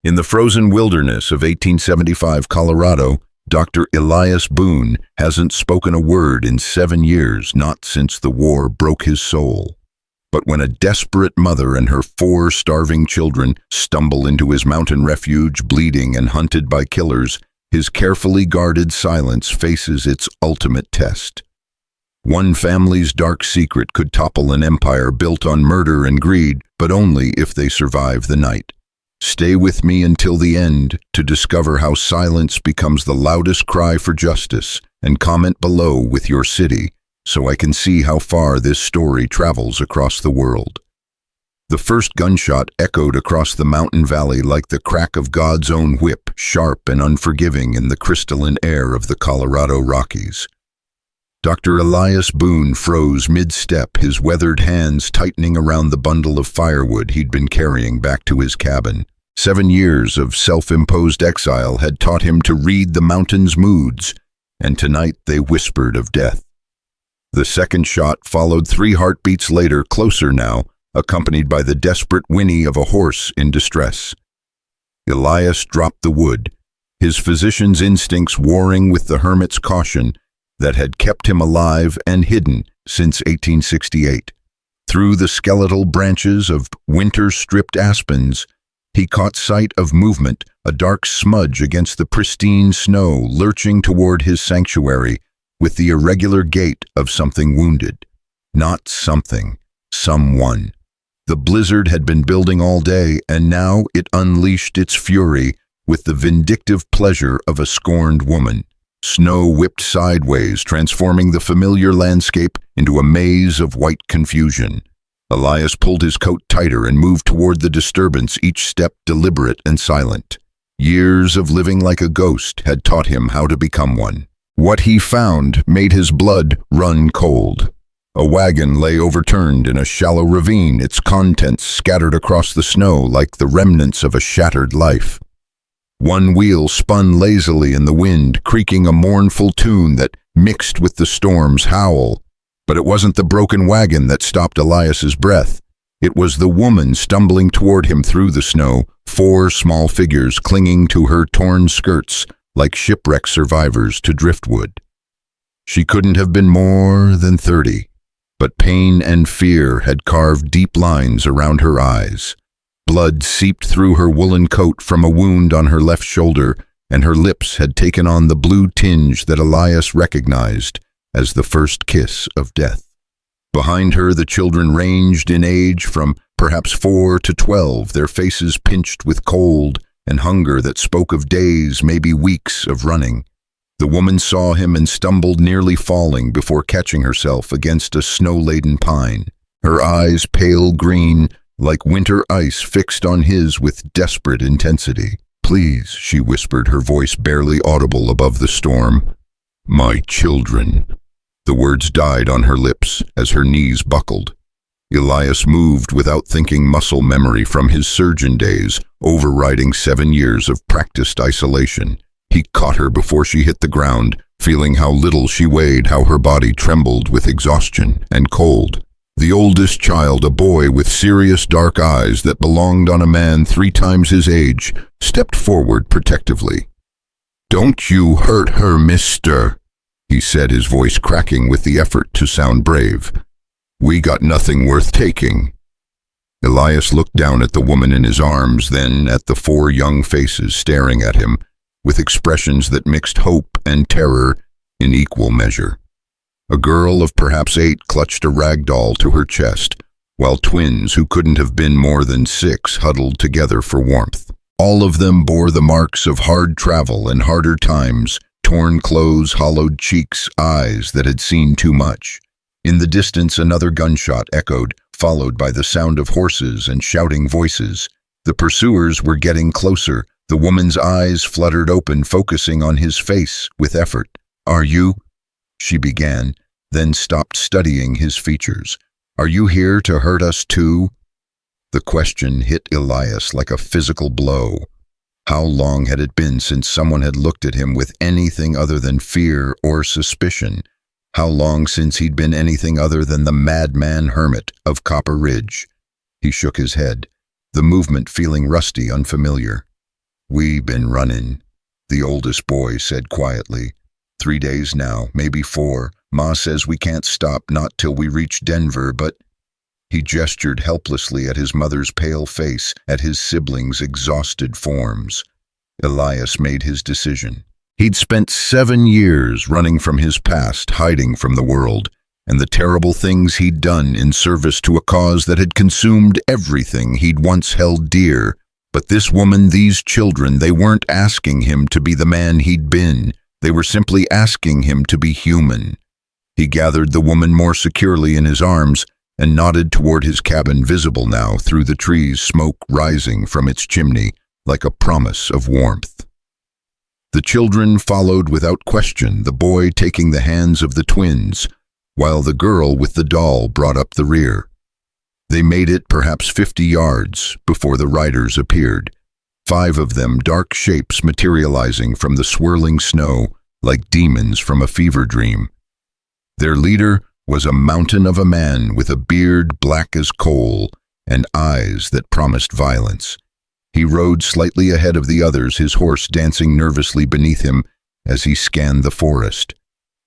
In the frozen wilderness of 1875 Colorado, Dr. Elias Boon hasn't spoken a word in 7 years, not since the war broke his soul. But when a desperate mother and her 4 starving children stumble into his mountain refuge, bleeding and hunted by killers, his carefully guarded silence faces its ultimate test. One family's dark secret could topple an empire built on murder and greed, but only if they survive the night. Stay with me until the end to discover how silence becomes the loudest cry for justice, and comment below with your city so I can see how far this story travels across the world. The first gunshot echoed across the mountain valley like the crack of God's own whip, sharp and unforgiving in the crystalline air of the Colorado Rockies. Dr. Elias Boon froze mid-step, his weathered hands tightening around the bundle of firewood he'd been carrying back to his cabin. 7 years of self-imposed exile had taught him to read the mountain's moods, and tonight they whispered of death. The second shot followed 3 heartbeats later, closer now, accompanied by the desperate whinny of a horse in distress. Elias dropped the wood, his physician's instincts warring with the hermit's caution that had kept him alive and hidden since 1868. Through the skeletal branches of winter-stripped aspens, he caught sight of movement, a dark smudge against the pristine snow lurching toward his sanctuary with the irregular gait of something wounded. Not something, someone. The blizzard had been building all day, and now it unleashed its fury with the vindictive pleasure of a scorned woman. Snow whipped sideways, transforming the familiar landscape into a maze of white confusion. Elias pulled his coat tighter and moved toward the disturbance, each step deliberate and silent. Years of living like a ghost had taught him how to become one. What he found made his blood run cold. A wagon lay overturned in a shallow ravine, its contents scattered across the snow like the remnants of a shattered life. One wheel spun lazily in the wind, creaking a mournful tune that mixed with the storm's howl. But it wasn't the broken wagon that stopped Elias's breath. It was the woman stumbling toward him through the snow, 4 small figures clinging to her torn skirts like shipwreck survivors to driftwood. She couldn't have been more than 30, but pain and fear had carved deep lines around her eyes. Blood seeped through her woolen coat from a wound on her left shoulder, and her lips had taken on the blue tinge that Elias recognized as the first kiss of death. Behind her, the children ranged in age from perhaps 4 to 12, their faces pinched with cold and hunger that spoke of days, maybe weeks of running. The woman saw him and stumbled, nearly falling before catching herself against a snow-laden pine. Her eyes pale green, like winter ice fixed on his with desperate intensity. "Please," she whispered, her voice barely audible above the storm. "My children." The words died on her lips as her knees buckled. Elias moved without thinking, muscle memory from his surgeon days, overriding 7 years of practiced isolation. He caught her before she hit the ground, feeling how little she weighed, how her body trembled with exhaustion and cold. The oldest child, a boy with serious dark eyes that belonged on a man 3 times his age, stepped forward protectively. "Don't you hurt her, mister," he said, his voice cracking with the effort to sound brave. "We got nothing worth taking." Elias looked down at the woman in his arms, then at the 4 young faces staring at him, with expressions that mixed hope and terror in equal measure. A girl of perhaps 8 clutched a rag doll to her chest, while twins who couldn't have been more than 6 huddled together for warmth. All of them bore the marks of hard travel and harder times, torn clothes, hollowed cheeks, eyes that had seen too much. In the distance, another gunshot echoed, followed by the sound of horses and shouting voices. The pursuers were getting closer. The woman's eyes fluttered open, focusing on his face with effort. "Are you?" she began, then stopped studying his features. "Are you here to hurt us too?" The question hit Elias like a physical blow. How long had it been since someone had looked at him with anything other than fear or suspicion? How long since he'd been anything other than the madman hermit of Copper Ridge? He shook his head, the movement feeling rusty, unfamiliar. "We been running," the oldest boy said quietly. "3 days now, maybe 4. Ma says we can't stop, not till we reach Denver, but—" He gestured helplessly at his mother's pale face, at his siblings' exhausted forms. Elias made his decision. He'd spent 7 years running from his past, hiding from the world, and the terrible things he'd done in service to a cause that had consumed everything he'd once held dear. But this woman, these children, they weren't asking him to be the man he'd been. They were simply asking him to be human. He gathered the woman more securely in his arms and nodded toward his cabin, visible now through the trees, smoke rising from its chimney like a promise of warmth. The children followed without question, the boy taking the hands of the twins, while the girl with the doll brought up the rear. They made it perhaps 50 yards before the riders appeared, 5 of them, dark shapes materializing from the swirling snow like demons from a fever dream. Their leader was a mountain of a man with a beard black as coal and eyes that promised violence. He rode slightly ahead of the others, his horse dancing nervously beneath him as he scanned the forest.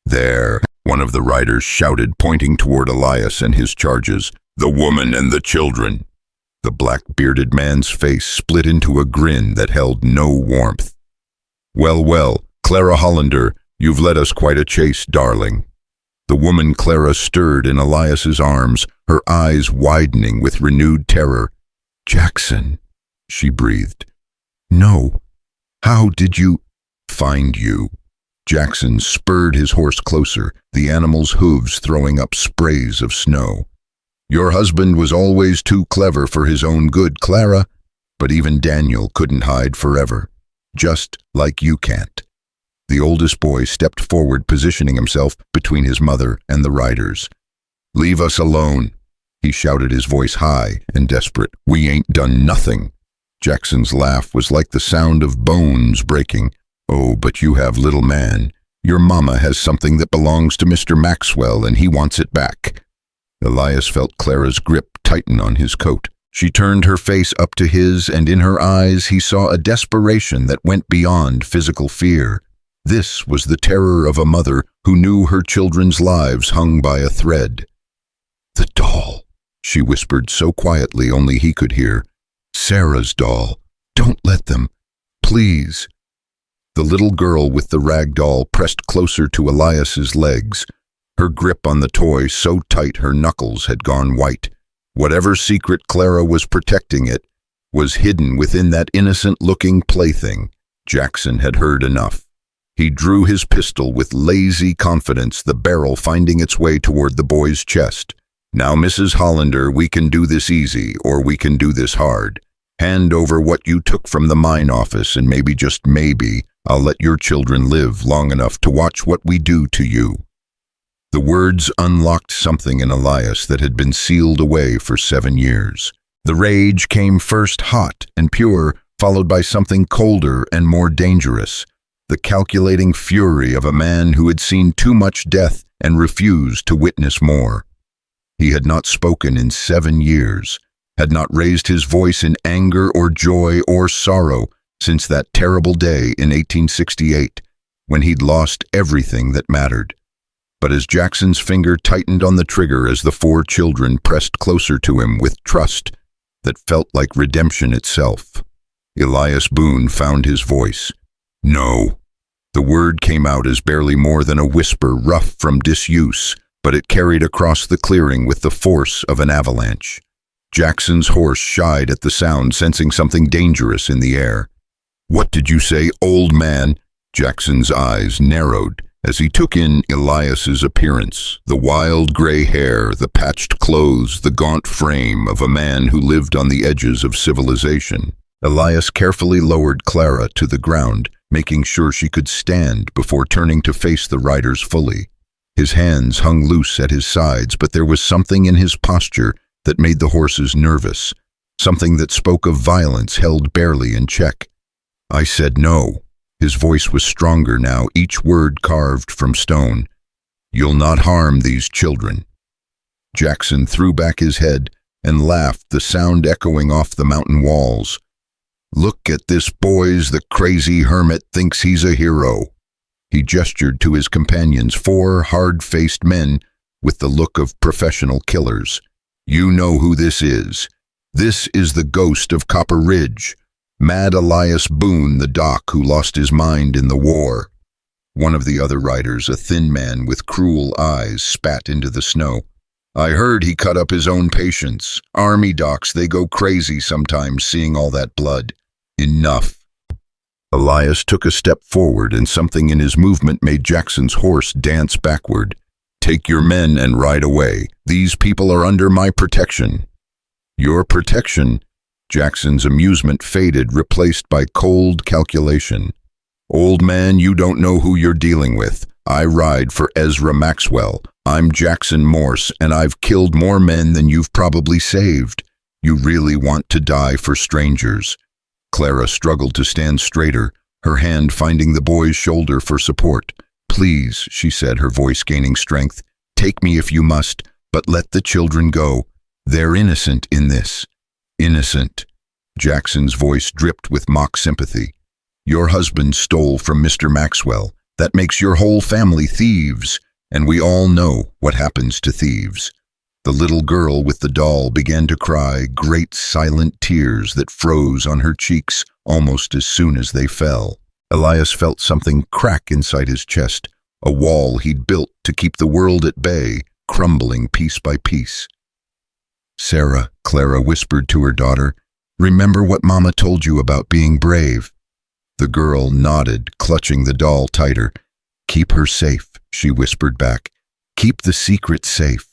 "There," one of the riders shouted, pointing toward Elias and his charges. "The woman and the children." The black-bearded man's face split into a grin that held no warmth. "Well, well, Clara Hollander, you've led us quite a chase, darling." The woman Clara stirred in Elias's arms, her eyes widening with renewed terror. "Jackson," she breathed. "No. How did you—" "Find you." Jackson spurred his horse closer, the animal's hooves throwing up sprays of snow. "Your husband was always too clever for his own good, Clara, but even Daniel couldn't hide forever. Just like you can't." The oldest boy stepped forward, positioning himself between his mother and the riders. "Leave us alone," he shouted, his voice high and desperate. "We ain't done nothing." Jackson's laugh was like the sound of bones breaking. "Oh, but you have, little man. Your mama has something that belongs to Mr. Maxwell, and he wants it back." Elias felt Clara's grip tighten on his coat. She turned her face up to his, and in her eyes he saw a desperation that went beyond physical fear. This was the terror of a mother who knew her children's lives hung by a thread. "The doll," she whispered so quietly only he could hear. "Sarah's doll. Don't let them. Please." The little girl with the rag doll pressed closer to Elias's legs, her grip on the toy so tight her knuckles had gone white. Whatever secret Clara was protecting it was hidden within that innocent-looking plaything. Jackson had heard enough. He drew his pistol with lazy confidence, the barrel finding its way toward the boy's chest. "Now, Mrs. Hollander, we can do this easy, or we can do this hard. Hand over what you took from the mine office, and maybe, just maybe, I'll let your children live long enough to watch what we do to you." The words unlocked something in Elias that had been sealed away for 7 years. The rage came first hot and pure, followed by something colder and more dangerous. The calculating fury of a man who had seen too much death and refused to witness more. He had not spoken in 7 years, had not raised his voice in anger or joy or sorrow since that terrible day in 1868, when he'd lost everything that mattered. But as Jackson's finger tightened on the trigger, as the 4 children pressed closer to him with trust that felt like redemption itself, Elias Boon found his voice. "No." The word came out as barely more than a whisper, rough from disuse, but it carried across the clearing with the force of an avalanche. Jackson's horse shied at the sound, sensing something dangerous in the air. "What did you say, old man?" Jackson's eyes narrowed as he took in Elias's appearance, the wild gray hair, the patched clothes, the gaunt frame of a man who lived on the edges of civilization. Elias carefully lowered Clara to the ground, making sure she could stand before turning to face the riders fully. His hands hung loose at his sides, but there was something in his posture that made the horses nervous, something that spoke of violence held barely in check. "I said no." His voice was stronger now, each word carved from stone. "You'll not harm these children." Jackson threw back his head and laughed, the sound echoing off the mountain walls. Look at this, boys, the crazy hermit thinks he's a hero. He gestured to his companions, 4 hard-faced men with the look of professional killers. You know who this is. This is the ghost of Copper Ridge, Mad Elias Boon, the doc who lost his mind in the war. One of the other riders, a thin man with cruel eyes, spat into the snow. I heard he cut up his own patients. Army docs, they go crazy sometimes seeing all that blood. Enough. Elias took a step forward, and something in his movement made Jackson's horse dance backward. Take your men and ride away. These people are under my protection. Your protection? Jackson's amusement faded, replaced by cold calculation. Old man, you don't know who you're dealing with. I ride for Ezra Maxwell. I'm Jackson Morse, and I've killed more men than you've probably saved. You really want to die for strangers? Clara struggled to stand straighter, her hand finding the boy's shoulder for support. Please, she said, her voice gaining strength, take me if you must, but let the children go. They're innocent in this. Innocent. Jackson's voice dripped with mock sympathy. Your husband stole from Mr. Maxwell. That makes your whole family thieves, and we all know what happens to thieves. The little girl with the doll began to cry, great silent tears that froze on her cheeks almost as soon as they fell. Elias felt something crack inside his chest, a wall he'd built to keep the world at bay, crumbling piece by piece. Sarah, Clara whispered to her daughter, remember what Mama told you about being brave. The girl nodded, clutching the doll tighter. Keep her safe, she whispered back. Keep the secret safe.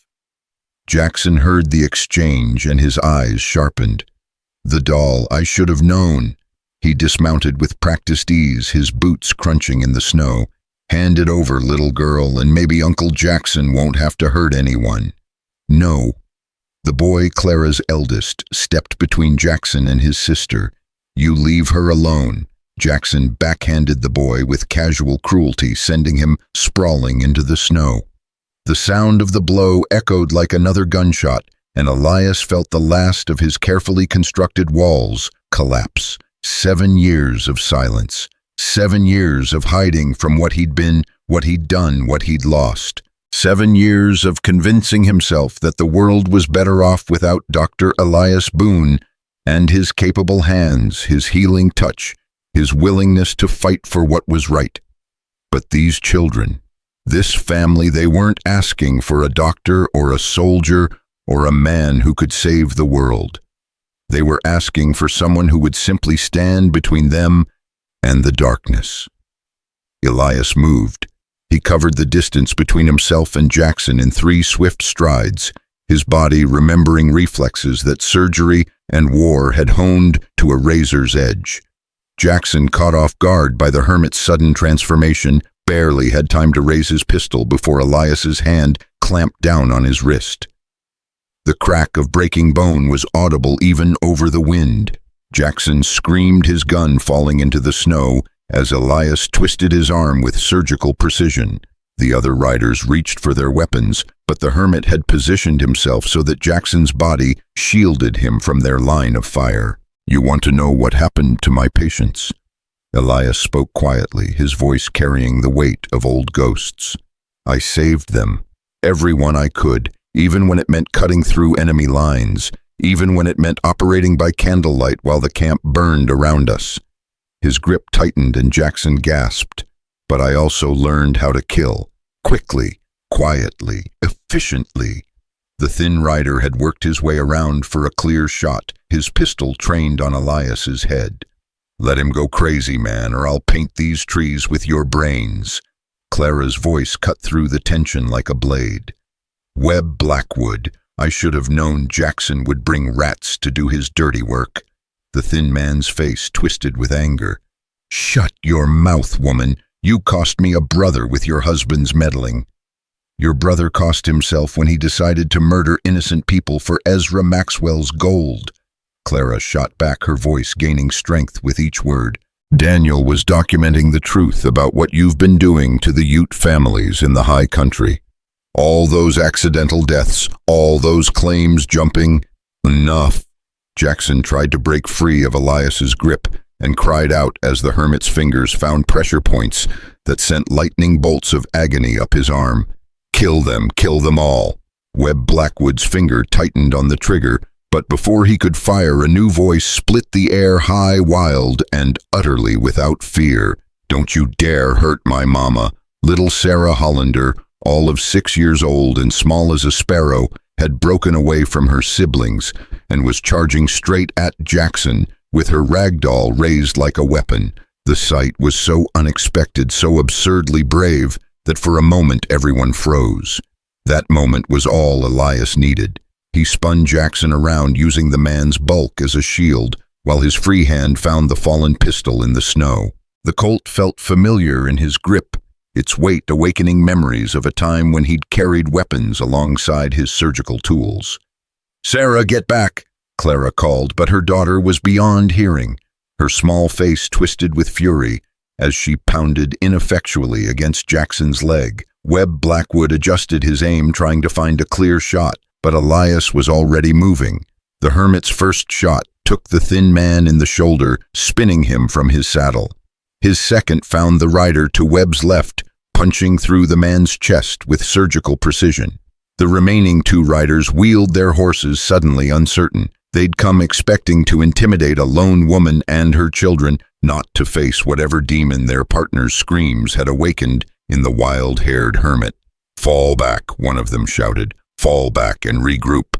Jackson heard the exchange and his eyes sharpened. The doll, I should have known. He dismounted with practiced ease, his boots crunching in the snow. Hand it over, little girl, and maybe Uncle Jackson won't have to hurt anyone. No. The boy, Clara's eldest, stepped between Jackson and his sister. You leave her alone. Jackson backhanded the boy with casual cruelty, sending him sprawling into the snow. The sound of the blow echoed like another gunshot, and Elias felt the last of his carefully constructed walls collapse. 7 years of silence. 7 years of hiding from what he'd been, what he'd done, what he'd lost. 7 years of convincing himself that the world was better off without Dr. Elias Boon and his capable hands, his healing touch, his willingness to fight for what was right. But these children, this family, they weren't asking for a doctor or a soldier or a man who could save the world. They were asking for someone who would simply stand between them and the darkness. Elias moved. He covered the distance between himself and Jackson in 3 swift strides, his body remembering reflexes that surgery and war had honed to a razor's edge. Jackson, caught off guard by the hermit's sudden transformation, barely had time to raise his pistol before Elias's hand clamped down on his wrist. The crack of breaking bone was audible even over the wind. Jackson screamed, his gun falling into the snow as Elias twisted his arm with surgical precision. The other riders reached for their weapons, but the hermit had positioned himself so that Jackson's body shielded him from their line of fire. You want to know what happened to my patients? Elias spoke quietly, his voice carrying the weight of old ghosts. I saved them, everyone I could, even when it meant cutting through enemy lines, even when it meant operating by candlelight while the camp burned around us. His grip tightened and Jackson gasped. But I also learned how to kill, quickly, quietly, efficiently. The thin rider had worked his way around for a clear shot, his pistol trained on Elias's head. Let him go crazy, man, or I'll paint these trees with your brains. Clara's voice cut through the tension like a blade. Webb Blackwood, I should have known Jackson would bring rats to do his dirty work. The thin man's face twisted with anger. Shut your mouth, woman. You cost me a brother with your husband's meddling. Your brother cost himself when he decided to murder innocent people for Ezra Maxwell's gold. Clara shot back, her voice gaining strength with each word. Daniel was documenting the truth about what you've been doing to the Ute families in the high country. All those accidental deaths, all those claims jumping. Enough. Jackson tried to break free of Elias's grip and cried out as the hermit's fingers found pressure points that sent lightning bolts of agony up his arm. Kill them all. Webb Blackwood's finger tightened on the trigger, but before he could fire, a new voice split the air high, wild, and utterly without fear. Don't you dare hurt my mama. Little Clara Hollander, all of 6 years old and small as a sparrow, had broken away from her siblings and was charging straight at Jackson with her ragdoll raised like a weapon. The sight was so unexpected, so absurdly brave, that for a moment everyone froze. That moment was all Elias needed. He spun Jackson around using the man's bulk as a shield, while his free hand found the fallen pistol in the snow. The Colt felt familiar in his grip, its weight awakening memories of a time when he'd carried weapons alongside his surgical tools. "Sarah, get back!" Clara called, but her daughter was beyond hearing. Her small face twisted with fury as she pounded ineffectually against Jackson's leg. Webb Blackwood adjusted his aim, trying to find a clear shot, but Elias was already moving. The hermit's first shot took the thin man in the shoulder, spinning him from his saddle. His second found the rider to Webb's left, punching through the man's chest with surgical precision. The remaining 2 riders wheeled their horses, suddenly uncertain. They'd come expecting to intimidate a lone woman and her children, not to face whatever demon their partner's screams had awakened in the wild-haired hermit. "Fall back," one of them shouted. "Fall back and regroup."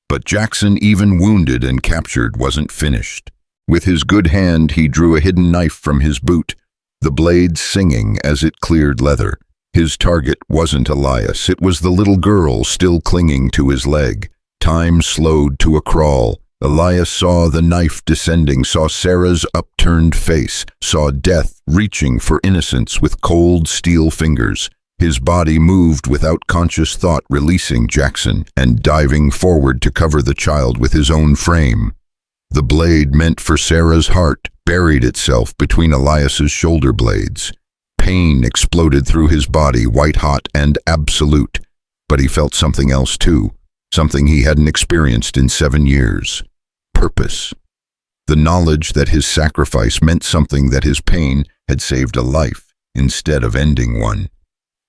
But Jackson, even wounded and captured, wasn't finished. With his good hand, he drew a hidden knife from his boot, the blade singing as it cleared leather. His target wasn't Elias, it was the little girl still clinging to his leg. Time slowed to a crawl. Elias saw the knife descending, saw Sarah's upturned face, saw death reaching for innocence with cold steel fingers. His body moved without conscious thought, releasing Jackson and diving forward to cover the child with his own frame. The blade meant for Sarah's heart buried itself between Elias's shoulder blades. Pain exploded through his body, white-hot and absolute, but he felt something else too, something he hadn't experienced in 7 years. Purpose. The knowledge that his sacrifice meant something, that his pain had saved a life instead of ending one.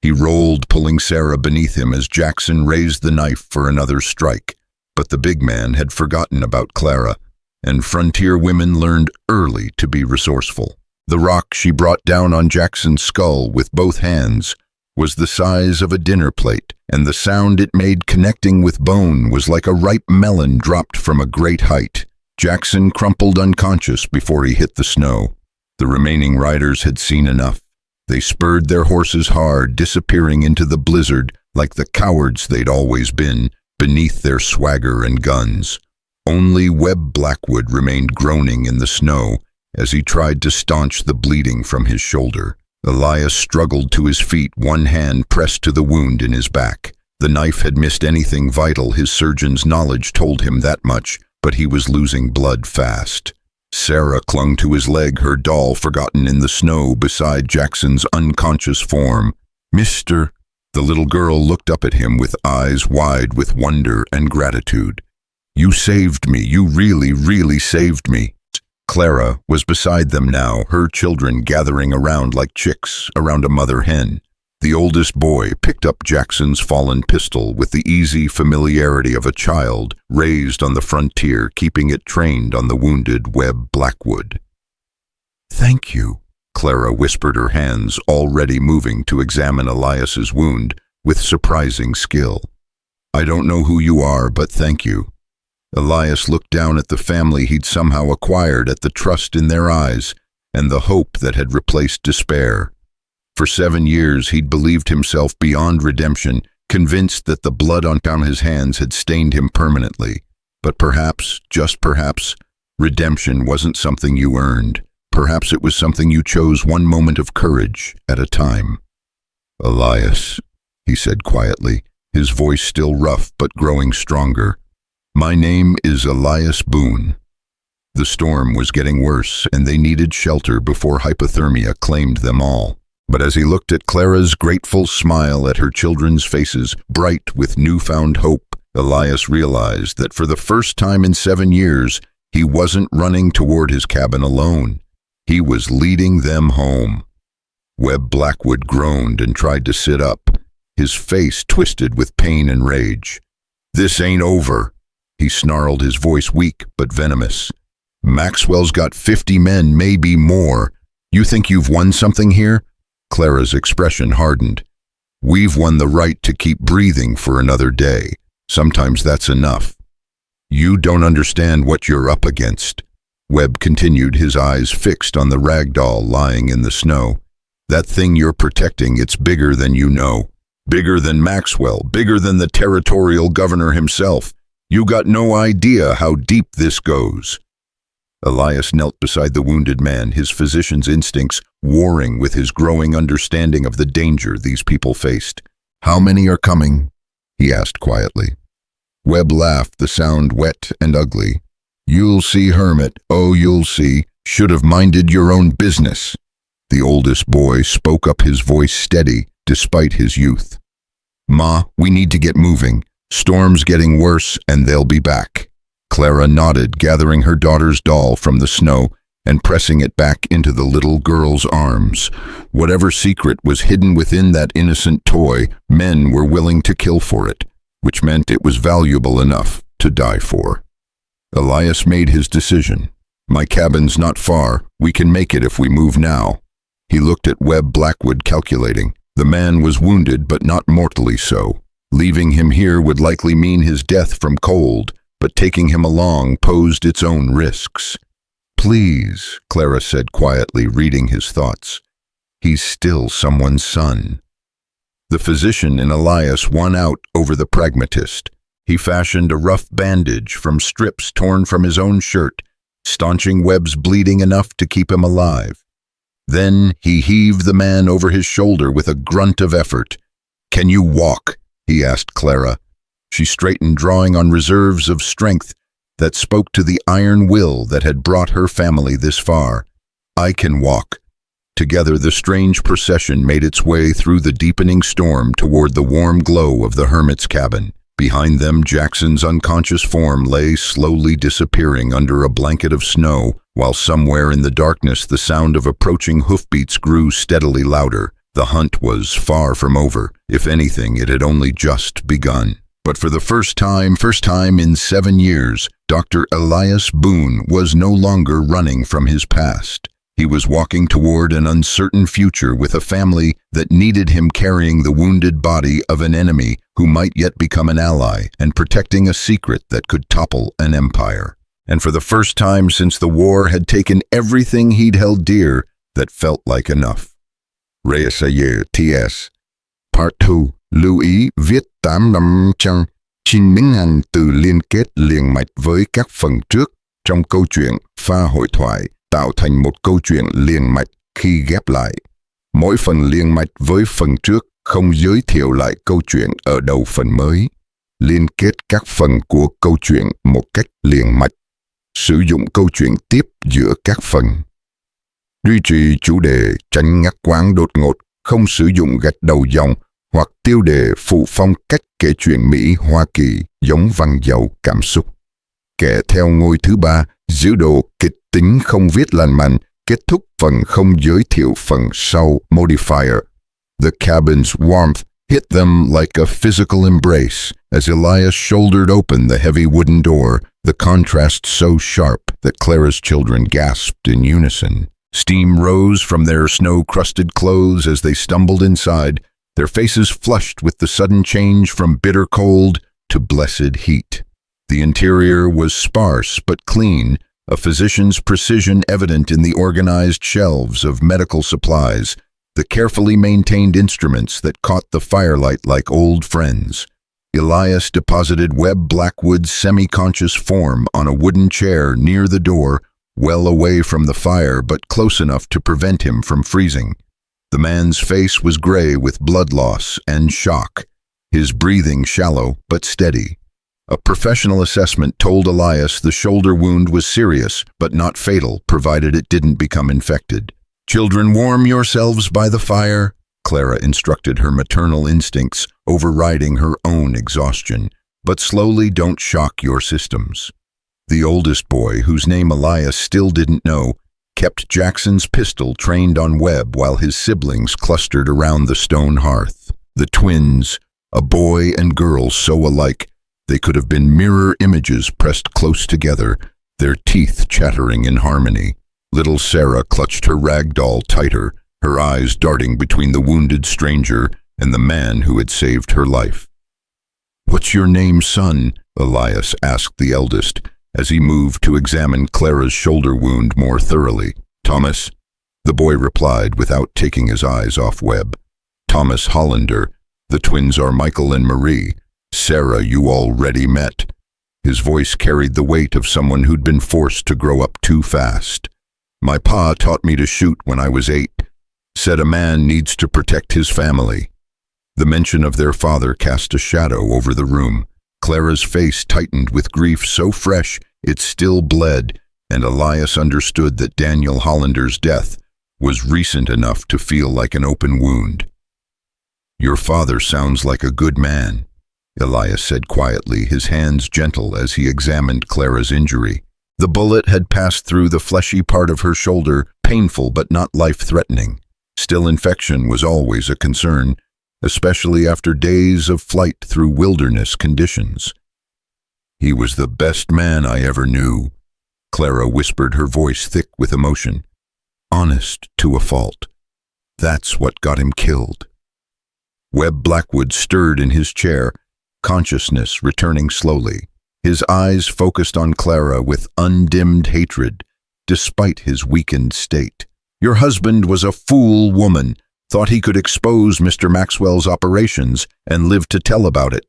He rolled, pulling Sarah beneath him as Jackson raised the knife for another strike, but the big man had forgotten about Clara, and frontier women learned early to be resourceful. The rock she brought down on Jackson's skull with both hands was the size of a dinner plate, and the sound it made connecting with bone was like a ripe melon dropped from a great height. Jackson crumpled unconscious before he hit the snow. The remaining riders had seen enough. They spurred their horses hard, disappearing into the blizzard like the cowards they'd always been, beneath their swagger and guns. Only Webb Blackwood remained groaning in the snow as he tried to staunch the bleeding from his shoulder. Elias struggled to his feet, one hand pressed to the wound in his back. The knife had missed anything vital, his surgeon's knowledge told him that much, but he was losing blood fast. Sarah clung to his leg, her doll forgotten in the snow beside Jackson's unconscious form. "Mister," the little girl looked up at him with eyes wide with wonder and gratitude. "You saved me, you really, really saved me." Clara was beside them now, her children gathering around like chicks around a mother hen. The oldest boy picked up Jackson's fallen pistol with the easy familiarity of a child raised on the frontier, keeping it trained on the wounded Webb Blackwood. "Thank you," Clara whispered, her hands already moving to examine Elias's wound with surprising skill. "I don't know who you are, but thank you." Elias looked down at the family he'd somehow acquired, at the trust in their eyes and the hope that had replaced despair. For 7 years he'd believed himself beyond redemption, convinced that the blood on his hands had stained him permanently. But perhaps, just perhaps, redemption wasn't something you earned. Perhaps it was something you chose, one moment of courage at a time. "Elias," he said quietly, his voice still rough but growing stronger. "My name is Elias Boon." The storm was getting worse, and they needed shelter before hypothermia claimed them all. But as he looked at Clara's grateful smile, at her children's faces bright with newfound hope, Elias realized that for the first time in 7 years, He wasn't running toward his cabin alone. He was leading them home. Webb Blackwood groaned and tried to sit up, his face twisted with pain and rage. "This ain't over," he snarled, his voice weak but venomous. "Maxwell's got 50 men, maybe more. You think you've won something here?" Clara's expression hardened. "We've won the right to keep breathing for another day. Sometimes that's enough." "You don't understand what you're up against," Webb continued, his eyes fixed on the rag doll lying in the snow. "That thing you're protecting, it's bigger than you know. Bigger than Maxwell, bigger than the territorial governor himself. You got no idea how deep this goes." Elias knelt beside the wounded man, his physician's instincts warring with his growing understanding of the danger these people faced. "How many are coming?" he asked quietly. Webb laughed, the sound wet and ugly. "You'll see, Hermit. Oh, you'll see. Should have minded your own business." The oldest boy spoke up, his voice steady despite his youth. "Ma, we need to get moving. Storm's getting worse and they'll be back." Clara nodded, gathering her daughter's doll from the snow and pressing it back into the little girl's arms. Whatever secret was hidden within that innocent toy, men were willing to kill for it, which meant it was valuable enough to die for. Elias made his decision. "My cabin's not far. We can make it if we move now." He looked at Webb Blackwood, calculating. The man was wounded, but not mortally so. Leaving him here would likely mean his death from cold, but taking him along posed its own risks. "Please," Clara said quietly, reading his thoughts. "He's still someone's son." The physician in Elias won out over the pragmatist. He fashioned a rough bandage from strips torn from his own shirt, staunching Webb's bleeding enough to keep him alive. Then he heaved the man over his shoulder with a grunt of effort. "Can you walk?" he asked Clara. She straightened, drawing on reserves of strength that spoke to the iron will that had brought her family this far. "I can walk." Together the strange procession made its way through the deepening storm toward the warm glow of the hermit's cabin. Behind them, Jackson's unconscious form lay slowly disappearing under a blanket of snow, while somewhere in the darkness the sound of approaching hoofbeats grew steadily louder. The hunt was far from over. If anything, it had only just begun. But for the first time in 7 years, Dr. Elias Boon was no longer running from his past. He was walking toward an uncertain future with a family that needed him, carrying the wounded body of an enemy who might yet become an ally, and protecting a secret that could topple an empire. And for the first time since the war had taken everything he'd held dear, that felt like enough. Reessayer TS Part 2. Lưu ý viết 800 từ liên kết liền mạch với các phần trước trong câu chuyện pha hội thoại, tạo thành một câu chuyện liền mạch khi ghép lại. Mỗi phần liền mạch với phần trước, không giới thiệu lại câu chuyện ở đầu phần mới. Liên kết các phần của câu chuyện một cách liền mạch. Sử dụng câu chuyện tiếp giữa các phần. Duy trì chủ đề, tránh ngắt quãng đột ngột, không sử dụng gạch đầu dòng hoặc tiêu đề phụ phong cách kể chuyện Mỹ-Hoa Kỳ giống văn giàu cảm xúc. Kể theo ngôi thứ 3, giữ độ kịch tính, không viết lành mạnh, kết thúc phần không giới thiệu phần sau modifier. The cabin's warmth hit them like a physical embrace as Elias shouldered open the heavy wooden door, the contrast so sharp that Clara's children gasped in unison. Steam rose from their snow-crusted clothes as they stumbled inside, their faces flushed with the sudden change from bitter cold to blessed heat. The interior was sparse but clean, a physician's precision evident in the organized shelves of medical supplies, the carefully maintained instruments that caught the firelight like old friends. Elias deposited Webb Blackwood's semi-conscious form on a wooden chair near the door, well away from the fire but close enough to prevent him from freezing. The man's face was gray with blood loss and shock, his breathing shallow but steady. A professional assessment told Elias the shoulder wound was serious but not fatal, provided it didn't become infected. "Children, warm yourselves by the fire," Clara instructed, her maternal instincts overriding her own exhaustion. "But slowly, don't shock your systems." The oldest boy, whose name Elias still didn't know, kept Jackson's pistol trained on Webb while his siblings clustered around the stone hearth. The twins, a boy and girl so alike, they could have been mirror images pressed close together, their teeth chattering in harmony. Little Sarah clutched her rag doll tighter, her eyes darting between the wounded stranger and the man who had saved her life. "What's your name, son?" Elias asked the eldest, as he moved to examine Clara's shoulder wound more thoroughly. "Thomas," the boy replied without taking his eyes off Webb. "Thomas Hollander. The twins are Michael and Marie. Sarah you already met." His voice carried the weight of someone who'd been forced to grow up too fast. "My pa taught me to shoot when I was 8. Said a man needs to protect his family." The mention of their father cast a shadow over the room. Clara's face tightened with grief so fresh it still bled, and Elias understood that Daniel Hollander's death was recent enough to feel like an open wound. "Your father sounds like a good man," Elias said quietly, his hands gentle as he examined Clara's injury. The bullet had passed through the fleshy part of her shoulder, painful but not life-threatening. Still, infection was always a concern, especially after days of flight through wilderness conditions. "He was the best man I ever knew," Clara whispered, her voice thick with emotion. "Honest to a fault. That's what got him killed." Webb Blackwood stirred in his chair, consciousness returning slowly. His eyes focused on Clara with undimmed hatred, despite his weakened state. "Your husband was a fool woman, thought he could expose Mr. Maxwell's operations and live to tell about it."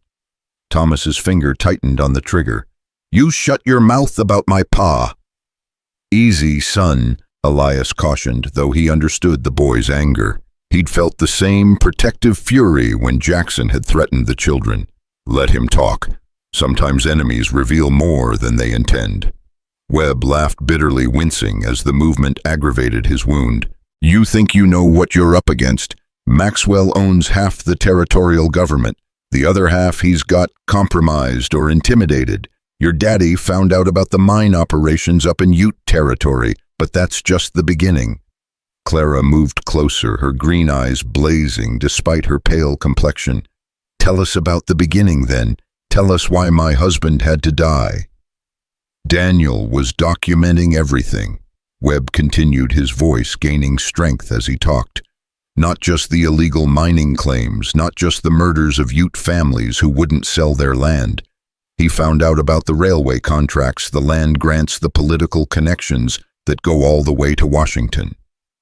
Thomas's finger tightened on the trigger. "You shut your mouth about my pa." "Easy, son," Elias cautioned, though he understood the boy's anger. He'd felt the same protective fury when Jackson had threatened the children. "Let him talk. Sometimes enemies reveal more than they intend." Webb laughed bitterly, wincing as the movement aggravated his wound. "You think you know what you're up against? Maxwell owns half the territorial government. The other half he's got compromised or intimidated. Your daddy found out about the mine operations up in Ute territory, but that's just the beginning." Clara moved closer, her green eyes blazing despite her pale complexion. "Tell us about the beginning, then. Tell us why my husband had to die." "Daniel was documenting everything," Webb continued, his voice gaining strength as he talked. "Not just the illegal mining claims, not just the murders of Ute families who wouldn't sell their land. He found out about the railway contracts, the land grants, the political connections that go all the way to Washington."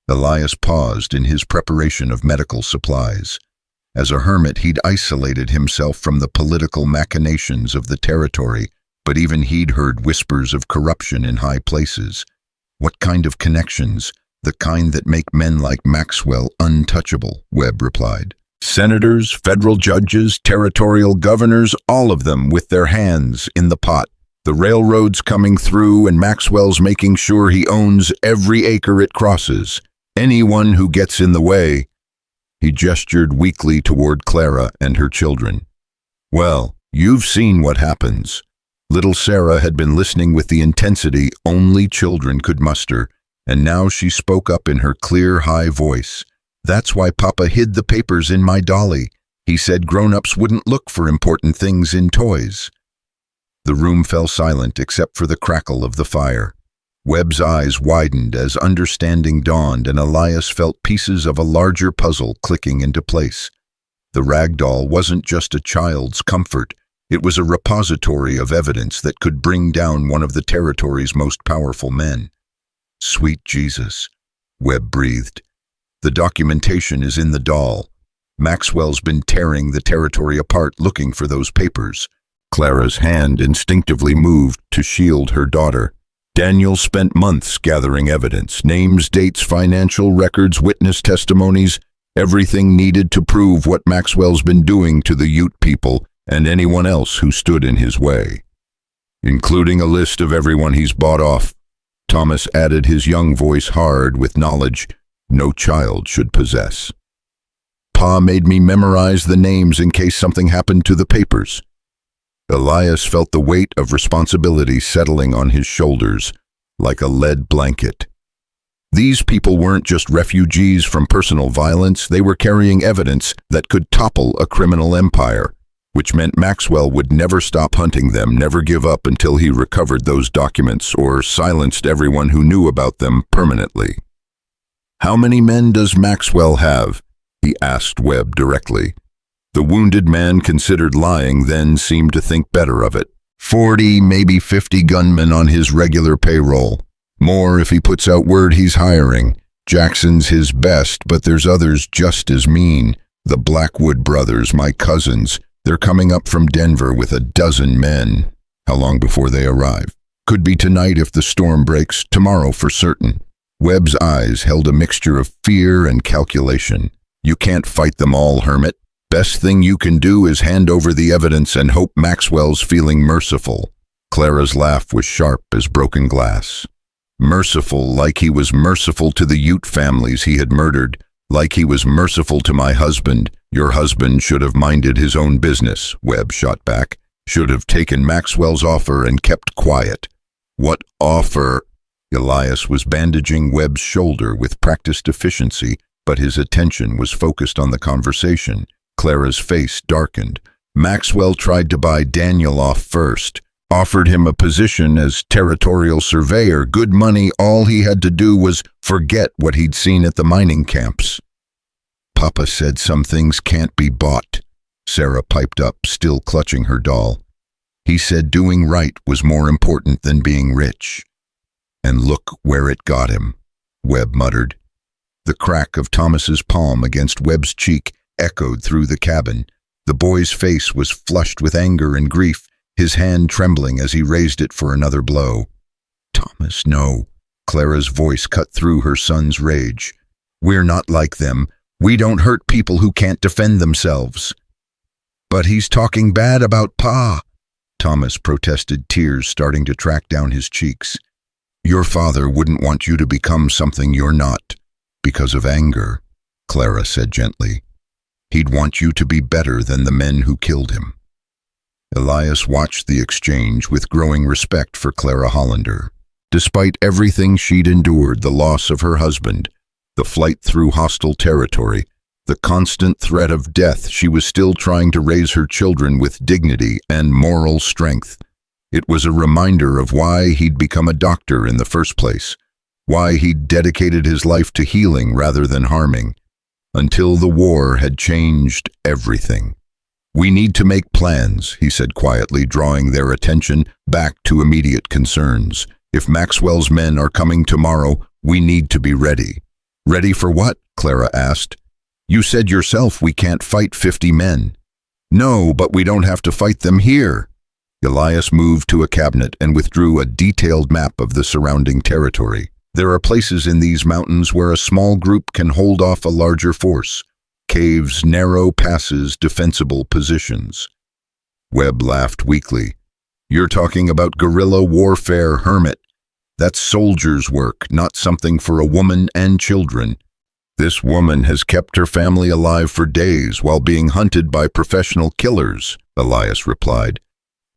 Elias paused in his preparation of medical supplies. As a hermit, he'd isolated himself from the political machinations of the territory, but even he'd heard whispers of corruption in high places. "What kind of connections?" "The kind that make men like Maxwell untouchable," Webb replied. "Senators, federal judges, territorial governors, all of them with their hands in the pot. The railroad's coming through and Maxwell's making sure he owns every acre it crosses. Anyone who gets in the way." He gestured weakly toward Clara and her children. "Well, you've seen what happens." Little Sarah had been listening with the intensity only children could muster, and now she spoke up in her clear, high voice. "That's why Papa hid the papers in my dolly. He said grown-ups wouldn't look for important things in toys." The room fell silent except for the crackle of the fire. Webb's eyes widened as understanding dawned, and Elias felt pieces of a larger puzzle clicking into place. The rag doll wasn't just a child's comfort. It was a repository of evidence that could bring down one of the territory's most powerful men. "Sweet Jesus," Webb breathed. "The documentation is in the doll. Maxwell's been tearing the territory apart looking for those papers." Clara's hand instinctively moved to shield her daughter. "Daniel spent months gathering evidence, names, dates, financial records, witness testimonies, everything needed to prove what Maxwell's been doing to the Ute people and anyone else who stood in his way. Including a list of everyone he's bought off." Thomas added, his young voice hard with knowledge no child should possess. "Pa made me memorize the names in case something happened to the papers." Elias felt the weight of responsibility settling on his shoulders like a lead blanket. These people weren't just refugees from personal violence, they were carrying evidence that could topple a criminal empire, which meant Maxwell would never stop hunting them, never give up until he recovered those documents or silenced everyone who knew about them permanently. "How many men does Maxwell have?" he asked Webb directly. The wounded man considered lying, then seemed to think better of it. 40, maybe 50 gunmen on his regular payroll. More if he puts out word he's hiring. Jackson's his best, but there's others just as mean. The Blackwood brothers, my cousins. They're coming up from Denver with a dozen men. How long before they arrive? Could be tonight if the storm breaks, tomorrow for certain. Webb's eyes held a mixture of fear and calculation. You can't fight them all, hermit. Best thing you can do is hand over the evidence and hope Maxwell's feeling merciful. Clara's laugh was sharp as broken glass. Merciful, like he was merciful to the Ute families he had murdered, like he was merciful to my husband. Your husband should have minded his own business, Webb shot back. Should have taken Maxwell's offer and kept quiet. What offer? Elias was bandaging Webb's shoulder with practiced efficiency, but his attention was focused on the conversation. Clara's face darkened. Maxwell tried to buy Daniel off first, offered him a position as territorial surveyor, good money. All he had to do was forget what he'd seen at the mining camps. Papa said some things can't be bought, Sarah piped up, still clutching her doll. He said doing right was more important than being rich. And look where it got him, Webb muttered. The crack of Thomas's palm against Webb's cheek echoed through the cabin. The boy's face was flushed with anger and grief, his hand trembling as he raised it for another blow. Thomas, no. Clara's voice cut through her son's rage. We're not like them. We don't hurt people who can't defend themselves. But he's talking bad about Pa, Thomas protested, tears starting to track down his cheeks. Your father wouldn't want you to become something you're not, because of anger, Clara said gently. He'd want you to be better than the men who killed him. Elias watched the exchange with growing respect for Clara Hollander. Despite everything she'd endured, the loss of her husband, the flight through hostile territory, the constant threat of death, she was still trying to raise her children with dignity and moral strength. It was a reminder of why he'd become a doctor in the first place, why he'd dedicated his life to healing rather than harming, until the war had changed everything. We need to make plans, he said quietly, drawing their attention back to immediate concerns. If Maxwell's men are coming tomorrow, we need to be ready. Ready for what? Clara asked. You said yourself we can't fight 50 men. No, but we don't have to fight them here. Elias moved to a cabinet and withdrew a detailed map of the surrounding territory. There are places in these mountains where a small group can hold off a larger force. Caves, narrow passes, defensible positions. Webb laughed weakly. You're talking about guerrilla warfare, hermit. That's soldiers' work, not something for a woman and children. This woman has kept her family alive for days while being hunted by professional killers, Elias replied.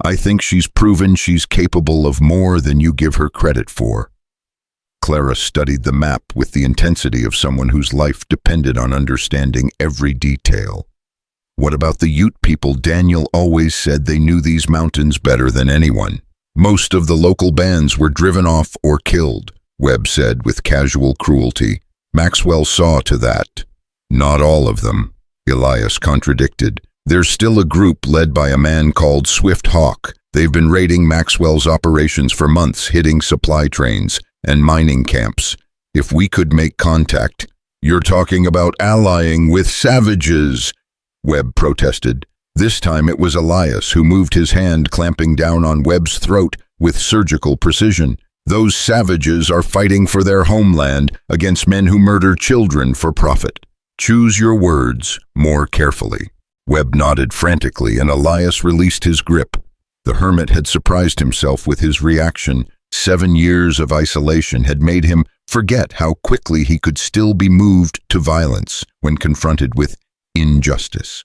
I think she's proven she's capable of more than you give her credit for. Clara studied the map with the intensity of someone whose life depended on understanding every detail. What about the Ute people? Daniel always said they knew these mountains better than anyone. Most of the local bands were driven off or killed, Webb said with casual cruelty. Maxwell saw to that. Not all of them, Elias contradicted. There's still a group led by a man called Swift Hawk. They've been raiding Maxwell's operations for months, hitting supply trains and mining camps. If we could make contact. You're talking about allying with savages, Webb protested. This time it was Elias who moved his hand, clamping down on Webb's throat with surgical precision. Those savages are fighting for their homeland against men who murder children for profit. Choose your words more carefully. Webb nodded frantically, and Elias released his grip. The hermit had surprised himself with his reaction. 7 years of isolation had made him forget how quickly he could still be moved to violence when confronted with injustice.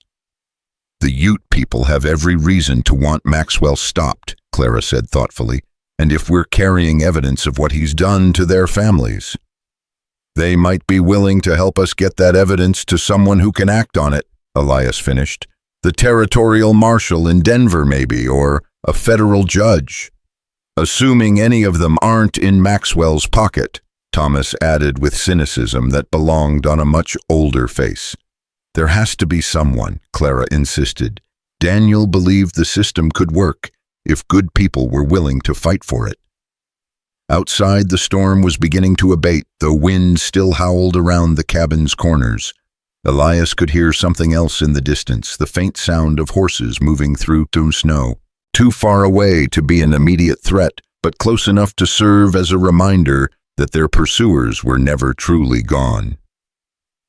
The Ute people have every reason to want Maxwell stopped, Clara said thoughtfully, and if we're carrying evidence of what he's done to their families, they might be willing to help us get that evidence to someone who can act on it, Elias finished. The territorial marshal in Denver, maybe, or a federal judge. Assuming any of them aren't in Maxwell's pocket, Thomas added with cynicism that belonged on a much older face. There has to be someone, Clara insisted. Daniel believed the system could work if good people were willing to fight for it. Outside, the storm was beginning to abate, though wind still howled around the cabin's corners. Elias could hear something else in the distance, the faint sound of horses moving through snow. Too far away to be an immediate threat, but close enough to serve as a reminder that their pursuers were never truly gone.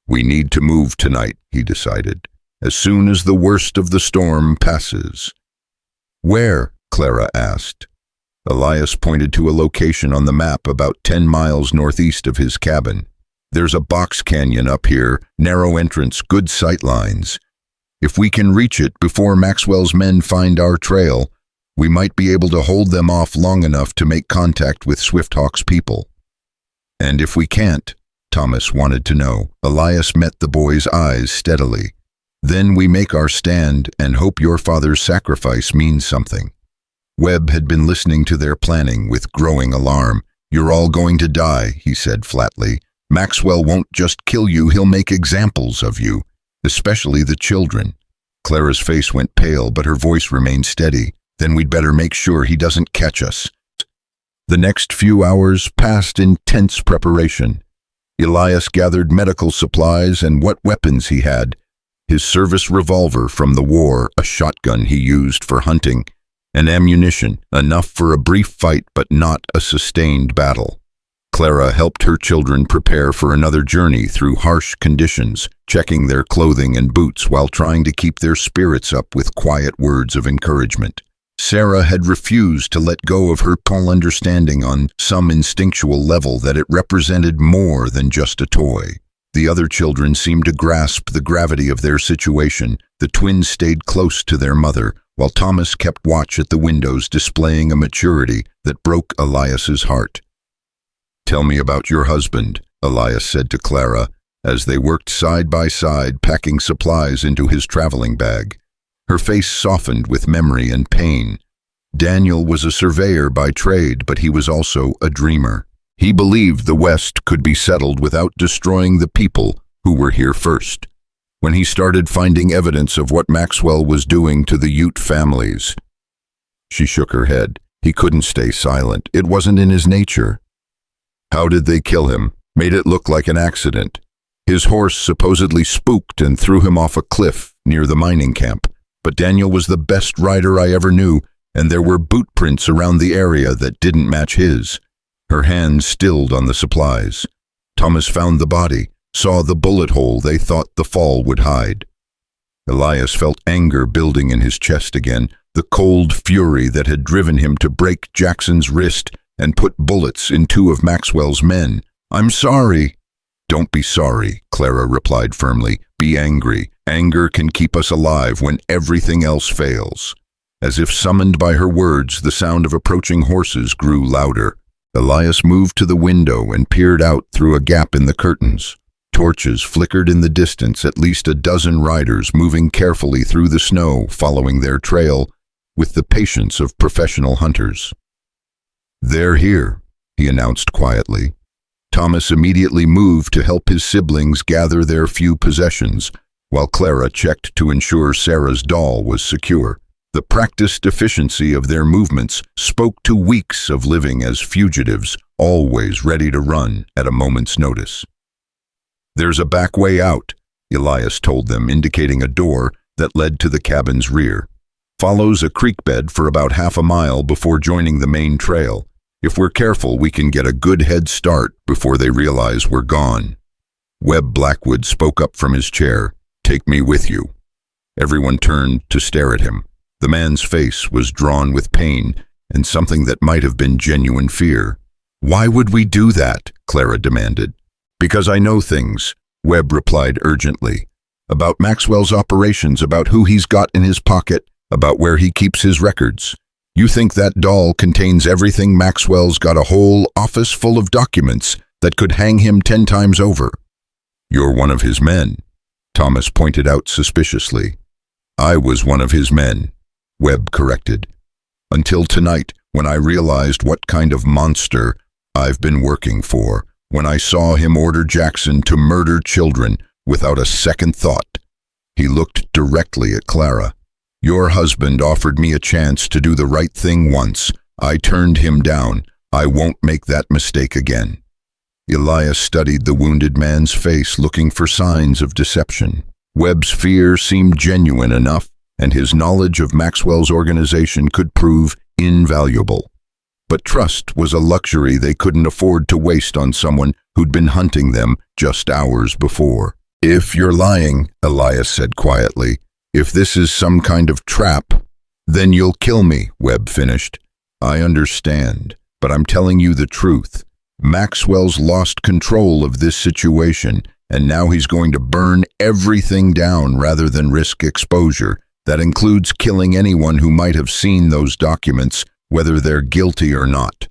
We need to move tonight, he decided, as soon as the worst of the storm passes. Where? Clara asked. Elias pointed to a location on the map about 10 miles northeast of his cabin. There's a box canyon up here, narrow entrance, good sight lines. If we can reach it before Maxwell's men find our trail, we might be able to hold them off long enough to make contact with Swifthawk's people. And if we can't, Thomas wanted to know. Elias met the boy's eyes steadily. Then we make our stand and hope your father's sacrifice means something. Webb had been listening to their planning with growing alarm. You're all going to die, he said flatly. Maxwell won't just kill you, he'll make examples of you, especially the children. Clara's face went pale, but her voice remained steady. Then we'd better make sure he doesn't catch us. The next few hours passed in tense preparation. Elias gathered medical supplies and what weapons he had. His service revolver from the war, a shotgun he used for hunting, and ammunition, enough for a brief fight but not a sustained battle. Clara helped her children prepare for another journey through harsh conditions, checking their clothing and boots while trying to keep their spirits up with quiet words of encouragement. Sarah had refused to let go of her full understanding on some instinctual level that it represented more than just a toy. The other children seemed to grasp the gravity of their situation. The twins stayed close to their mother, while Thomas kept watch at the windows, displaying a maturity that broke Elias's heart. Tell me about your husband, Elias said to Clara, as they worked side by side, packing supplies into his traveling bag. Her face softened with memory and pain. Daniel was a surveyor by trade, but he was also a dreamer. He believed the West could be settled without destroying the people who were here first. When he started finding evidence of what Maxwell was doing to the Ute families. She shook her head. He couldn't stay silent. It wasn't in his nature. How did they kill him? Made it look like an accident. His horse supposedly spooked and threw him off a cliff near the mining camp. But Daniel was the best rider I ever knew, and there were boot prints around the area that didn't match his. Her hands stilled on the supplies. Thomas found the body, saw the bullet hole they thought the fall would hide. Elias felt anger building in his chest again, the cold fury that had driven him to break Jackson's wrist and put bullets in two of Maxwell's men. I'm sorry. Don't be sorry, Clara replied firmly. Be angry. Anger can keep us alive when everything else fails. As if summoned by her words, the sound of approaching horses grew louder. Elias moved to the window and peered out through a gap in the curtains. Torches flickered in the distance, at least a dozen riders moving carefully through the snow, following their trail with the patience of professional hunters. They're here, he announced quietly. Thomas immediately moved to help his siblings gather their few possessions, while Clara checked to ensure Sarah's doll was secure. The practiced efficiency of their movements spoke to weeks of living as fugitives, always ready to run at a moment's notice. There's a back way out, Elias told them, indicating a door that led to the cabin's rear. Follows a creek bed for about half a mile before joining the main trail. If we're careful, we can get a good head start before they realize we're gone. Webb Blackwood spoke up from his chair. Take me with you. Everyone turned to stare at him. The man's face was drawn with pain and something that might have been genuine fear. Why would we do that? Clara demanded. Because I know things, Webb replied urgently. about Maxwell's operations, about who he's got in his pocket, about where he keeps his records. You think that doll contains everything? Maxwell's got a whole office full of documents that could hang him 10 times over. You're one of his men, Thomas pointed out suspiciously. I was one of his men, Webb corrected. Until tonight, when I realized what kind of monster I've been working for, when I saw him order Jackson to murder children without a second thought. He looked directly at Clara. Your husband offered me a chance to do the right thing once. I turned him down. I won't make that mistake again. Elias studied the wounded man's face, looking for signs of deception. Webb's fear seemed genuine enough, and his knowledge of Maxwell's organization could prove invaluable. But trust was a luxury they couldn't afford to waste on someone who'd been hunting them just hours before. If you're lying, Elias said quietly, if this is some kind of trap, then you'll kill me, Webb finished. I understand, but I'm telling you the truth. Maxwell's lost control of this situation, and now he's going to burn everything down rather than risk exposure. That includes killing anyone who might have seen those documents, whether they're guilty or not.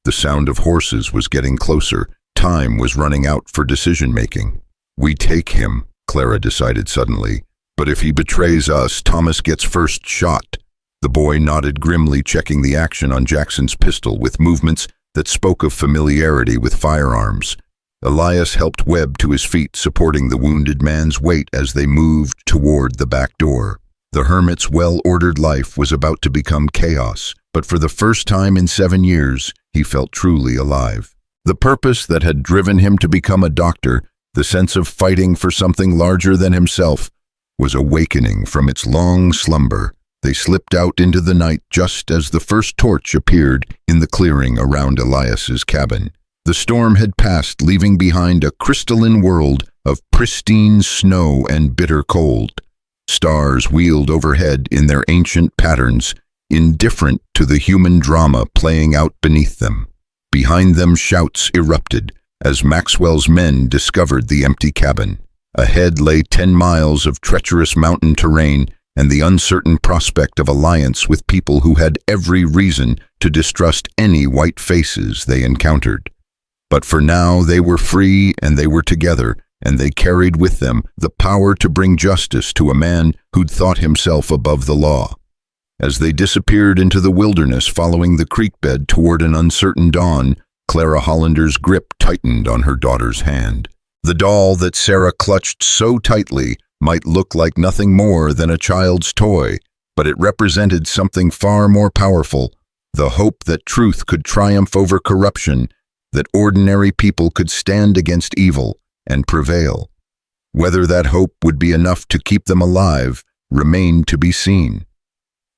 The sound of horses was getting closer. Time was running out for decision-making. We take him, Clara decided suddenly. But if he betrays us, Thomas gets first shot. The boy nodded grimly, checking the action on Jackson's pistol with movements that spoke of familiarity with firearms. Elias helped Webb to his feet, supporting the wounded man's weight as they moved toward the back door. The hermit's well-ordered life was about to become chaos, but for the first time in 7 years, he felt truly alive. The purpose that had driven him to become a doctor, the sense of fighting for something larger than himself, was awakening from its long slumber. They slipped out into the night just as the first torch appeared in the clearing around Elias's cabin. The storm had passed, leaving behind a crystalline world of pristine snow and bitter cold. Stars wheeled overhead in their ancient patterns, indifferent to the human drama playing out beneath them. Behind them, shouts erupted as Maxwell's men discovered the empty cabin. Ahead lay 10 miles of treacherous mountain terrain and the uncertain prospect of alliance with people who had every reason to distrust any white faces they encountered. But for now, they were free and they were together, and they carried with them the power to bring justice to a man who'd thought himself above the law. As they disappeared into the wilderness following the creek bed toward an uncertain dawn, Clara Hollander's grip tightened on her daughter's hand. The doll that Sarah clutched so tightly might look like nothing more than a child's toy, but it represented something far more powerful, the hope that truth could triumph over corruption, that ordinary people could stand against evil and prevail. Whether that hope would be enough to keep them alive remained to be seen.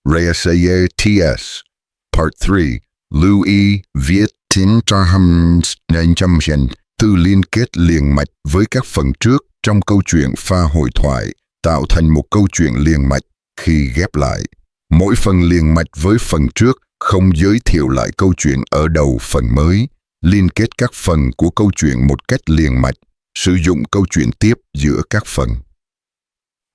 Réessayer TS Part 3 Lưu ý viết chính cho hầm nên chăm xem từ liên kết liền mạch với các phần trước trong câu chuyện pha hội thoại tạo thành một câu chuyện liền mạch khi ghép lại. Mỗi phần liền mạch với phần trước không giới thiệu lại câu chuyện ở đầu phần mới, liên kết các phần của câu chuyện một cách liền mạch, sử dụng câu chuyện tiếp giữa các phần.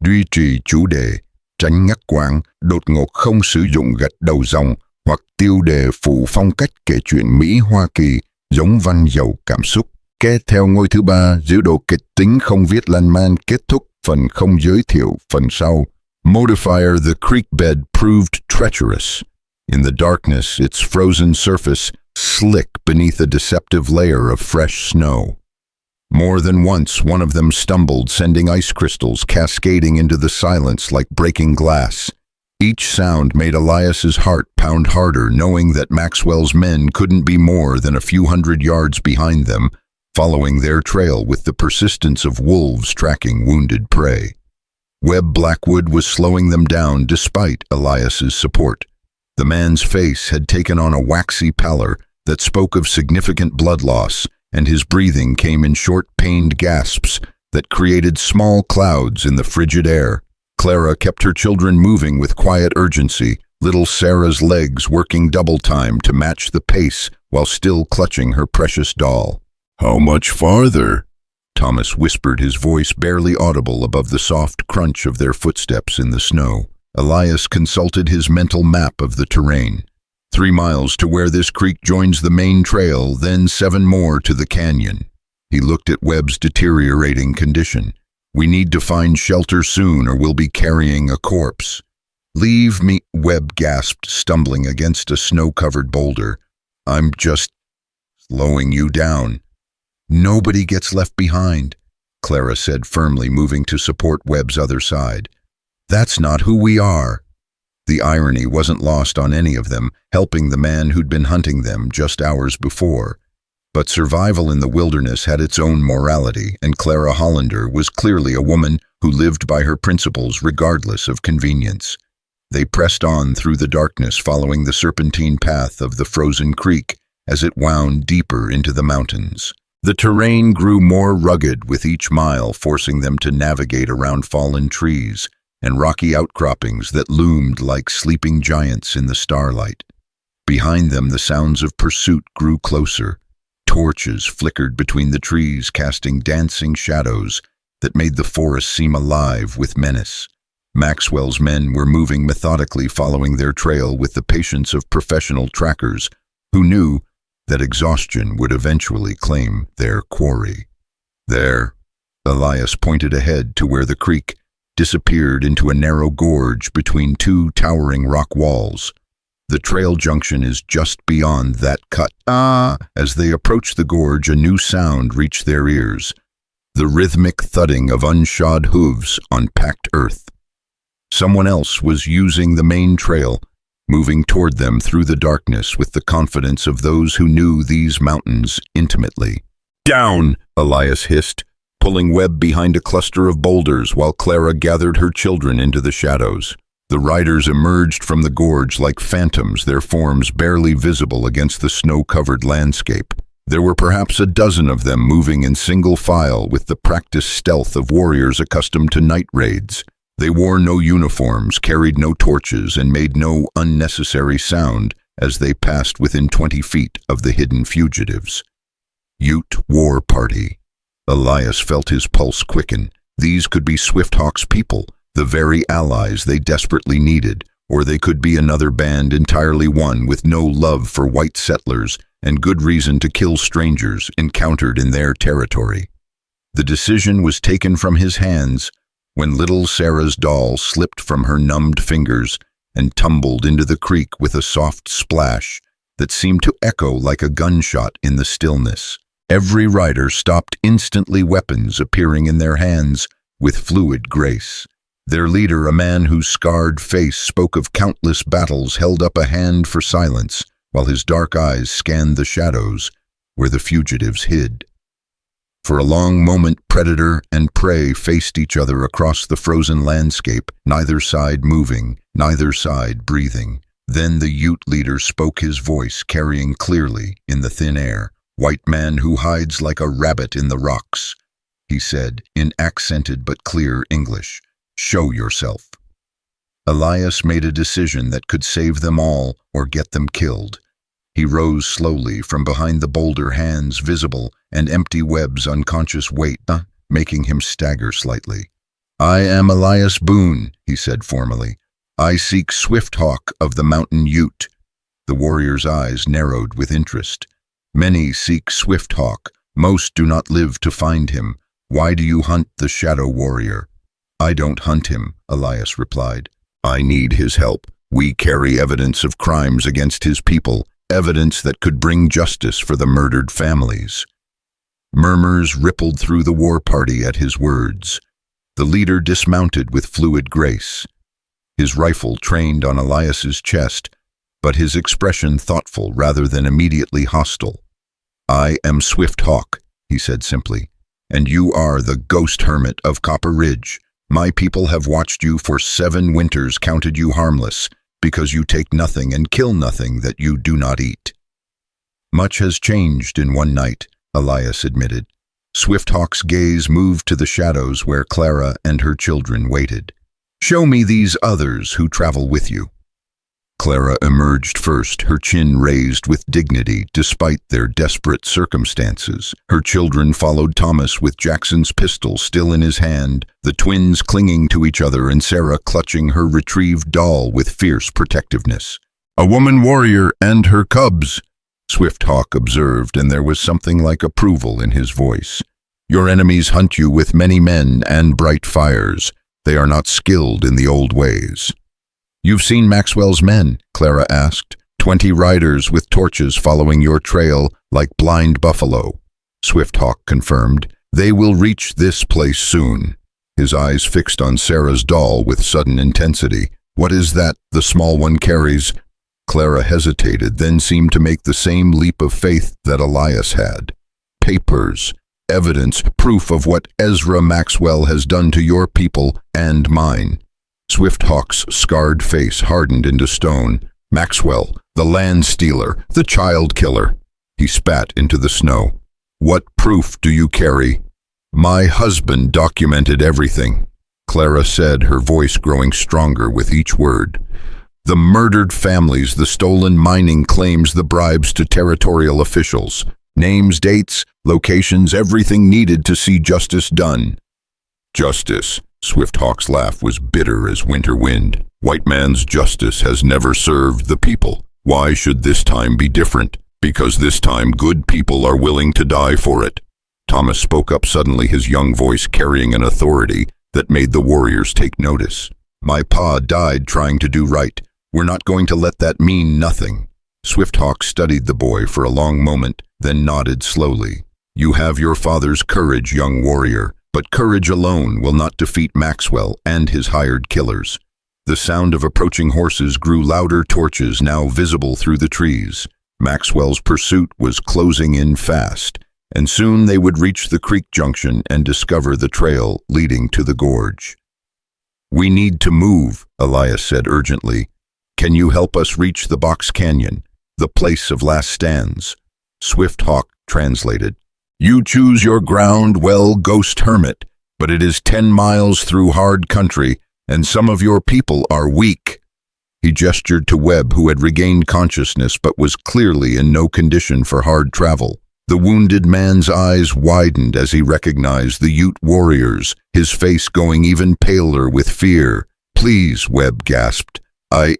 Duy trì chủ đề, tránh ngắt quãng, đột ngột không sử dụng gạch đầu dòng hoặc tiêu đề phụ phong cách kể chuyện Mỹ Hoa Kỳ giống văn giàu cảm xúc. Kế theo ngôi thứ 3, giữ độ kịch tính không viết lan man, kết thúc phần không giới thiệu phần sau. Modifier The creek bed proved treacherous. In the darkness, its frozen surface slick beneath a deceptive layer of fresh snow. More than once, one of them stumbled, sending ice crystals cascading into the silence like breaking glass. Each sound made Elias's heart pound harder, knowing that Maxwell's men couldn't be more than a few hundred yards behind them, following their trail with the persistence of wolves tracking wounded prey. Webb Blackwood was slowing them down despite Elias's support. The man's face had taken on a waxy pallor that spoke of significant blood loss, and his breathing came in short, pained gasps that created small clouds in the frigid air. Clara kept her children moving with quiet urgency, little Sarah's legs working double time to match the pace while still clutching her precious doll. "How much farther?" Thomas whispered, his voice barely audible above the soft crunch of their footsteps in the snow. Elias consulted his mental map of the terrain. 3 miles to where this creek joins the main trail, then 7 more to the canyon. He looked at Webb's deteriorating condition. "We need to find shelter soon or we'll be carrying a corpse." "Leave me," Webb gasped, stumbling against a snow-covered boulder. "I'm just slowing you down." "Nobody gets left behind," Clara said firmly, moving to support Webb's other side. "That's not who we are." The irony wasn't lost on any of them, helping the man who'd been hunting them just hours before. But survival in the wilderness had its own morality, and Clara Hollander was clearly a woman who lived by her principles regardless of convenience. They pressed on through the darkness, following the serpentine path of the frozen creek as it wound deeper into the mountains. The terrain grew more rugged with each mile, forcing them to navigate around fallen trees and rocky outcroppings that loomed like sleeping giants in the starlight. Behind them, the sounds of pursuit grew closer. Torches flickered between the trees, casting dancing shadows that made the forest seem alive with menace. Maxwell's men were moving methodically, following their trail with the patience of professional trackers who knew that exhaustion would eventually claim their quarry. There, Elias pointed ahead to where the creek disappeared into a narrow gorge between 2 towering rock walls. "The trail junction is just beyond that cut." As they approached the gorge, a new sound reached their ears, the rhythmic thudding of unshod hooves on packed earth. Someone else was using the main trail, moving toward them through the darkness with the confidence of those who knew these mountains intimately. "Down!" Elias hissed, pulling Webb behind a cluster of boulders while Clara gathered her children into the shadows. The riders emerged from the gorge like phantoms, their forms barely visible against the snow-covered landscape. There were perhaps a dozen of them, moving in single file with the practiced stealth of warriors accustomed to night raids. They wore no uniforms, carried no torches, and made no unnecessary sound as they passed within 20 feet of the hidden fugitives. Ute War Party. Elias felt his pulse quicken. These could be Swifthawk's people, the very allies they desperately needed, or they could be another band entirely one with no love for white settlers and good reason to kill strangers encountered in their territory. The decision was taken from his hands when little Sarah's doll slipped from her numbed fingers and tumbled into the creek with a soft splash that seemed to echo like a gunshot in the stillness. Every rider stopped instantly, weapons appearing in their hands with fluid grace. Their leader, a man whose scarred face spoke of countless battles, held up a hand for silence while his dark eyes scanned the shadows where the fugitives hid. For a long moment, predator and prey faced each other across the frozen landscape, neither side moving, neither side breathing. Then the Ute leader spoke, his voice carrying clearly in the thin air. "White man who hides like a rabbit in the rocks," he said in accented but clear English. "Show yourself." Elias made a decision that could save them all or get them killed. He rose slowly from behind the boulder, hands visible and empty, Webb's unconscious weight making him stagger slightly. "I am Elias Boon," he said formally. "I seek Swifthawk of the Mountain Ute." The warrior's eyes narrowed with interest. "Many seek Swifthawk. Most do not live to find him. Why do you hunt the Shadow Warrior?" "I don't hunt him," Elias replied. "I need his help. We carry evidence of crimes against his people, evidence that could bring justice for the murdered families." Murmurs rippled through the war party at his words. The leader dismounted with fluid grace, his rifle trained on Elias's chest, but his expression thoughtful rather than immediately hostile. "I am Swifthawk," he said simply, "and you are the ghost hermit of Copper Ridge. My people have watched you for 7 winters, counted you harmless, because you take nothing and kill nothing that you do not eat." "Much has changed in one night," Elias admitted. Swifthawk's gaze moved to the shadows where Clara and her children waited. "Show me these others who travel with you." Clara emerged first, her chin raised with dignity despite their desperate circumstances. Her children followed Thomas with Jackson's pistol still in his hand, the twins clinging to each other and Sarah clutching her retrieved doll with fierce protectiveness. "A woman warrior and her cubs," Swift Hawk observed, and there was something like approval in his voice. "Your enemies hunt you with many men and bright fires. They are not skilled in the old ways." "You've seen Maxwell's men?" Clara asked. 20 riders with torches following your trail like blind buffalo," Swift Hawk confirmed. "They will reach this place soon." His eyes fixed on Sarah's doll with sudden intensity. "What is that the small one carries?" Clara hesitated, then seemed to make the same leap of faith that Elias had. "Papers. Evidence, proof of what Ezra Maxwell has done to your people and mine." Swift Hawk's scarred face hardened into stone. "Maxwell, the land stealer, the child killer." He spat into the snow. "What proof do you carry?" "My husband documented everything," Clara said, her voice growing stronger with each word. "The murdered families, the stolen mining claims, the bribes to territorial officials. Names, dates, locations, everything needed to see justice done." "Justice?" Swift Hawk's laugh was bitter as winter wind. "White man's justice has never served the people. Why should this time be different? Because this time good people are willing to die for it." Thomas spoke up suddenly, his young voice carrying an authority that made the warriors take notice. "My pa died trying to do right. We're not going to let that mean nothing." Swift Hawk studied the boy for a long moment, then nodded slowly. "You have your father's courage, young warrior. But courage alone will not defeat Maxwell and his hired killers." The sound of approaching horses grew louder, torches now visible through the trees. Maxwell's pursuit was closing in fast, and soon they would reach the creek junction and discover the trail leading to the gorge. "We need to move," Elias said urgently. "Can you help us reach the Box Canyon, the place of last stands?" Swift Hawk translated. "You choose your ground well, ghost hermit, but it is 10 miles through hard country, and some of your people are weak." He gestured to Webb, who had regained consciousness but was clearly in no condition for hard travel. The wounded man's eyes widened as he recognized the Ute warriors, his face going even paler with fear. "Please," Webb gasped. I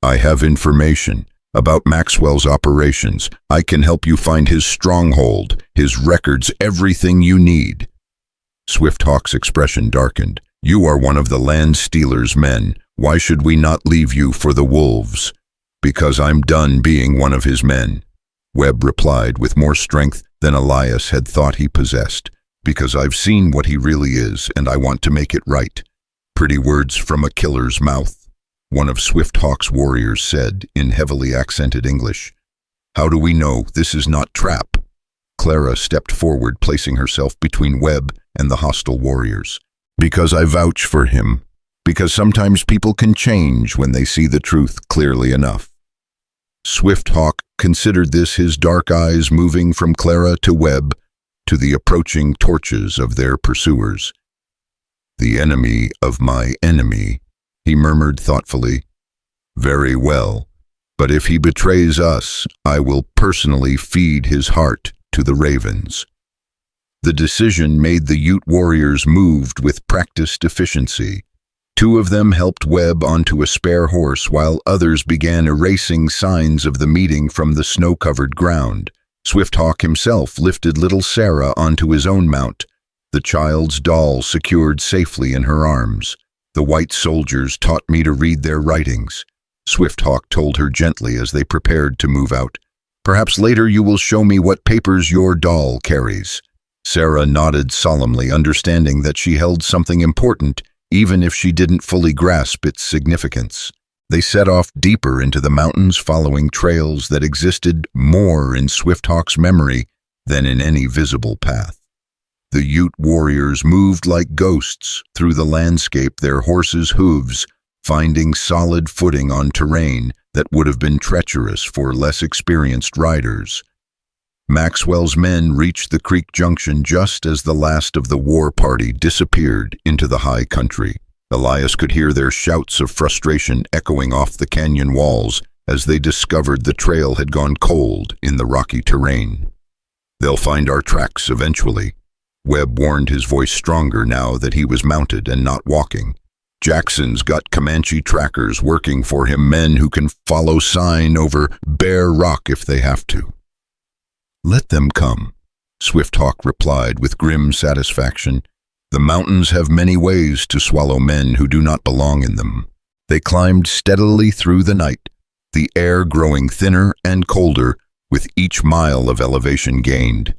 have information about Maxwell's operations. I can help you find his stronghold, his records, everything you need." Swift Hawk's expression darkened. "You are one of the land stealer's men. Why should we not leave you for the wolves?" "Because I'm done being one of his men," Webb replied with more strength than Elias had thought he possessed. "Because I've seen what he really is, and I want to make it right." "Pretty words from a killer's mouth," one of Swift Hawk's warriors said in heavily accented English. "How do we know this is not trap?" Clara stepped forward, placing herself between Webb and the hostile warriors. "Because I vouch for him. Because sometimes people can change when they see the truth clearly enough." Swift Hawk considered this, his dark eyes moving from Clara to Webb to the approaching torches of their pursuers. "The enemy of my enemy," he murmured thoughtfully. "Very well, but if he betrays us, I will personally feed his heart to the ravens." The decision made the Ute warriors moved with practiced efficiency. 2 of them helped Webb onto a spare horse, while others began erasing signs of the meeting from the snow-covered ground. Swift Hawk himself lifted little Sarah onto his own mount, the child's doll secured safely in her arms. "The white soldiers taught me to read their writings," Swift Hawk told her gently as they prepared to move out. "Perhaps later you will show me what papers your doll carries." Sarah nodded solemnly, understanding that she held something important, even if she didn't fully grasp its significance. They set off deeper into the mountains, following trails that existed more in Swift Hawk's memory than in any visible path. The Ute warriors moved like ghosts through the landscape, their horses' hooves finding solid footing on terrain that would have been treacherous for less experienced riders. Maxwell's men reached the creek junction just as the last of the war party disappeared into the high country. Elias could hear their shouts of frustration echoing off the canyon walls as they discovered the trail had gone cold in the rocky terrain. "They'll find our tracks eventually," Webb warned, his voice stronger now that he was mounted and not walking. "Jackson's got Comanche trackers working for him, men who can follow sign over bare rock if they have to." "Let them come," Swifthawk replied with grim satisfaction. "The mountains have many ways to swallow men who do not belong in them." They climbed steadily through the night, the air growing thinner and colder with each mile of elevation gained.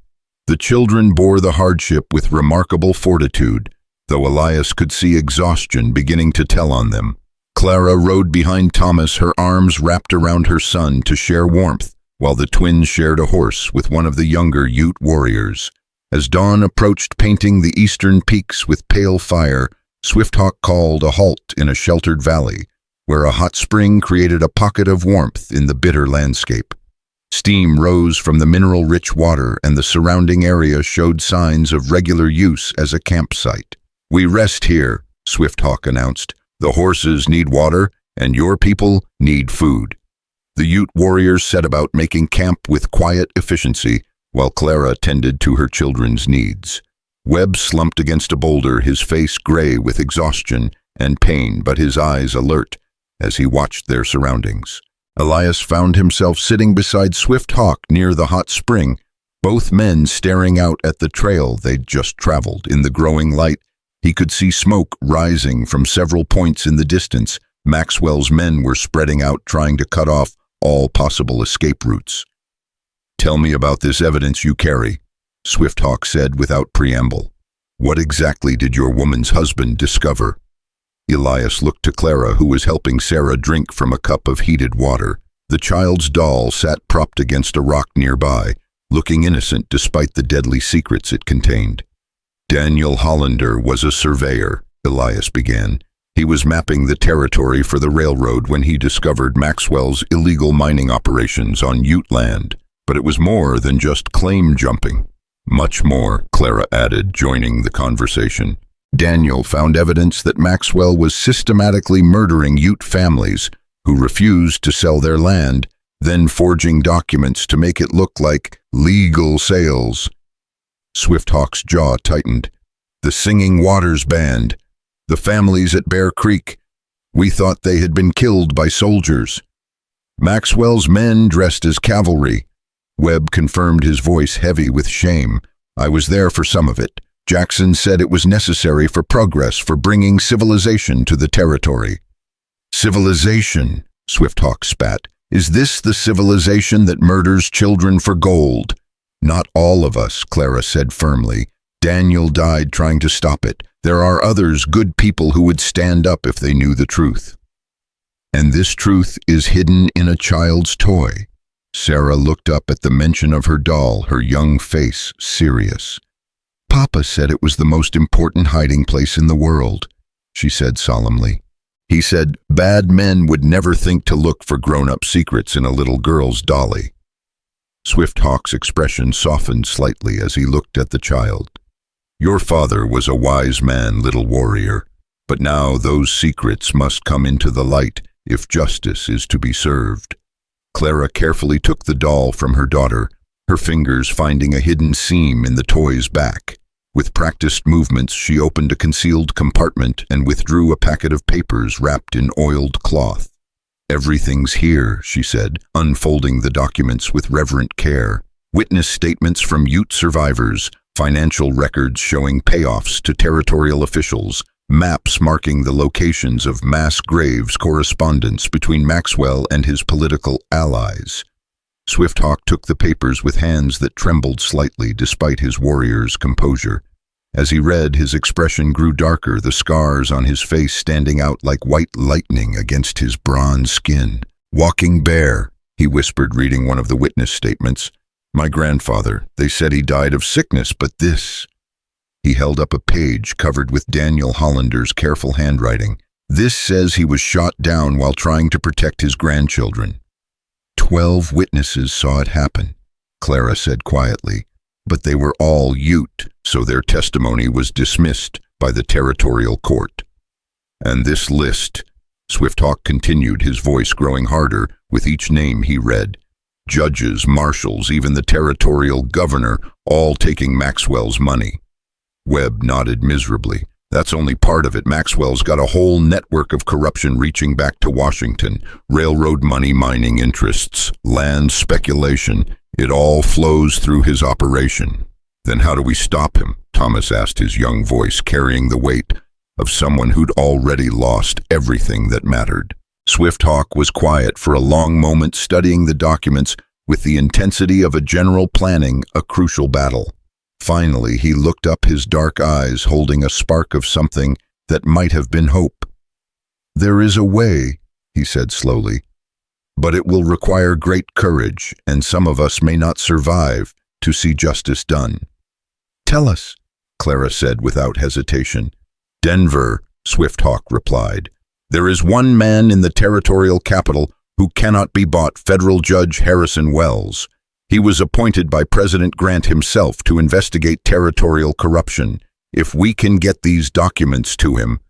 The children bore the hardship with remarkable fortitude, though Elias could see exhaustion beginning to tell on them. Clara rode behind Thomas, her arms wrapped around her son to share warmth, while the twins shared a horse with one of the younger Ute warriors. As dawn approached, painting the eastern peaks with pale fire, Swifthawk called a halt in a sheltered valley, where a hot spring created a pocket of warmth in the bitter landscape. Steam rose from the mineral-rich water, and the surrounding area showed signs of regular use as a campsite. "We rest here," Swifthawk announced. "The horses need water, and your people need food." The Ute warriors set about making camp with quiet efficiency, while Clara tended to her children's needs. Webb slumped against a boulder, his face gray with exhaustion and pain, but his eyes alert as he watched their surroundings. Elias found himself sitting beside Swifthawk near the hot spring, both men staring out at the trail they'd just traveled. In the growing light, he could see smoke rising from several points in the distance. Maxwell's men were spreading out, trying to cut off all possible escape routes. "Tell me about this evidence you carry," Swifthawk said without preamble. "What exactly did your woman's husband discover?" Elias looked to Clara, who was helping Sarah drink from a cup of heated water. The child's doll sat propped against a rock nearby, looking innocent despite the deadly secrets it contained. "Daniel Hollander was a surveyor," Elias began. "He was mapping the territory for the railroad when he discovered Maxwell's illegal mining operations on Ute land. But it was more than just claim jumping." "Much more," Clara added, joining the conversation. "Daniel found evidence that Maxwell was systematically murdering Ute families who refused to sell their land, then forging documents to make it look like legal sales." Swifthawk's jaw tightened. "The Singing Waters Band, the families at Bear Creek, we thought they had been killed by soldiers. Maxwell's men dressed as cavalry." Webb confirmed, his voice heavy with shame. "I was there for some of it. Jackson said it was necessary for progress, for bringing civilization to the territory." "Civilization," Swifthawk spat. "Is this the civilization that murders children for gold?" "Not all of us," Clara said firmly. "Daniel died trying to stop it. There are others, good people, who would stand up if they knew the truth." "And this truth is hidden in a child's toy." Sarah looked up at the mention of her doll, her young face serious. "Papa said it was the most important hiding place in the world," she said solemnly. "He said bad men would never think to look for grown-up secrets in a little girl's dolly." Swifthawk's expression softened slightly as he looked at the child. "Your father was a wise man, little warrior, but now those secrets must come into the light if justice is to be served." Clara carefully took the doll from her daughter, her fingers finding a hidden seam in the toy's back. With practiced movements, she opened a concealed compartment and withdrew a packet of papers wrapped in oiled cloth. "Everything's here," she said, unfolding the documents with reverent care. "Witness statements from Ute survivors, financial records showing payoffs to territorial officials, maps marking the locations of mass graves, correspondence between Maxwell and his political allies." Swifthawk took the papers with hands that trembled slightly despite his warrior's composure. As he read, his expression grew darker, the scars on his face standing out like white lightning against his bronze skin. "Walking Bear," he whispered, reading one of the witness statements. "My grandfather, they said he died of sickness, but this..." He held up a page covered with Daniel Hollander's careful handwriting. "This says he was shot down while trying to protect his grandchildren." 12 witnesses saw it happen, Clara said quietly, but they were all Ute, so their testimony was dismissed by the territorial court. And this list, Swifthawk continued, his voice growing harder with each name he read. Judges, marshals, even the territorial governor, all taking Maxwell's money. Webb nodded miserably. That's only part of it. Maxwell's got a whole network of corruption reaching back to Washington. Railroad money, mining interests, land speculation. It all flows through his operation. Then how do we stop him? Thomas asked, his young voice carrying the weight of someone who'd already lost everything that mattered. Swifthawk was quiet for a long moment, studying the documents with the intensity of a general planning a crucial battle. Finally, he looked up, his dark eyes holding a spark of something that might have been hope. "There is a way," he said slowly, "but it will require great courage, and some of us may not survive to see justice done." "Tell us," Clara said without hesitation. "Denver," Swifthawk replied. "There is one man in the territorial capital who cannot be bought, Federal Judge Harrison Wells. He was appointed by President Grant himself to investigate territorial corruption. If we can get these documents to him,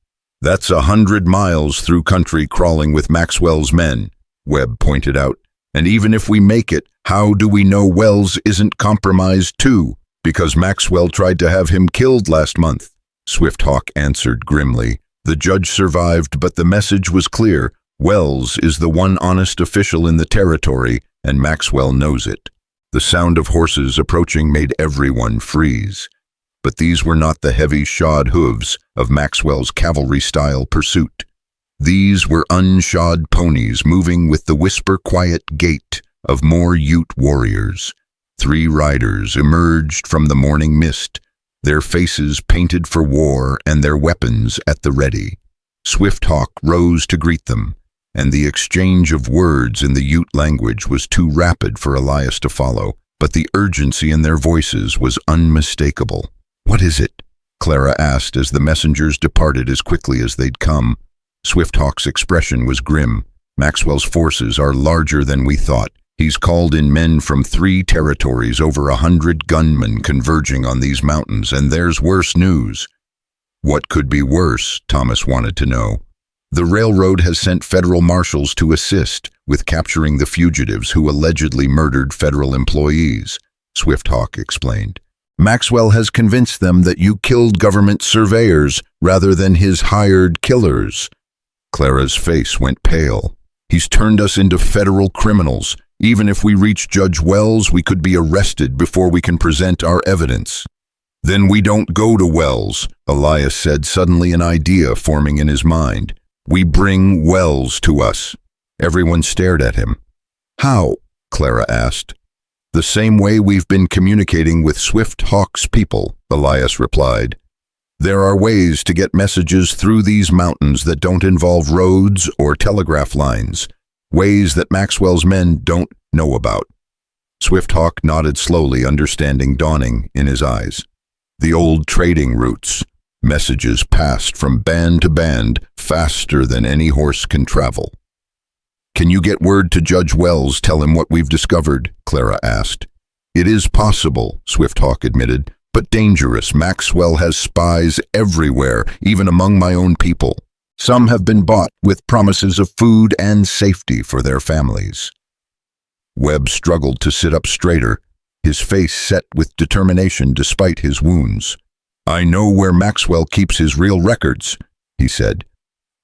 that's 100 miles through country crawling with Maxwell's men," Webb pointed out. "And even if we make it, how do we know Wells isn't compromised too? Because Maxwell tried to have him killed last month." Swifthawk answered grimly. "The judge survived, but the message was clear. Wells is the one honest official in the territory, and Maxwell knows it." The sound of horses approaching made everyone freeze. But these were not the heavy shod hooves of Maxwell's cavalry-style pursuit. These were unshod ponies moving with the whisper-quiet gait of more Ute warriors. 3 riders emerged from the morning mist, their faces painted for war and their weapons at the ready. Swifthawk rose to greet them, and the exchange of words in the Ute language was too rapid for Elias to follow, but the urgency in their voices was unmistakable. "What is it?" Clara asked as the messengers departed as quickly as they'd come. Swifthawk's expression was grim. "Maxwell's forces are larger than we thought. He's called in men from 3 territories, over 100 gunmen converging on these mountains, and there's worse news." "What could be worse?" Thomas wanted to know. "The railroad has sent federal marshals to assist with capturing the fugitives who allegedly murdered federal employees," Swifthawk explained. "Maxwell has convinced them that you killed government surveyors rather than his hired killers." Clara's face went pale. "He's turned us into federal criminals. Even if we reach Judge Wells, we could be arrested before we can present our evidence." "Then we don't go to Wells," Elias said, suddenly an idea forming in his mind. "We bring Wells to us." Everyone stared at him. "How?" Clara asked. "The same way we've been communicating with Swifthawk's people," Elias replied. "There are ways to get messages through these mountains that don't involve roads or telegraph lines, ways that Maxwell's men don't know about." Swifthawk nodded slowly, understanding dawning in his eyes. "The old trading routes. Messages passed from band to band faster than any horse can travel." "Can you get word to Judge Wells, tell him what we've discovered?" Clara asked. "It is possible," Swifthawk admitted, "but dangerous. Maxwell has spies everywhere, even among my own people. Some have been bought with promises of food and safety for their families." Webb struggled to sit up straighter, his face set with determination despite his wounds. "I know where Maxwell keeps his real records," he said.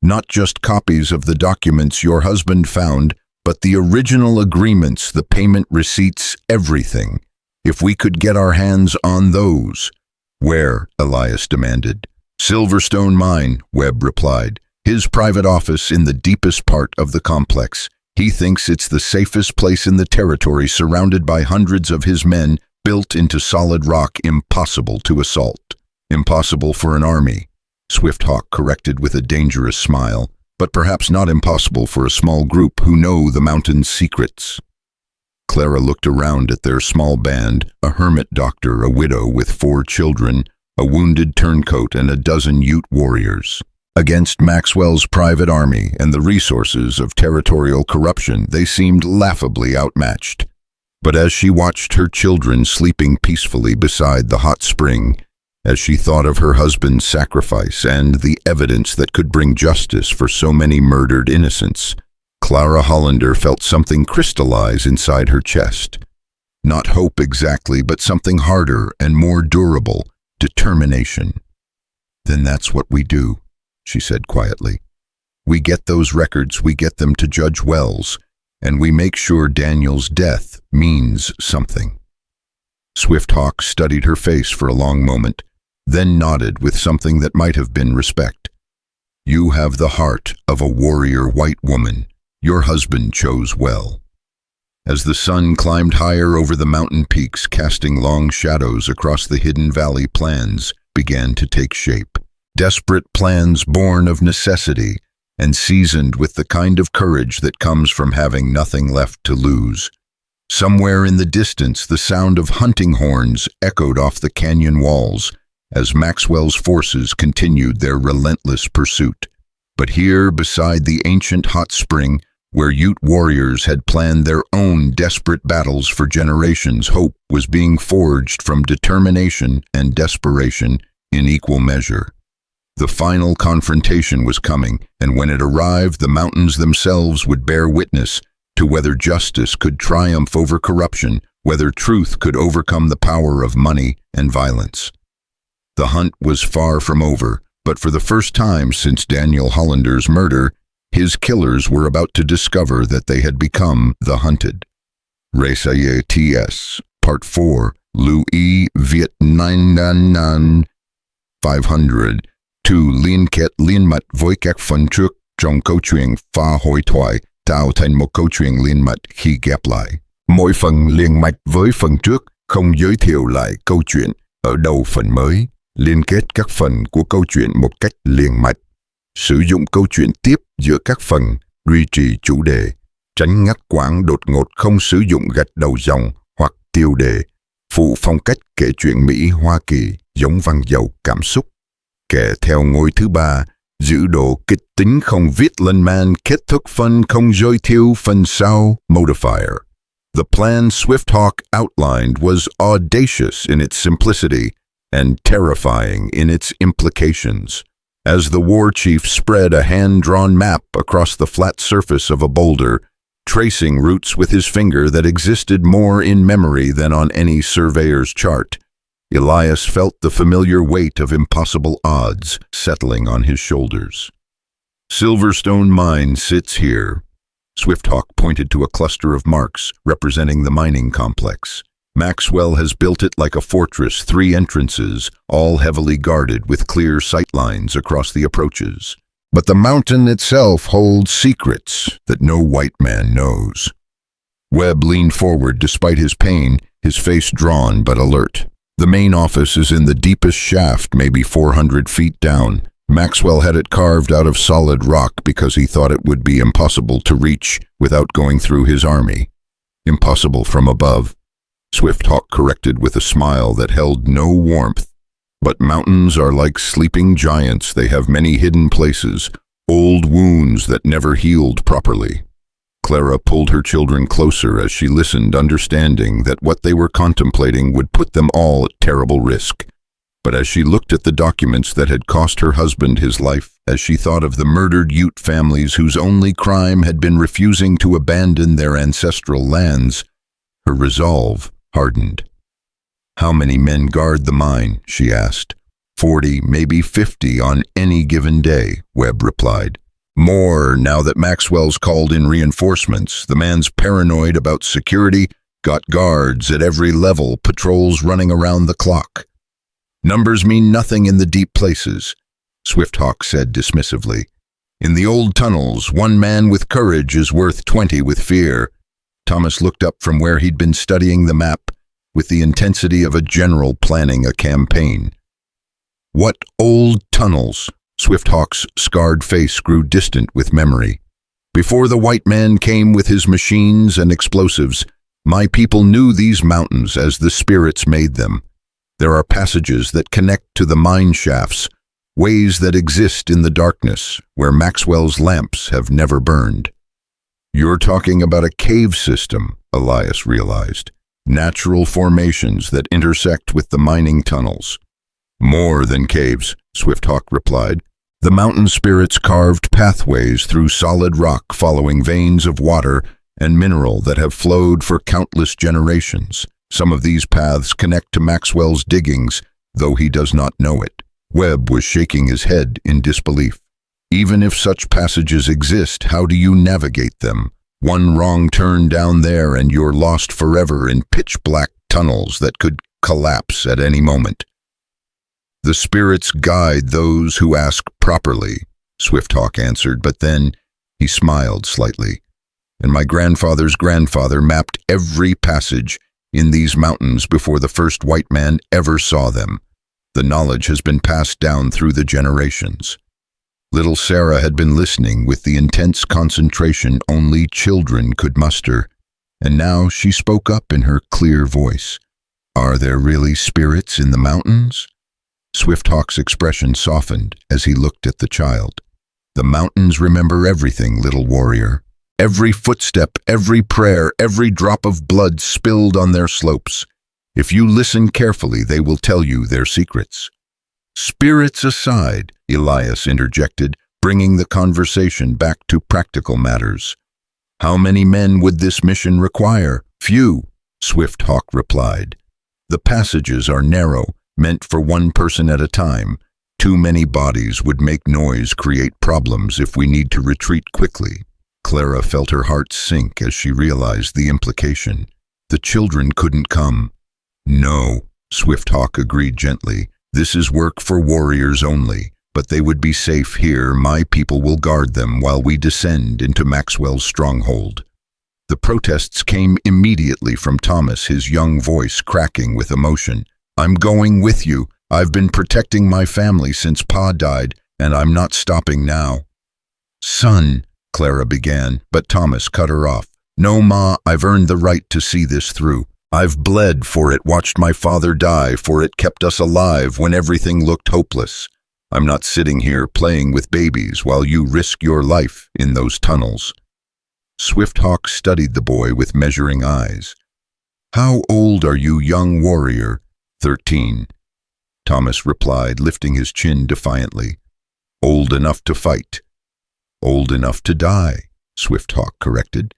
"Not just copies of the documents your husband found, but the original agreements, the payment receipts, everything. If we could get our hands on those." "Where?" Elias demanded. "Silverstone Mine," Webb replied. "His private office in the deepest part of the complex. He thinks it's the safest place in the territory, surrounded by hundreds of his men, built into solid rock, impossible to assault." "Impossible for an army," Swifthawk corrected with a dangerous smile, "but perhaps not impossible for a small group who know the mountain's secrets." Clara looked around at their small band, a hermit doctor, a widow with 4 children, a wounded turncoat, and a dozen Ute warriors. Against Maxwell's private army and the resources of territorial corruption, they seemed laughably outmatched. But as she watched her children sleeping peacefully beside the hot spring, as she thought of her husband's sacrifice and the evidence that could bring justice for so many murdered innocents. Clara Hollander felt something crystallize inside her chest. Not hope exactly, but something harder and more durable, determination. "Then that's what we do," she said quietly. "We get those records, we get them to Judge Wells, and we make sure Daniel's death means something." Swifthawk studied her face for a long moment, then nodded with something that might have been respect. "You have the heart of a warrior white woman. Your husband chose well." As the sun climbed higher over the mountain peaks, casting long shadows across the hidden valley, plans began to take shape. Desperate plans born of necessity and seasoned with the kind of courage that comes from having nothing left to lose. Somewhere in the distance, the sound of hunting horns echoed off the canyon walls as Maxwell's forces continued their relentless pursuit. But here, beside the ancient hot spring, where Ute warriors had planned their own desperate battles for generations, hope was being forged from determination and desperation in equal measure. The final confrontation was coming, and when it arrived, the mountains themselves would bear witness to whether justice could triumph over corruption, whether truth could overcome the power of money and violence. The hunt was far from over, but for the first time since Daniel Hollander's murder, his killers were about to discover that they had become the hunted. Résaillé TS, Part 4, Louis Viet Ninh 500, to liên kết liên mạch với các phần trước trong câu chuyện pha hội thoại, tạo thành một câu chuyện liên mạch khi ghép lại. Mỗi phần liên mạch với phần trước, không giới thiệu lại câu chuyện ở đầu phần mới, liên kết các phần của câu chuyện một cách liền mạch. Sử dụng câu chuyện tiếp giữa các phần, duy trì chủ đề, tránh ngắt quãng đột ngột, không sử dụng gạch đầu dòng hoặc tiêu đề, phụ phong cách kể chuyện Mỹ Hoa Kỳ giống văn giàu cảm xúc. Kể theo ngôi thứ ba, giữ độ kịch tính, không viết lên màn, kết thúc phần không giới thiệu phần sau, modifier. The plan Swifthawk outlined was audacious in its simplicity and terrifying in its implications. As the war chief spread a hand-drawn map across the flat surface of a boulder, tracing routes with his finger that existed more in memory than on any surveyor's chart, Elias felt the familiar weight of impossible odds settling on his shoulders. "Silverstone Mine sits here." Swifthawk pointed to a cluster of marks representing the mining complex. "Maxwell has built it like a fortress, 3 entrances, all heavily guarded with clear sightlines across the approaches. But the mountain itself holds secrets that no white man knows." Webb leaned forward despite his pain, his face drawn but alert. "The main office is in the deepest shaft, maybe 400 feet down. Maxwell had it carved out of solid rock because he thought it would be impossible to reach without going through his army. Impossible from above," Swifthawk corrected with a smile that held no warmth. "But mountains are like sleeping giants. They have many hidden places, old wounds that never healed properly." Clara pulled her children closer as she listened, understanding that what they were contemplating would put them all at terrible risk. But as she looked at the documents that had cost her husband his life, as she thought of the murdered Ute families whose only crime had been refusing to abandon their ancestral lands, her resolve hardened. "How many men guard the mine?" she asked. 40, maybe 50 on any given day," Webb replied. "More now that Maxwell's called in reinforcements. The man's paranoid about security, got guards at every level, patrols running around the clock." "Numbers mean nothing in the deep places," Swifthawk said dismissively. "In the old tunnels, 1 man with courage is worth 20 with fear." Thomas looked up from where he'd been studying the map with the intensity of a general planning a campaign. "What old tunnels?" Swifthawk's scarred face grew distant with memory. "Before the white man came with his machines and explosives, my people knew these mountains as the spirits made them. There are passages that connect to the mine shafts, ways that exist in the darkness where Maxwell's lamps have never burned." "You're talking about a cave system," Elias realized. "Natural formations that intersect with the mining tunnels." More than caves, Swifthawk replied. The mountain spirits carved pathways through solid rock following veins of water and mineral that have flowed for countless generations. Some of these paths connect to Maxwell's diggings, though he does not know it. Webb was shaking his head in disbelief. Even if such passages exist, how do you navigate them? One wrong turn down there and you're lost forever in pitch-black tunnels that could collapse at any moment. The spirits guide those who ask properly, Swifthawk answered, but then he smiled slightly. And my grandfather's grandfather mapped every passage in these mountains before the first white man ever saw them. The knowledge has been passed down through the generations. Little Sarah had been listening with the intense concentration only children could muster, and now she spoke up in her clear voice. Are there really spirits in the mountains? Swifthawk's expression softened as he looked at the child. The mountains remember everything, little warrior. Every footstep, every prayer, every drop of blood spilled on their slopes. If you listen carefully, they will tell you their secrets. Spirits aside, Elias interjected, bringing the conversation back to practical matters. How many men would this mission require? Few, Swifthawk replied. The passages are narrow, meant for one person at a time. Too many bodies would make noise, create problems if we need to retreat quickly. Clara felt her heart sink as she realized the implication. The children couldn't come. No, Swifthawk agreed gently. This is work for warriors only, but they would be safe here. My people will guard them while we descend into Maxwell's stronghold. The protests came immediately from Thomas, his young voice cracking with emotion. I'm going with you. I've been protecting my family since Pa died, and I'm not stopping now. Son, Clara began, but Thomas cut her off. No, Ma, I've earned the right to see this through. I've bled for it, watched my father die, for it kept us alive when everything looked hopeless. I'm not sitting here playing with babies while you risk your life in those tunnels. Swifthawk studied the boy with measuring eyes. How old are you, young warrior? 13. Thomas replied, lifting his chin defiantly. Old enough to fight. Old enough to die, Swifthawk corrected.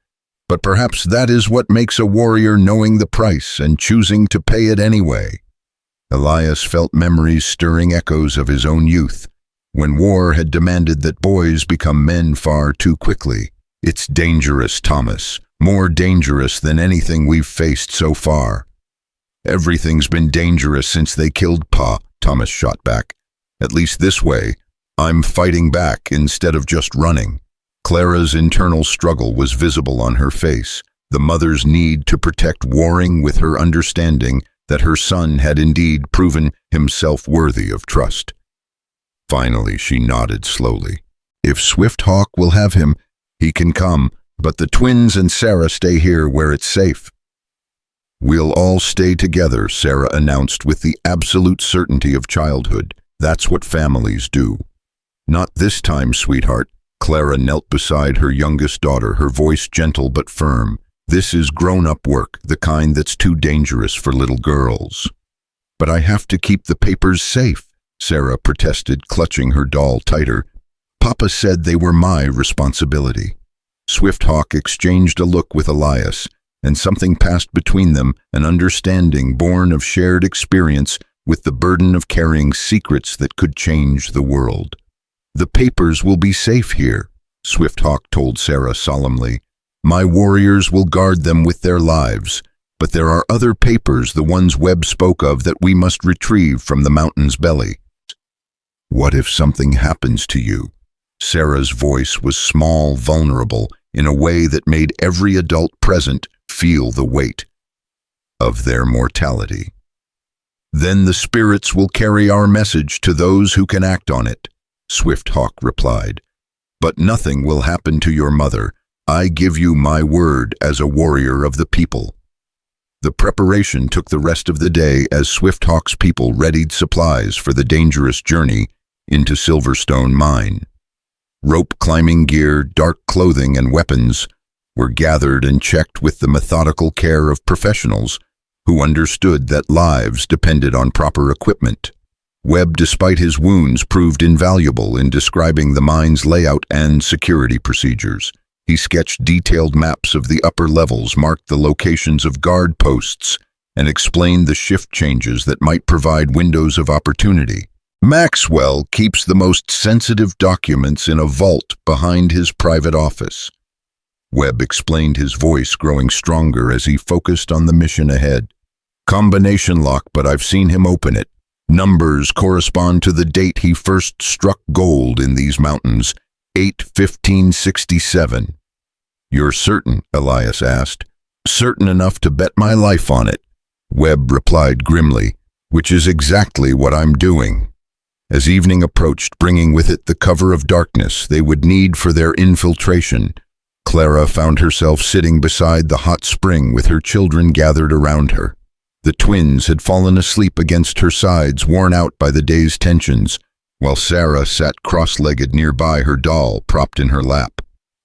But perhaps that is what makes a warrior, knowing the price and choosing to pay it anyway. Elias felt memories stirring echoes of his own youth, when war had demanded that boys become men far too quickly. It's dangerous, Thomas, more dangerous than anything we've faced so far. Everything's been dangerous since they killed Pa, Thomas shot back. At least this way, I'm fighting back instead of just running. Clara's internal struggle was visible on her face, the mother's need to protect warring with her understanding that her son had indeed proven himself worthy of trust. Finally, she nodded slowly. If Swifthawk will have him, he can come, but the twins and Sarah stay here where it's safe. We'll all stay together, Sarah announced with the absolute certainty of childhood. That's what families do. Not this time, sweetheart. Clara knelt beside her youngest daughter, her voice gentle but firm. This is grown-up work, the kind that's too dangerous for little girls. But I have to keep the papers safe, Sarah protested, clutching her doll tighter. Papa said they were my responsibility. Swifthawk exchanged a look with Elias, and something passed between them, an understanding born of shared experience with the burden of carrying secrets that could change the world. The papers will be safe here, Swifthawk told Sarah solemnly. My warriors will guard them with their lives, but there are other papers, the ones Webb spoke of, that we must retrieve from the mountain's belly. What if something happens to you? Sarah's voice was small, vulnerable, in a way that made every adult present feel the weight of their mortality. Then the spirits will carry our message to those who can act on it, Swifthawk replied. But nothing will happen to your mother. I give you my word as a warrior of the people. The preparation took the rest of the day as Swifthawk's people readied supplies for the dangerous journey into Silverstone Mine. Rope climbing gear, dark clothing, and weapons were gathered and checked with the methodical care of professionals who understood that lives depended on proper equipment. Webb, despite his wounds, proved invaluable in describing the mine's layout and security procedures. He sketched detailed maps of the upper levels, marked the locations of guard posts, and explained the shift changes that might provide windows of opportunity. Maxwell keeps the most sensitive documents in a vault behind his private office. Webb explained, his voice growing stronger as he focused on the mission ahead. Combination lock, but I've seen him open it. Numbers correspond to the date he first struck gold in these mountains, 8/15/67. You're certain? Elias asked. Certain enough to bet my life on it, Webb replied grimly, which is exactly what I'm doing. As evening approached, bringing with it the cover of darkness they would need for their infiltration, Clara found herself sitting beside the hot spring with her children gathered around her. The twins had fallen asleep against her sides, worn out by the day's tensions, while Sarah sat cross-legged nearby, her doll propped in her lap.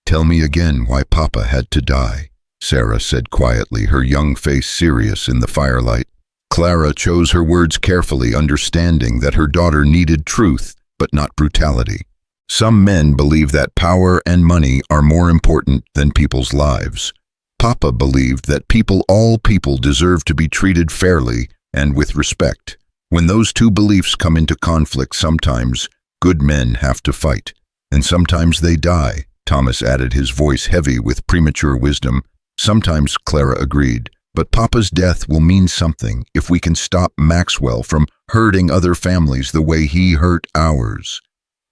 Tell me again why Papa had to die, Sarah said quietly, her young face serious in the firelight. Clara chose her words carefully, understanding that her daughter needed truth, but not brutality. Some men believe that power and money are more important than people's lives. Papa believed that all people deserve to be treated fairly and with respect. When those two beliefs come into conflict, sometimes good men have to fight, and sometimes they die, Thomas added, his voice heavy with premature wisdom. Sometimes, Clara agreed, but Papa's death will mean something if we can stop Maxwell from hurting other families the way he hurt ours.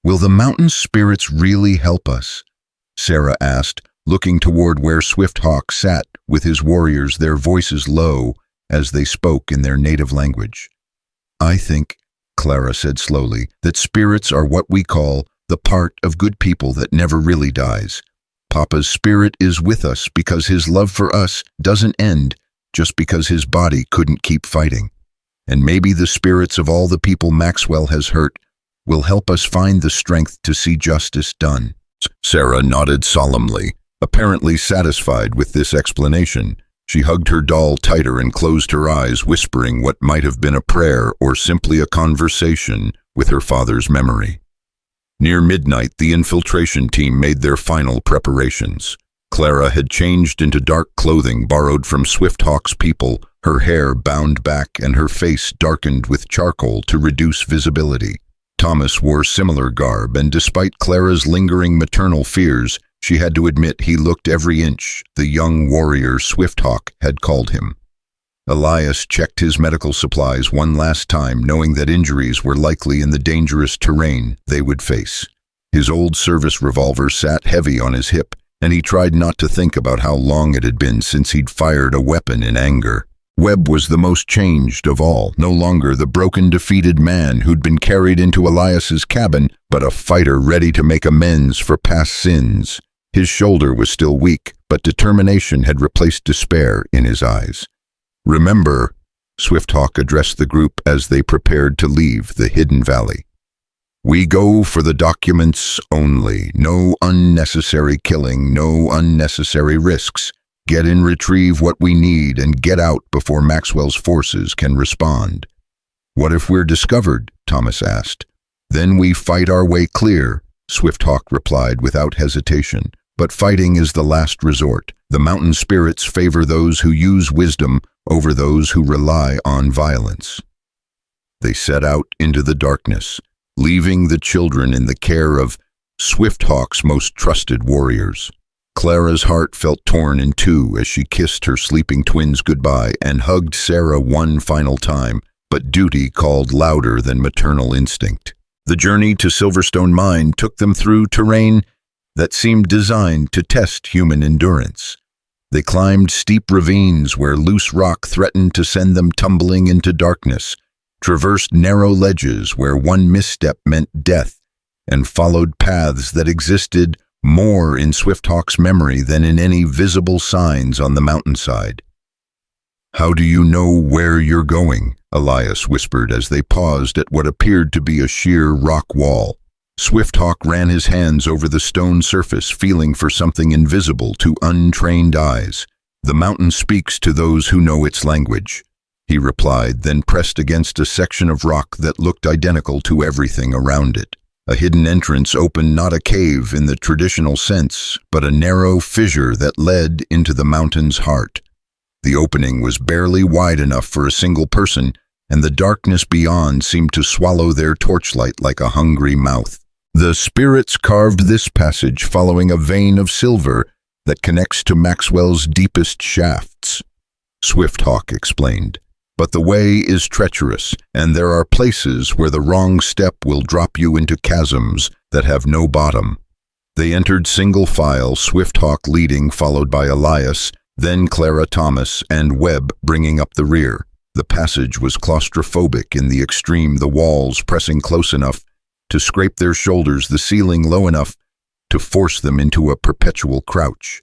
Will the mountain spirits really help us? Sarah asked, looking toward where Swifthawk sat with his warriors, their voices low as they spoke in their native language. I think, Clara said slowly, that spirits are what we call the part of good people that never really dies. Papa's spirit is with us because his love for us doesn't end just because his body couldn't keep fighting. And maybe the spirits of all the people Maxwell has hurt will help us find the strength to see justice done. Sarah nodded solemnly, apparently satisfied with this explanation. She hugged her doll tighter and closed her eyes, whispering what might have been a prayer or simply a conversation with her father's memory. Near midnight, the infiltration team made their final preparations. Clara had changed into dark clothing borrowed from Swifthawk's people, her hair bound back and her face darkened with charcoal to reduce visibility. Thomas wore similar garb, and despite Clara's lingering maternal fears, she had to admit he looked every inch the young warrior Swifthawk had called him. Elias checked his medical supplies one last time, knowing that injuries were likely in the dangerous terrain they would face. His old service revolver sat heavy on his hip, and he tried not to think about how long it had been since he'd fired a weapon in anger. Webb was the most changed of all, no longer the broken, defeated man who'd been carried into Elias's cabin, but a fighter ready to make amends for past sins. His shoulder was still weak, but determination had replaced despair in his eyes. Remember, Swifthawk addressed the group as they prepared to leave the hidden valley. We go for the documents only. No unnecessary killing, no unnecessary risks. Get in, retrieve what we need, and get out before Maxwell's forces can respond. What if we're discovered? Thomas asked. Then we fight our way clear, Swifthawk replied without hesitation. But fighting is the last resort. The mountain spirits favor those who use wisdom over those who rely on violence. They set out into the darkness, leaving the children in the care of Swifthawk's most trusted warriors. Clara's heart felt torn in two as she kissed her sleeping twins goodbye and hugged Sarah one final time, but duty called louder than maternal instinct. The journey to Silverstone Mine took them through terrain that seemed designed to test human endurance. They climbed steep ravines where loose rock threatened to send them tumbling into darkness, traversed narrow ledges where one misstep meant death, and followed paths that existed more in Swifthawk's memory than in any visible signs on the mountainside. How do you know where you're going? Elias whispered as they paused at what appeared to be a sheer rock wall. Swifthawk ran his hands over the stone surface, feeling for something invisible to untrained eyes. The mountain speaks to those who know its language. he replied, then pressed against a section of rock that looked identical to everything around it. A hidden entrance opened, not a cave in the traditional sense, but a narrow fissure that led into the mountain's heart. The opening was barely wide enough for a single person, and the darkness beyond seemed to swallow their torchlight like a hungry mouth. The spirits carved this passage following a vein of silver that connects to Maxwell's deepest shafts, Swifthawk explained. But the way is treacherous, and there are places where the wrong step will drop you into chasms that have no bottom. They entered single file, Swifthawk leading, followed by Elias, then Clara, Thomas, and Webb bringing up the rear. The passage was claustrophobic in the extreme, the walls pressing close enough to scrape their shoulders, the ceiling low enough to force them into a perpetual crouch.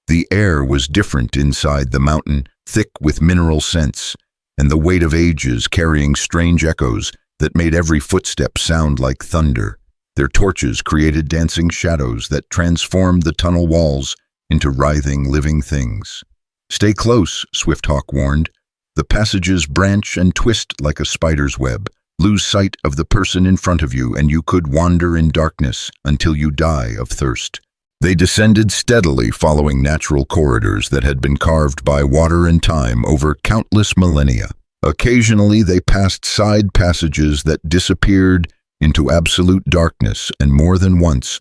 The air was different inside the mountain, thick with mineral scents, and the weight of ages carrying strange echoes that made every footstep sound like thunder. Their torches created dancing shadows that transformed the tunnel walls into writhing, living things. "Stay close," Swifthawk warned. "The passages branch and twist like a spider's web. Lose sight of the person in front of you, and you could wander in darkness until you die of thirst." They descended steadily, following natural corridors that had been carved by water and time over countless millennia. Occasionally, they passed side passages that disappeared into absolute darkness, and more than once,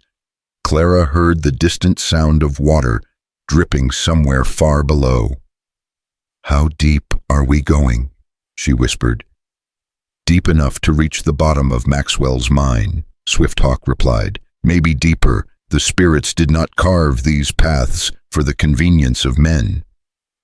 Clara heard the distant sound of water dripping somewhere far below. "How deep are we going?" she whispered. "Deep enough to reach the bottom of Maxwell's mine," Swifthawk replied. "Maybe deeper. The spirits did not carve these paths for the convenience of men."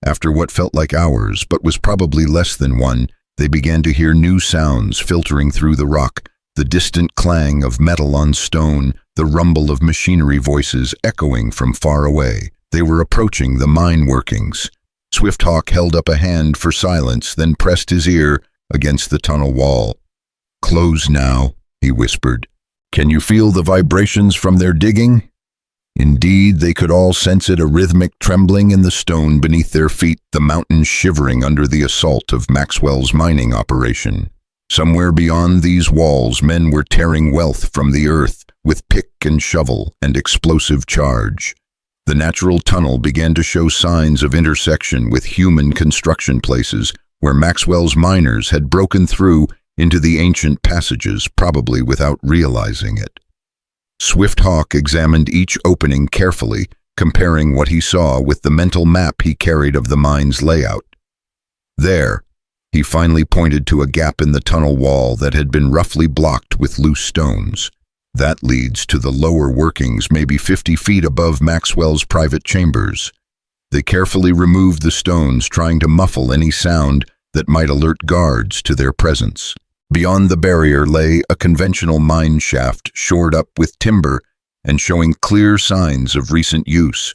After what felt like hours, but was probably less than one, they began to hear new sounds filtering through the rock, the distant clang of metal on stone, the rumble of machinery voices echoing from far away. They were approaching the mine workings. Swifthawk held up a hand for silence, then pressed his ear against the tunnel wall. "Close now," he whispered. "Can you feel the vibrations from their digging?" Indeed, they could all sense it, a rhythmic trembling in the stone beneath their feet, the mountain shivering under the assault of Maxwell's mining operation. Somewhere beyond these walls, men were tearing wealth from the earth with pick and shovel and explosive charge. The natural tunnel began to show signs of intersection with human construction places where Maxwell's miners had broken through into the ancient passages, probably without realizing it. Swifthawk examined each opening carefully, comparing what he saw with the mental map he carried of the mine's layout. There, he finally pointed to a gap in the tunnel wall that had been roughly blocked with loose stones. "That leads to the lower workings, maybe 50 feet above Maxwell's private chambers." They carefully removed the stones, trying to muffle any sound that might alert guards to their presence. Beyond the barrier lay a conventional mine shaft shored up with timber and showing clear signs of recent use.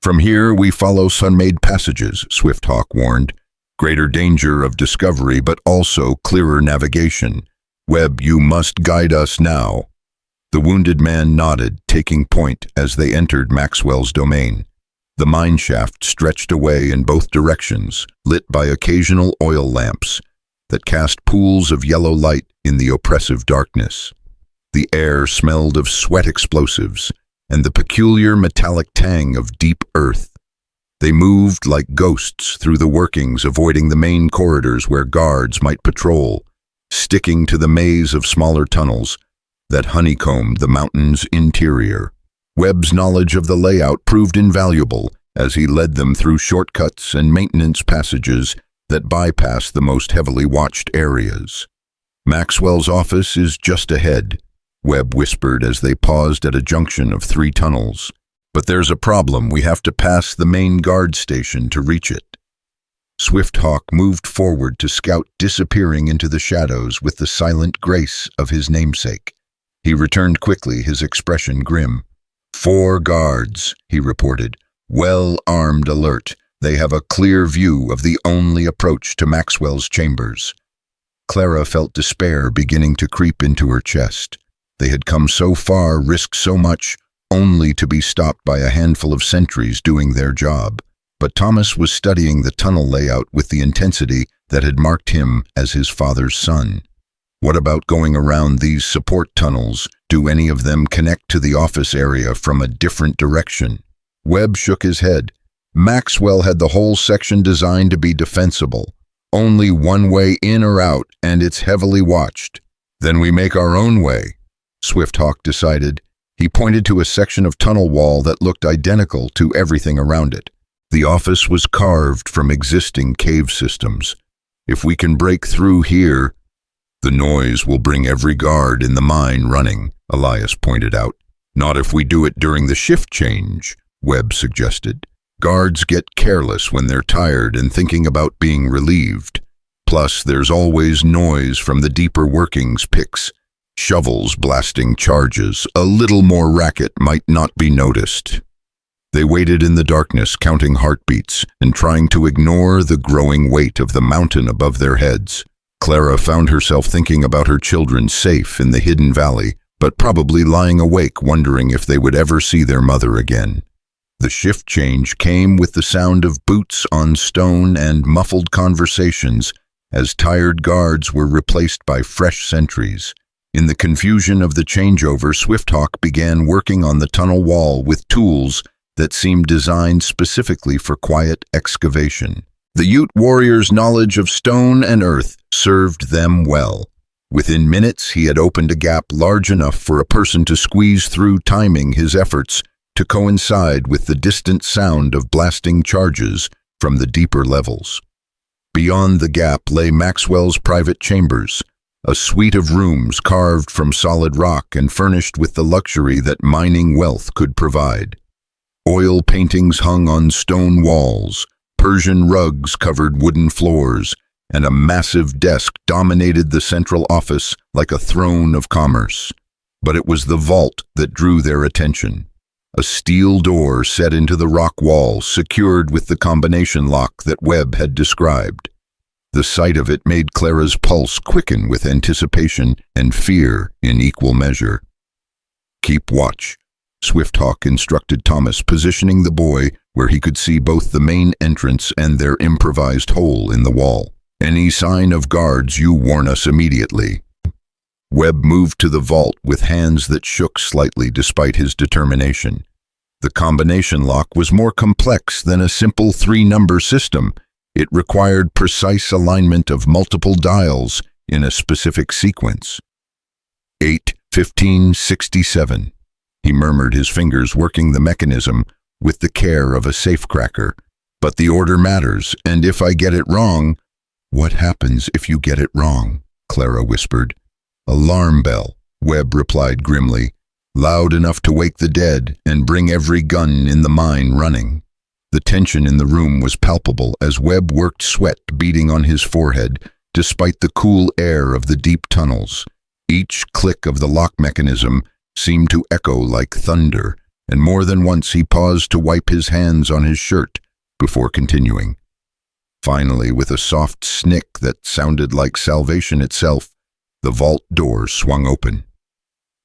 "From here we follow sun-made passages," Swifthawk warned. "Greater danger of discovery, but also clearer navigation. Webb, you must guide us now." The wounded man nodded, taking point as they entered Maxwell's domain. The mine shaft stretched away in both directions, lit by occasional oil lamps that cast pools of yellow light in the oppressive darkness. The air smelled of sweat explosives and the peculiar metallic tang of deep earth. They moved like ghosts through the workings, avoiding the main corridors where guards might patrol, sticking to the maze of smaller tunnels that honeycombed the mountain's interior. Webb's knowledge of the layout proved invaluable as he led them through shortcuts and maintenance passages that bypassed the most heavily watched areas. "Maxwell's office is just ahead," Webb whispered as they paused at a junction of 3 tunnels. "But there's a problem. We have to pass the main guard station to reach it." Swifthawk moved forward to scout, disappearing into the shadows with the silent grace of his namesake. He returned quickly, his expression grim. 4 guards, he reported, well-armed, alert. They have a clear view of the only approach to Maxwell's chambers. Clara felt despair beginning to creep into her chest. They had come so far, risked so much, only to be stopped by a handful of sentries doing their job. but Thomas was studying the tunnel layout with the intensity that had marked him as his father's son. What about going around these support tunnels? Do any of them connect to the office area from a different direction? Webb shook his head. Maxwell had the whole section designed to be defensible. Only one way in or out, and it's heavily watched. Then we make our own way, Swifthawk decided. He pointed to a section of tunnel wall that looked identical to everything around it. The office was carved from existing cave systems. If we can break through here, the noise will bring every guard in the mine running, Elias pointed out. Not if we do it during the shift change, Webb suggested. Guards get careless when they're tired and thinking about being relieved. Plus, there's always noise from the deeper workings picks. Shovels blasting charges. A little more racket might not be noticed. They waited in the darkness, counting heartbeats and trying to ignore the growing weight of the mountain above their heads. Clara found herself thinking about her children safe in the hidden valley, but probably lying awake wondering if they would ever see their mother again. The shift change came with the sound of boots on stone and muffled conversations as tired guards were replaced by fresh sentries. In the confusion of the changeover, Swifthawk began working on the tunnel wall with tools that seemed designed specifically for quiet excavation. The Ute warrior's knowledge of stone and earth served them well. Within minutes, he had opened a gap large enough for a person to squeeze through, timing his efforts to coincide with the distant sound of blasting charges from the deeper levels. Beyond the gap lay Maxwell's private chambers, a suite of rooms carved from solid rock and furnished with the luxury that mining wealth could provide. Oil paintings hung on stone walls, Persian rugs covered wooden floors, and a massive desk dominated the central office like a throne of commerce. But it was the vault that drew their attention. A steel door set into the rock wall, secured with the combination lock that Webb had described. The sight of it made Clara's pulse quicken with anticipation and fear in equal measure. "Keep watch," Swifthawk instructed Thomas, positioning the boy where he could see both the main entrance and their improvised hole in the wall. "Any sign of guards, you warn us immediately." Webb moved to the vault with hands that shook slightly despite his determination. The combination lock was more complex than a simple 3-number system. It required precise alignment of multiple dials in a specific sequence. 8, 15, 67. He murmured, his fingers working the mechanism with the care of a safecracker. "But the order matters, and if I get it wrong—" "What happens if you get it wrong?" Clara whispered. "Alarm bell," Webb replied grimly, "loud enough to wake the dead and bring every gun in the mine running." The tension in the room was palpable as Webb worked, sweat beading on his forehead, despite the cool air of the deep tunnels. Each click of the lock mechanism seemed to echo like thunder, and more than once he paused to wipe his hands on his shirt before continuing. Finally, with a soft snick that sounded like salvation itself, the vault door swung open.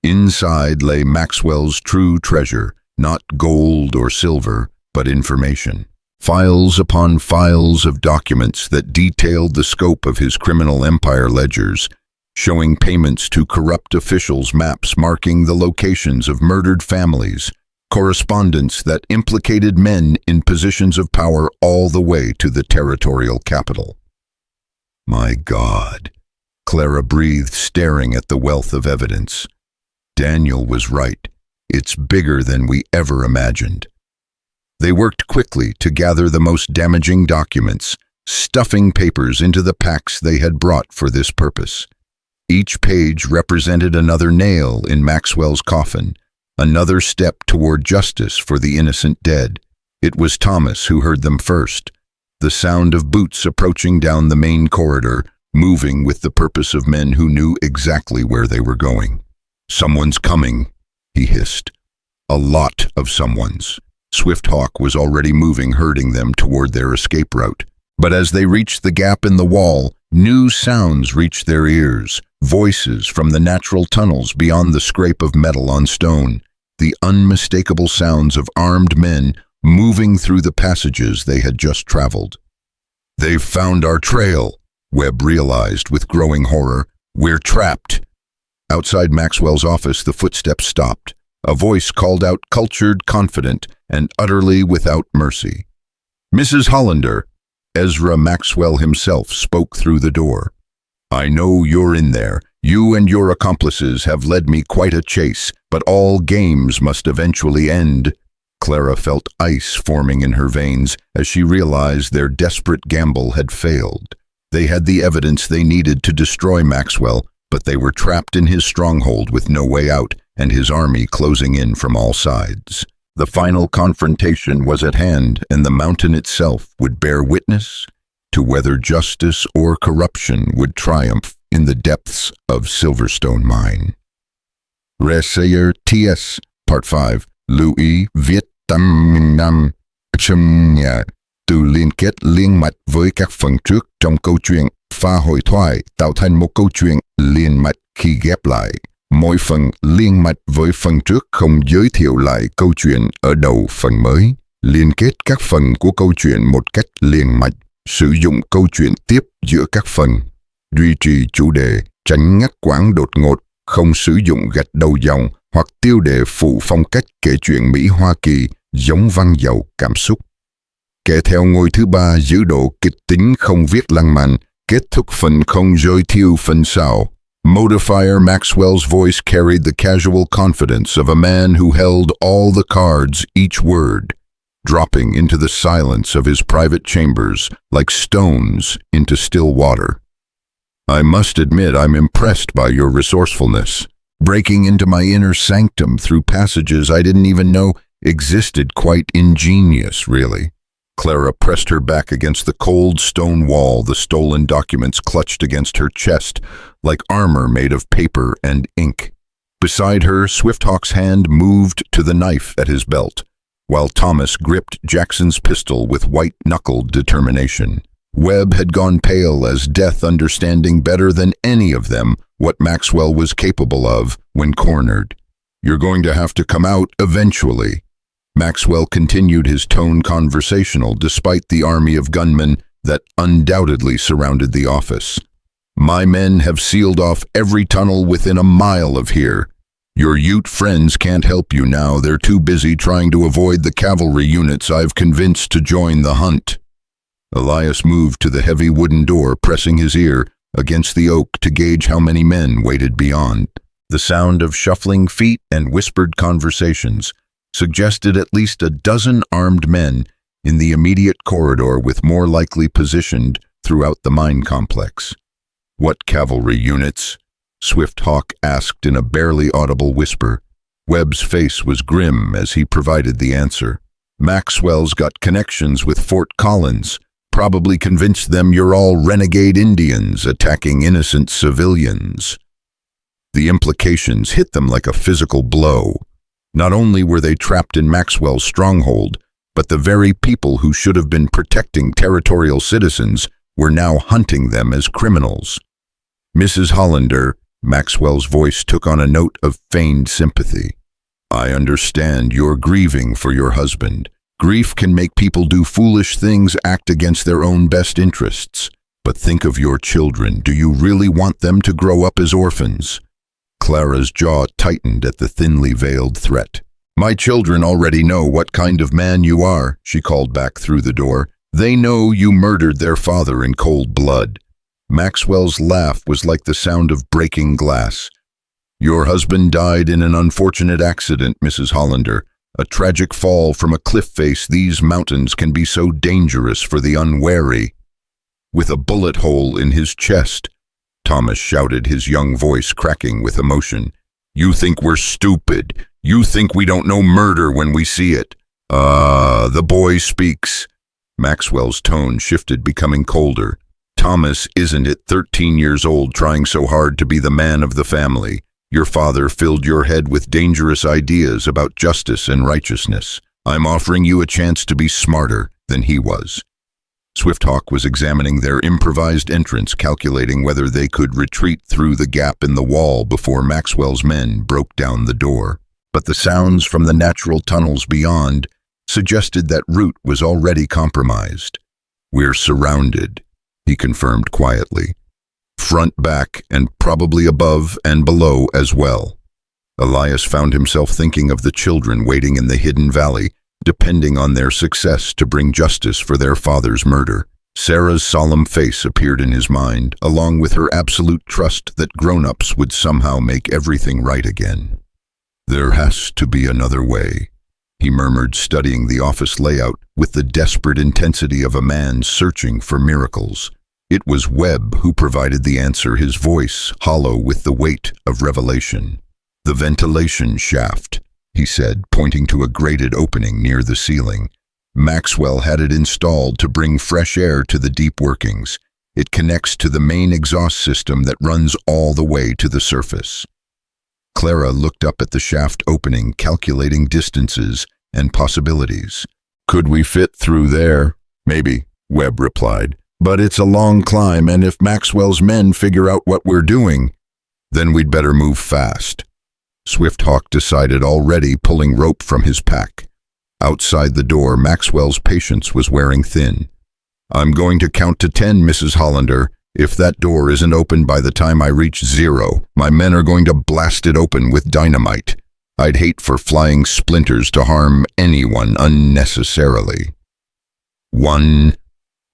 Inside lay Maxwell's true treasure, not gold or silver, but information. Files upon files of documents that detailed the scope of his criminal empire ledgers, showing payments to corrupt officials, maps marking the locations of murdered families, correspondence that implicated men in positions of power all the way to the territorial capital. "My God," Clara breathed, staring at the wealth of evidence. Daniel was right. It's bigger than we ever imagined. They worked quickly to gather the most damaging documents, stuffing papers into the packs they had brought for this purpose. Each page represented another nail in Maxwell's coffin, another step toward justice for the innocent dead. It was Thomas who heard them first, the sound of boots approaching down the main corridor, moving with the purpose of men who knew exactly where they were going. "Someone's coming," he hissed. A lot of someone's. Swifthawk was already moving, herding them toward their escape route. But as they reached the gap in the wall, new sounds reached their ears, voices from the natural tunnels beyond the scrape of metal on stone, the unmistakable sounds of armed men moving through the passages they had just traveled. "They've found our trail," Webb realized with growing horror. "We're trapped." Outside Maxwell's office, the footsteps stopped. A voice called out, cultured, confident, and utterly without mercy. "Mrs. Hollander." Ezra Maxwell himself spoke through the door. "I know you're in there. You and your accomplices have led me quite a chase, but all games must eventually end." Clara felt ice forming in her veins as she realized their desperate gamble had failed. They had the evidence they needed to destroy Maxwell, but they were trapped in his stronghold with no way out, and his army closing in from all sides. The final confrontation was at hand, and the mountain itself would bear witness to whether justice or corruption would triumph in the depths of Silverstone Mine. Resayer T.S. Part 5. Louis viết tâm năm trong nhà từ liên kết liên mạch với các phần trước trong câu chuyện. Pha hội thoại tạo thành một câu chuyện liên mạch khi ghép lại. Mỗi phần liên mạch với phần trước không giới thiệu lại câu chuyện ở đầu phần mới. Liên kết các phần của câu chuyện một cách liên mạch. Sử dụng câu chuyện tiếp giữa các phần. Duy trì chủ đề, tránh ngắt quãng đột ngột, không sử dụng gạch đầu dòng hoặc tiêu đề phụ phong cách kể chuyện Mỹ Hoa Kỳ giống văn giàu cảm xúc. Kể theo ngôi thứ ba giữ độ kịch tính không viết lăng mạn, kết thúc phần không giới thiệu phần sau. Modifier Maxwell's voice carried the casual confidence of a man who held all the cards, each word, dropping into the silence of his private chambers like stones into still water. "I must admit I'm impressed by your resourcefulness, breaking into my inner sanctum through passages I didn't even know existed. Quite ingenious, really." Clara pressed her back against the cold stone wall, the stolen documents clutched against her chest like armor made of paper and ink. Beside her, Swifthawk's hand moved to the knife at his belt, while Thomas gripped Jackson's pistol with white-knuckled determination. Webb had gone pale as death, understanding better than any of them what Maxwell was capable of when cornered. "You're going to have to come out eventually." Maxwell continued his tone conversational despite the army of gunmen that undoubtedly surrounded the office. "My men have sealed off every tunnel within a mile of here. Your Ute friends can't help you now. They're too busy trying to avoid the cavalry units I've convinced to join the hunt." Elias moved to the heavy wooden door, pressing his ear against the oak to gauge how many men waited beyond. The sound of shuffling feet and whispered conversations suggested at least a dozen armed men in the immediate corridor, with more likely positioned throughout the mine complex. "What cavalry units?" Swifthawk asked in a barely audible whisper. Webb's face was grim as he provided the answer. "Maxwell's got connections with Fort Collins. Probably convinced them you're all renegade Indians attacking innocent civilians." The implications hit them like a physical blow. Not only were they trapped in Maxwell's stronghold, but the very people who should have been protecting territorial citizens were now hunting them as criminals. "Mrs. Hollander," Maxwell's voice took on a note of feigned sympathy. "I understand you're grieving for your husband. Grief can make people do foolish things, act against their own best interests. But think of your children. Do you really want them to grow up as orphans?" Clara's jaw tightened at the thinly veiled threat. "My children already know what kind of man you are," she called back through the door. "They know you murdered their father in cold blood." Maxwell's laugh was like the sound of breaking glass. "Your husband died in an unfortunate accident, Mrs. Hollander. A tragic fall from a cliff face. These mountains can be so dangerous for the unwary." "With a bullet hole in his chest," Thomas shouted, his young voice cracking with emotion. "You think we're stupid. You think we don't know murder when we see it." The boy speaks." Maxwell's tone shifted, becoming colder. "Thomas isn't at 13 years old trying so hard to be the man of the family. Your father filled your head with dangerous ideas about justice and righteousness. I'm offering you a chance to be smarter than he was." Swifthawk was examining their improvised entrance, calculating whether they could retreat through the gap in the wall before Maxwell's men broke down the door. But the sounds from the natural tunnels beyond suggested that route was already compromised. "We're surrounded," he confirmed quietly. "Front, back, and probably above and below as well." Elias found himself thinking of the children waiting in the hidden valley, depending on their success to bring justice for their father's murder. Sarah's solemn face appeared in his mind, along with her absolute trust that grown-ups would somehow make everything right again. "There has to be another way," he murmured, studying the office layout with the desperate intensity of a man searching for miracles. It was Webb who provided the answer, his voice hollow with the weight of revelation. "The ventilation shaft," he said, pointing to a grated opening near the ceiling. "Maxwell had it installed to bring fresh air to the deep workings. It connects to the main exhaust system that runs all the way to the surface." Clara looked up at the shaft opening, calculating distances and possibilities. "Could we fit through there?" "Maybe," Webb replied. "But it's a long climb, and if Maxwell's men figure out what we're doing, then we'd better move fast." Swifthawk decided, already pulling rope from his pack. Outside the door, Maxwell's patience was wearing thin. "I'm going to count to 10, Mrs. Hollander. If that door isn't open by the time I reach 0, my men are going to blast it open with dynamite. I'd hate for flying splinters to harm anyone unnecessarily." 1.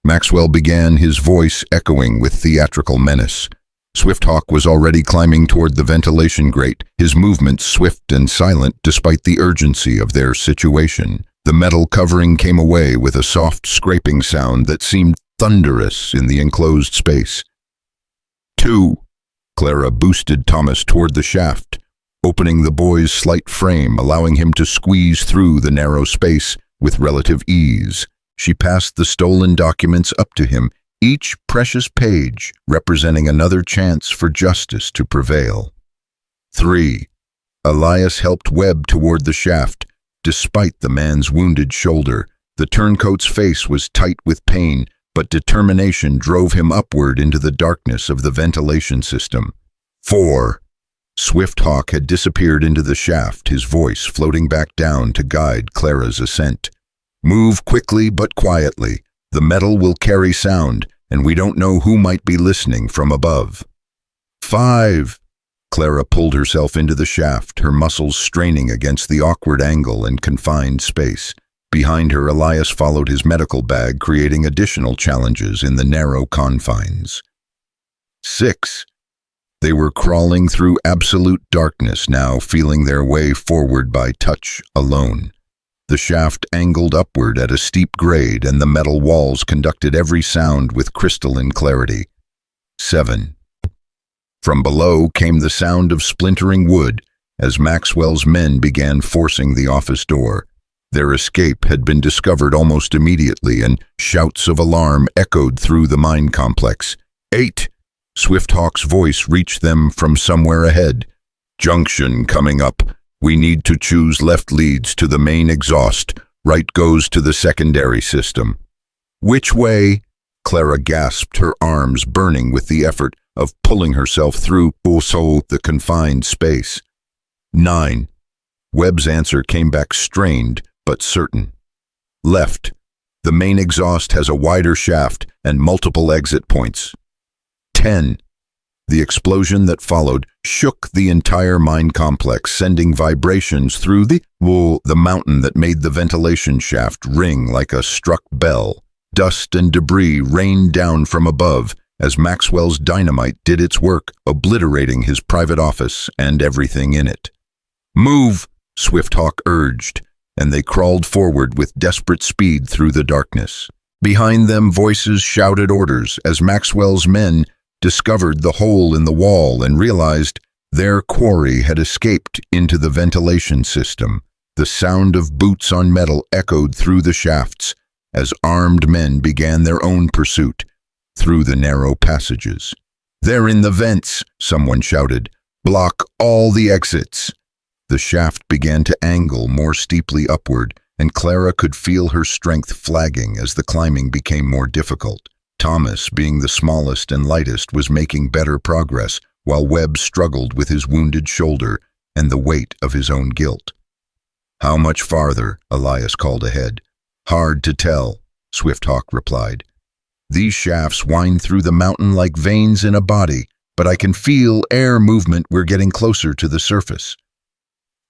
Maxwell began, his voice echoing with theatrical menace. Swifthawk was already climbing toward the ventilation grate, his movements swift and silent despite the urgency of their situation. The metal covering came away with a soft scraping sound that seemed thunderous in the enclosed space. 2. Clara boosted Thomas toward the shaft, opening the boy's slight frame, allowing him to squeeze through the narrow space with relative ease. She passed the stolen documents up to him, each precious page representing another chance for justice to prevail. 3. Elias helped Webb toward the shaft. Despite the man's wounded shoulder, the turncoat's face was tight with pain, but determination drove him upward into the darkness of the ventilation system. 4. Swifthawk had disappeared into the shaft, his voice floating back down to guide Clara's ascent. "Move quickly but quietly. The metal will carry sound, and we don't know who might be listening from above." 5. Clara pulled herself into the shaft, her muscles straining against the awkward angle and confined space. Behind her, Elias followed his medical bag, creating additional challenges in the narrow confines. 6. They were crawling through absolute darkness now, feeling their way forward by touch alone. The shaft angled upward at a steep grade, and the metal walls conducted every sound with crystalline clarity. 7. From below came the sound of splintering wood as Maxwell's men began forcing the office door. Their escape had been discovered almost immediately, and shouts of alarm echoed through the mine complex. 8. Swifthawk's voice reached them from somewhere ahead. "Junction coming up. We need to choose. Left leads to the main exhaust. Right goes to the secondary system." "Which way?" Clara gasped, her arms burning with the effort of pulling herself through the confined space. 9. Webb's answer came back strained but certain. "Left. The main exhaust has a wider shaft and multiple exit points." 10. The explosion that followed shook the entire mine complex, sending vibrations through the mountain that made the ventilation shaft ring like a struck bell. Dust and debris rained down from above as Maxwell's dynamite did its work, obliterating his private office and everything in it. "Move," Swifthawk urged, and they crawled forward with desperate speed through the darkness. Behind them, voices shouted orders as Maxwell's men discovered the hole in the wall and realized their quarry had escaped into the ventilation system. The sound of boots on metal echoed through the shafts as armed men began their own pursuit through the narrow passages. "They're in the vents," someone shouted. "Block all the exits." The shaft began to angle more steeply upward, and Clara could feel her strength flagging as the climbing became more difficult. Thomas, being the smallest and lightest, was making better progress, while Webb struggled with his wounded shoulder and the weight of his own guilt. How much farther? Elias called ahead. Hard to tell, Swifthawk replied. These shafts wind through the mountain like veins in a body, but I can feel air movement. We're getting closer to the surface.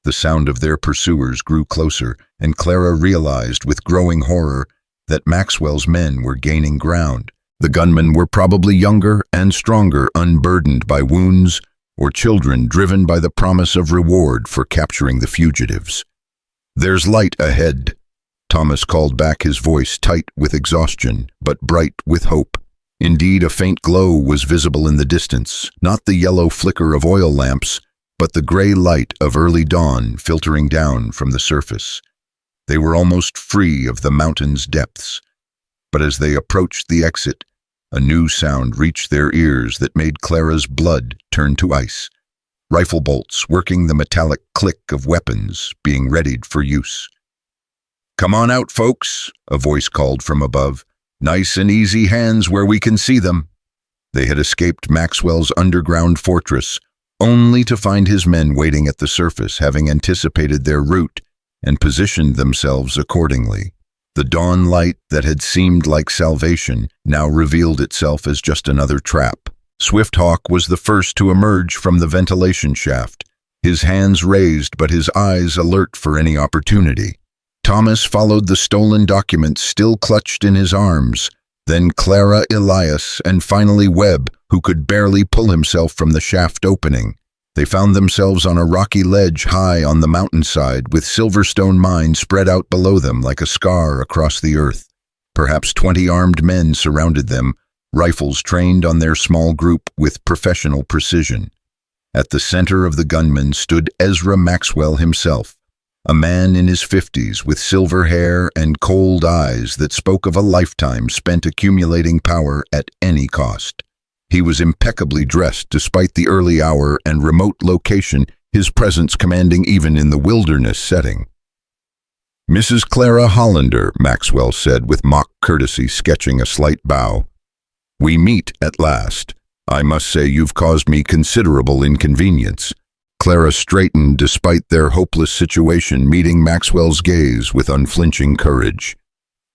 The sound of their pursuers grew closer, and Clara realized with growing horror that Maxwell's men were gaining ground. The gunmen were probably younger and stronger, unburdened by wounds, or children driven by the promise of reward for capturing the fugitives. There's light ahead, Thomas called back, his voice tight with exhaustion, but bright with hope. Indeed, a faint glow was visible in the distance, not the yellow flicker of oil lamps, but the gray light of early dawn filtering down from the surface. They were almost free of the mountain's depths. But as they approached the exit, a new sound reached their ears that made Clara's blood turn to ice. Rifle bolts working the metallic click of weapons being readied for use. "Come on out, folks," a voice called from above. "Nice and easy hands where we can see them." They had escaped Maxwell's underground fortress, only to find his men waiting at the surface, having anticipated their route and positioned themselves accordingly. The dawn light that had seemed like salvation now revealed itself as just another trap. Swifthawk was the first to emerge from the ventilation shaft, his hands raised but his eyes alert for any opportunity. Thomas followed the stolen documents still clutched in his arms, then Clara, Elias, and finally Webb, who could barely pull himself from the shaft opening. They found themselves on a rocky ledge high on the mountainside, with Silverstone Mine spread out below them like a scar across the earth. Perhaps 20 armed men surrounded them, rifles trained on their small group with professional precision. At the center of the gunmen stood Ezra Maxwell himself, a man in his 50s with silver hair and cold eyes that spoke of a lifetime spent accumulating power at any cost. He was impeccably dressed despite the early hour and remote location, his presence commanding even in the wilderness setting. "Mrs. Clara Hollander," Maxwell said with mock courtesy, sketching a slight bow. "We meet at last. I must say you've caused me considerable inconvenience." Clara straightened despite their hopeless situation, meeting Maxwell's gaze with unflinching courage.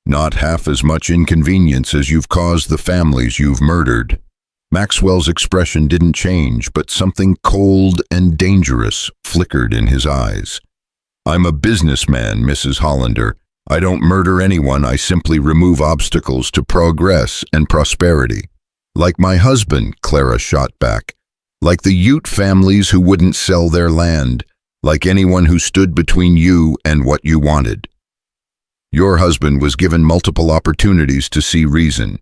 "Not half as much inconvenience as you've caused the families you've murdered." Maxwell's expression didn't change, but something cold and dangerous flickered in his eyes. "I'm a businessman, Mrs. Hollander. I don't murder anyone, I simply remove obstacles to progress and prosperity." "Like my husband," Clara shot back. "Like the Ute families who wouldn't sell their land. Like anyone who stood between you and what you wanted." "Your husband was given multiple opportunities to see reason,"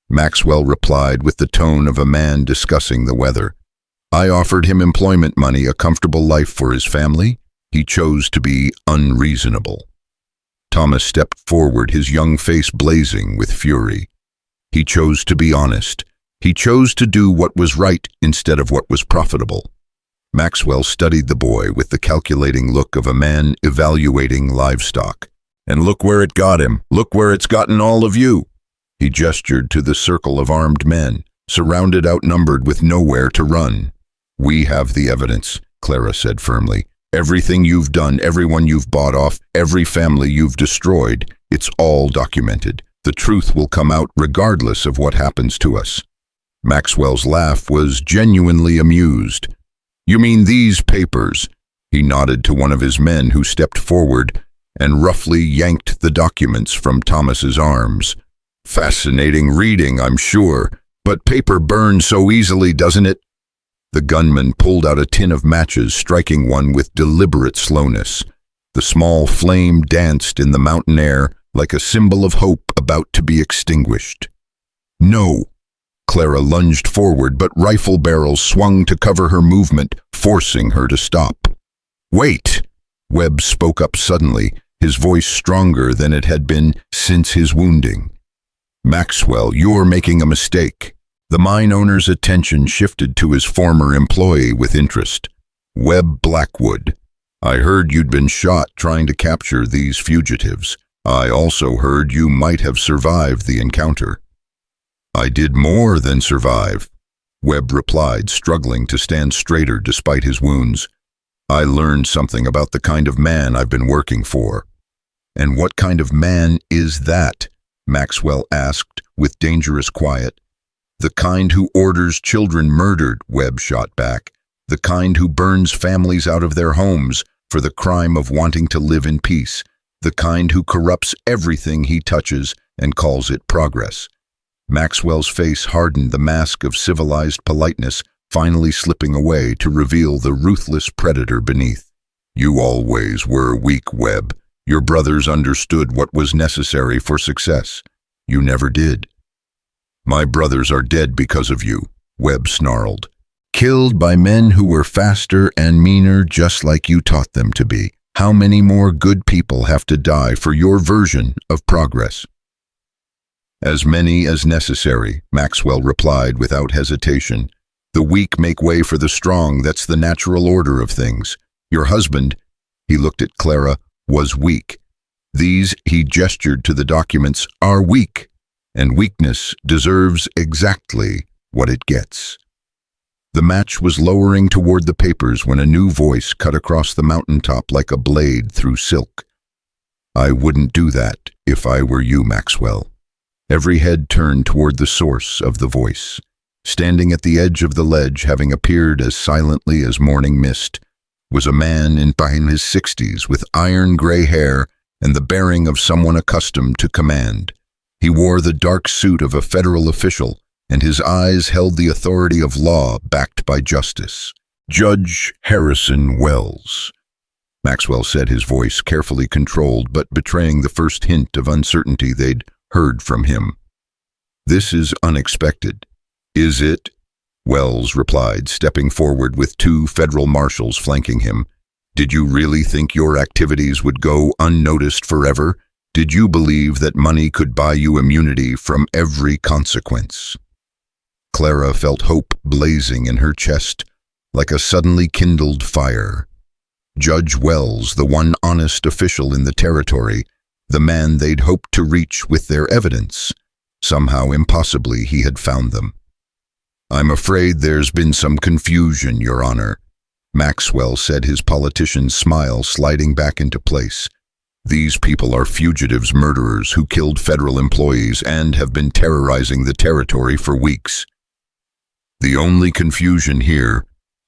Maxwell replied with the tone of a man discussing the weather. "I offered him employment money, a comfortable life for his family. He chose to be unreasonable." Thomas stepped forward, his young face blazing with fury. "He chose to be honest. He chose to do what was right instead of what was profitable." Maxwell studied the boy with the calculating look of a man evaluating livestock. "And look where it got him. Look where it's gotten all of you." He gestured to the circle of armed men, surrounded, outnumbered, with nowhere to run. "We have the evidence," Clara said firmly. "Everything you've done, everyone you've bought off, every family you've destroyed, it's all documented. The truth will come out regardless of what happens to us." Maxwell's laugh was genuinely amused. "You mean these papers?" He nodded to one of his men who stepped forward and roughly yanked the documents from Thomas's arms. "Fascinating reading, I'm sure, but paper burns so easily, doesn't it?" The gunman pulled out a tin of matches, striking one with deliberate slowness. The small flame danced in the mountain air like a symbol of hope about to be extinguished. "No!" Clara lunged forward, but rifle barrels swung to cover her movement, forcing her to stop. "Wait!" Webb spoke up suddenly, his voice stronger than it had been since his wounding. "Maxwell, you're making a mistake." The mine owner's attention shifted to his former employee with interest. "Webb Blackwood, I heard you'd been shot trying to capture these fugitives. I also heard you might have survived the encounter." "I did more than survive," Webb replied, struggling to stand straighter despite his wounds. I learned something about the kind of man I've been working for. And what kind of man is that? Maxwell asked with dangerous quiet. The kind who orders children murdered, Webb shot back. The kind who burns families out of their homes for the crime of wanting to live in peace. The kind who corrupts everything he touches and calls it progress. Maxwell's face hardened, the mask of civilized politeness finally slipping away to reveal the ruthless predator beneath. You always were weak, Webb. Your brothers understood what was necessary for success. You never did. My brothers are dead because of you, Webb snarled. Killed by men who were faster and meaner just like you taught them to be. How many more good people have to die for your version of progress? As many as necessary, Maxwell replied without hesitation. The weak make way for the strong. That's the natural order of things. Your husband, he looked at Clara, was weak. These, he gestured to the documents, are weak, and weakness deserves exactly what it gets. The match was lowering toward the papers when a new voice cut across the mountaintop like a blade through silk. I wouldn't do that if I were you, Maxwell. Every head turned toward the source of the voice. Standing at the edge of the ledge, having appeared as silently as morning mist, was a man in his 60s with iron gray hair and the bearing of someone accustomed to command. He wore the dark suit of a federal official, and his eyes held the authority of law backed by justice. Judge Harrison Wells, Maxwell said, his voice carefully controlled but betraying the first hint of uncertainty they'd heard from him. This is unexpected. Is it? Wells replied, stepping forward with two federal marshals flanking him. Did you really think your activities would go unnoticed forever? Did you believe that money could buy you immunity from every consequence? Clara felt hope blazing in her chest, like a suddenly kindled fire. Judge Wells, the one honest official in the territory, the man they'd hoped to reach with their evidence. Somehow, impossibly, he had found them. I'm afraid there's been some confusion, Your Honor, Maxwell said, his politician's smile sliding back into place. These people are fugitives, murderers who killed federal employees and have been terrorizing the territory for weeks. The only confusion here,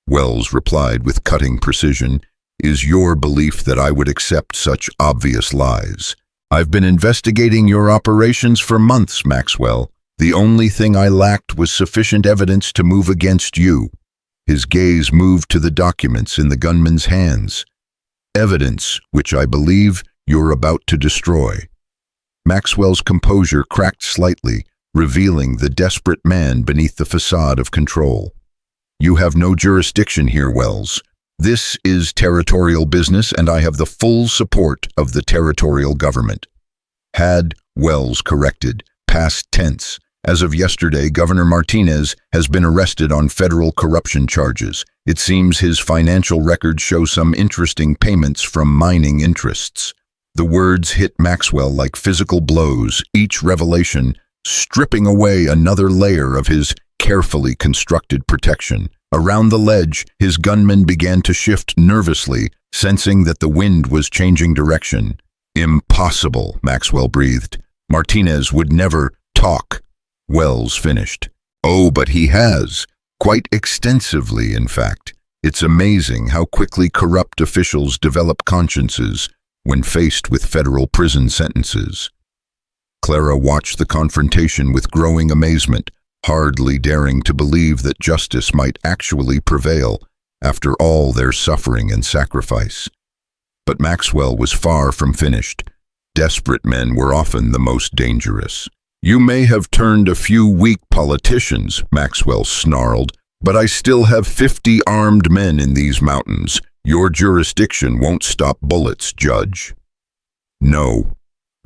Wells replied with cutting precision, is your belief that I would accept such obvious lies. I've been investigating your operations for months, Maxwell. The only thing I lacked was sufficient evidence to move against you. His gaze moved to the documents in the gunman's hands. Evidence which I believe you're about to destroy. Maxwell's composure cracked slightly, revealing the desperate man beneath the facade of control. You have no jurisdiction here, Wells. This is territorial business, and I have the full support of the territorial government. Had, Wells corrected, past tense. As of yesterday, Governor Martinez has been arrested on federal corruption charges. It seems his financial records show some interesting payments from mining interests. The words hit Maxwell like physical blows, each revelation stripping away another layer of his carefully constructed protection. Around the ledge, his gunman began to shift nervously, sensing that the wind was changing direction. Impossible, Maxwell breathed. Martinez would never talk. Wells finished. Oh, but he has. Quite extensively, in fact. It's amazing how quickly corrupt officials develop consciences when faced with federal prison sentences. Clara watched the confrontation with growing amazement, hardly daring to believe that justice might actually prevail after all their suffering and sacrifice. But Maxwell was far from finished. Desperate men were often the most dangerous. You may have turned a few weak politicians, Maxwell snarled, but I still have 50 armed men in these mountains. Your jurisdiction won't stop bullets, Judge. No,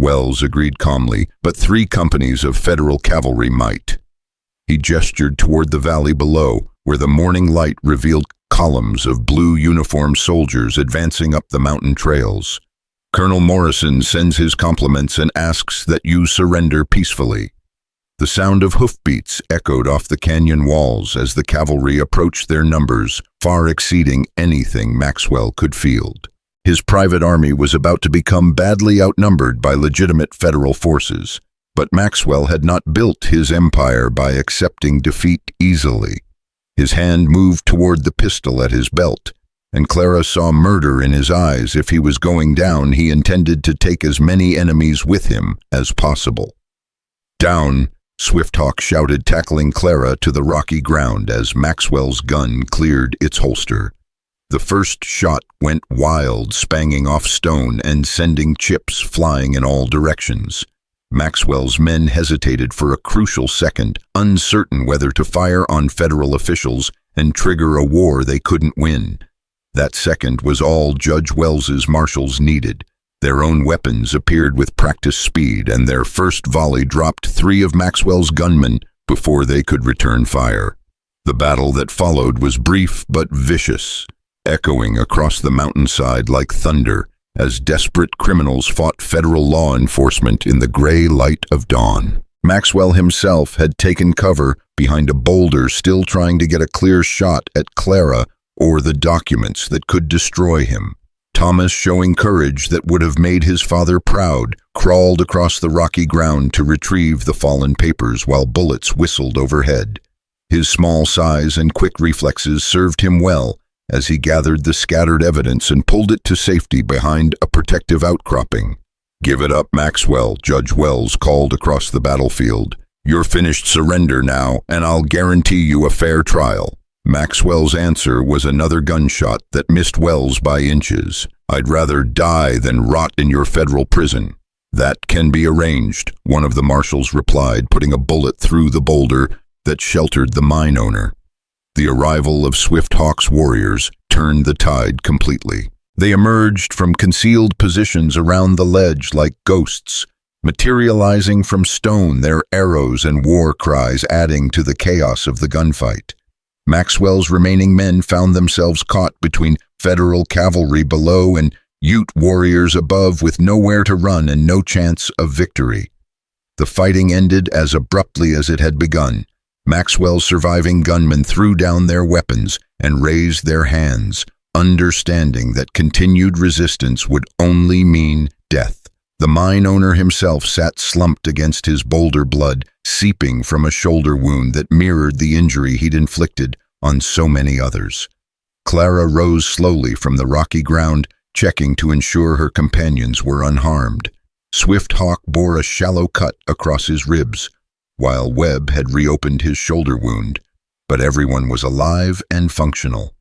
Wells agreed calmly, but 3 companies of federal cavalry might. He gestured toward the valley below, where the morning light revealed columns of blue uniformed soldiers advancing up the mountain trails. Colonel Morrison sends his compliments and asks that you surrender peacefully. The sound of hoofbeats echoed off the canyon walls as the cavalry approached, their numbers far exceeding anything Maxwell could field. His private army was about to become badly outnumbered by legitimate federal forces, but Maxwell had not built his empire by accepting defeat easily. His hand moved toward the pistol at his belt, and Clara saw murder in his eyes. If he was going down, he intended to take as many enemies with him as possible. "Down!" Swifthawk shouted, tackling Clara to the rocky ground as Maxwell's gun cleared its holster. The first shot went wild, spanging off stone and sending chips flying in all directions. Maxwell's men hesitated for a crucial second, uncertain whether to fire on federal officials and trigger a war they couldn't win. That second was all Judge Wells's marshals needed. Their own weapons appeared with practiced speed, and their first volley dropped 3 of Maxwell's gunmen before they could return fire. The battle that followed was brief but vicious, echoing across the mountainside like thunder as desperate criminals fought federal law enforcement in the gray light of dawn. Maxwell himself had taken cover behind a boulder, still trying to get a clear shot at Clara or the documents that could destroy him. Thomas, showing courage that would have made his father proud, crawled across the rocky ground to retrieve the fallen papers while bullets whistled overhead. His small size and quick reflexes served him well as he gathered the scattered evidence and pulled it to safety behind a protective outcropping. "Give it up, Maxwell," Judge Wells called across the battlefield. "You're finished. Surrender now, and I'll guarantee you a fair trial." Maxwell's answer was another gunshot that missed Wells by inches. "I'd rather die than rot in your federal prison." "That can be arranged," one of the marshals replied, putting a bullet through the boulder that sheltered the mine owner. The arrival of Swifthawk's warriors turned the tide completely. They emerged from concealed positions around the ledge like ghosts, materializing from stone, their arrows and war cries adding to the chaos of the gunfight. Maxwell's remaining men found themselves caught between federal cavalry below and Ute warriors above, with nowhere to run and no chance of victory. The fighting ended as abruptly as it had begun. Maxwell's surviving gunmen threw down their weapons and raised their hands, understanding that continued resistance would only mean death. The mine owner himself sat slumped against his boulder, blood seeping from a shoulder wound that mirrored the injury he'd inflicted on so many others. Clara rose slowly from the rocky ground, checking to ensure her companions were unharmed. Swifthawk bore a shallow cut across his ribs, while Webb had reopened his shoulder wound, but everyone was alive and functional.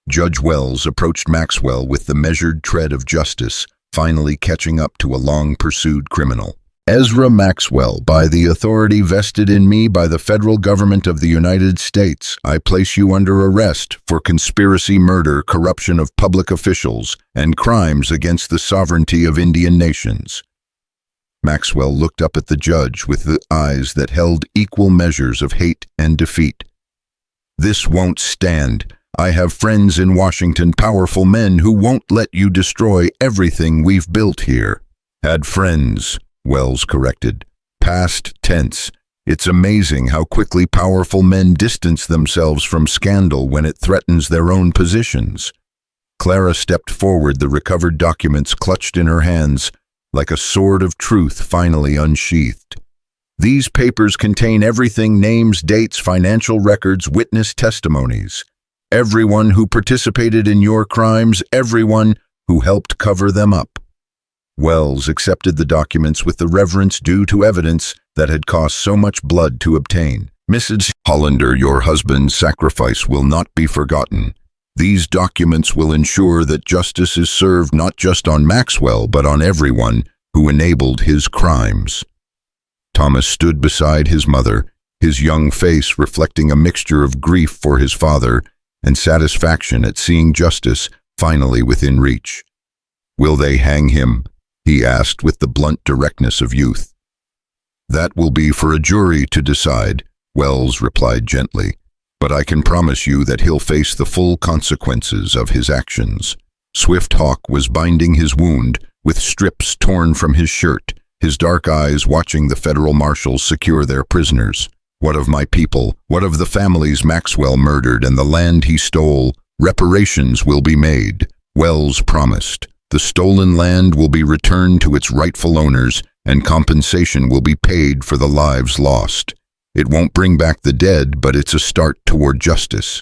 Judge Wells approached Maxwell with the measured tread of justice, finally catching up to a long-pursued criminal. "Ezra Maxwell, by the authority vested in me by the federal government of the United States, I place you under arrest for conspiracy, murder, corruption of public officials, and crimes against the sovereignty of Indian nations." Maxwell looked up at the judge with the eyes that held equal measures of hate and defeat. "This won't stand. I have friends in Washington, powerful men who won't let you destroy everything we've built here." "Had friends," Wells corrected. "Past tense. It's amazing how quickly powerful men distance themselves from scandal when it threatens their own positions." Clara stepped forward, the recovered documents clutched in her hands, like a sword of truth finally unsheathed. "These papers contain everything: names, dates, financial records, witness testimonies. Everyone who participated in your crimes, everyone who helped cover them up." Wells accepted the documents with the reverence due to evidence that had cost so much blood to obtain. "Mrs. Hollander, your husband's sacrifice will not be forgotten. These documents will ensure that justice is served not just on Maxwell, but on everyone who enabled his crimes." Thomas stood beside his mother, his young face reflecting a mixture of grief for his father and satisfaction at seeing justice finally within reach. "Will they hang him?" he asked with the blunt directness of youth. "That will be for a jury to decide," Wells replied gently, "but I can promise you that he'll face the full consequences of his actions." Swifthawk was binding his wound with strips torn from his shirt, his dark eyes watching the federal marshals secure their prisoners. What of my people? What of the families Maxwell murdered and the land he stole? Reparations will be made. Wells promised. The stolen land will be returned to its rightful owners, and compensation will be paid for the lives lost. It won't bring back the dead, but it's a start toward justice.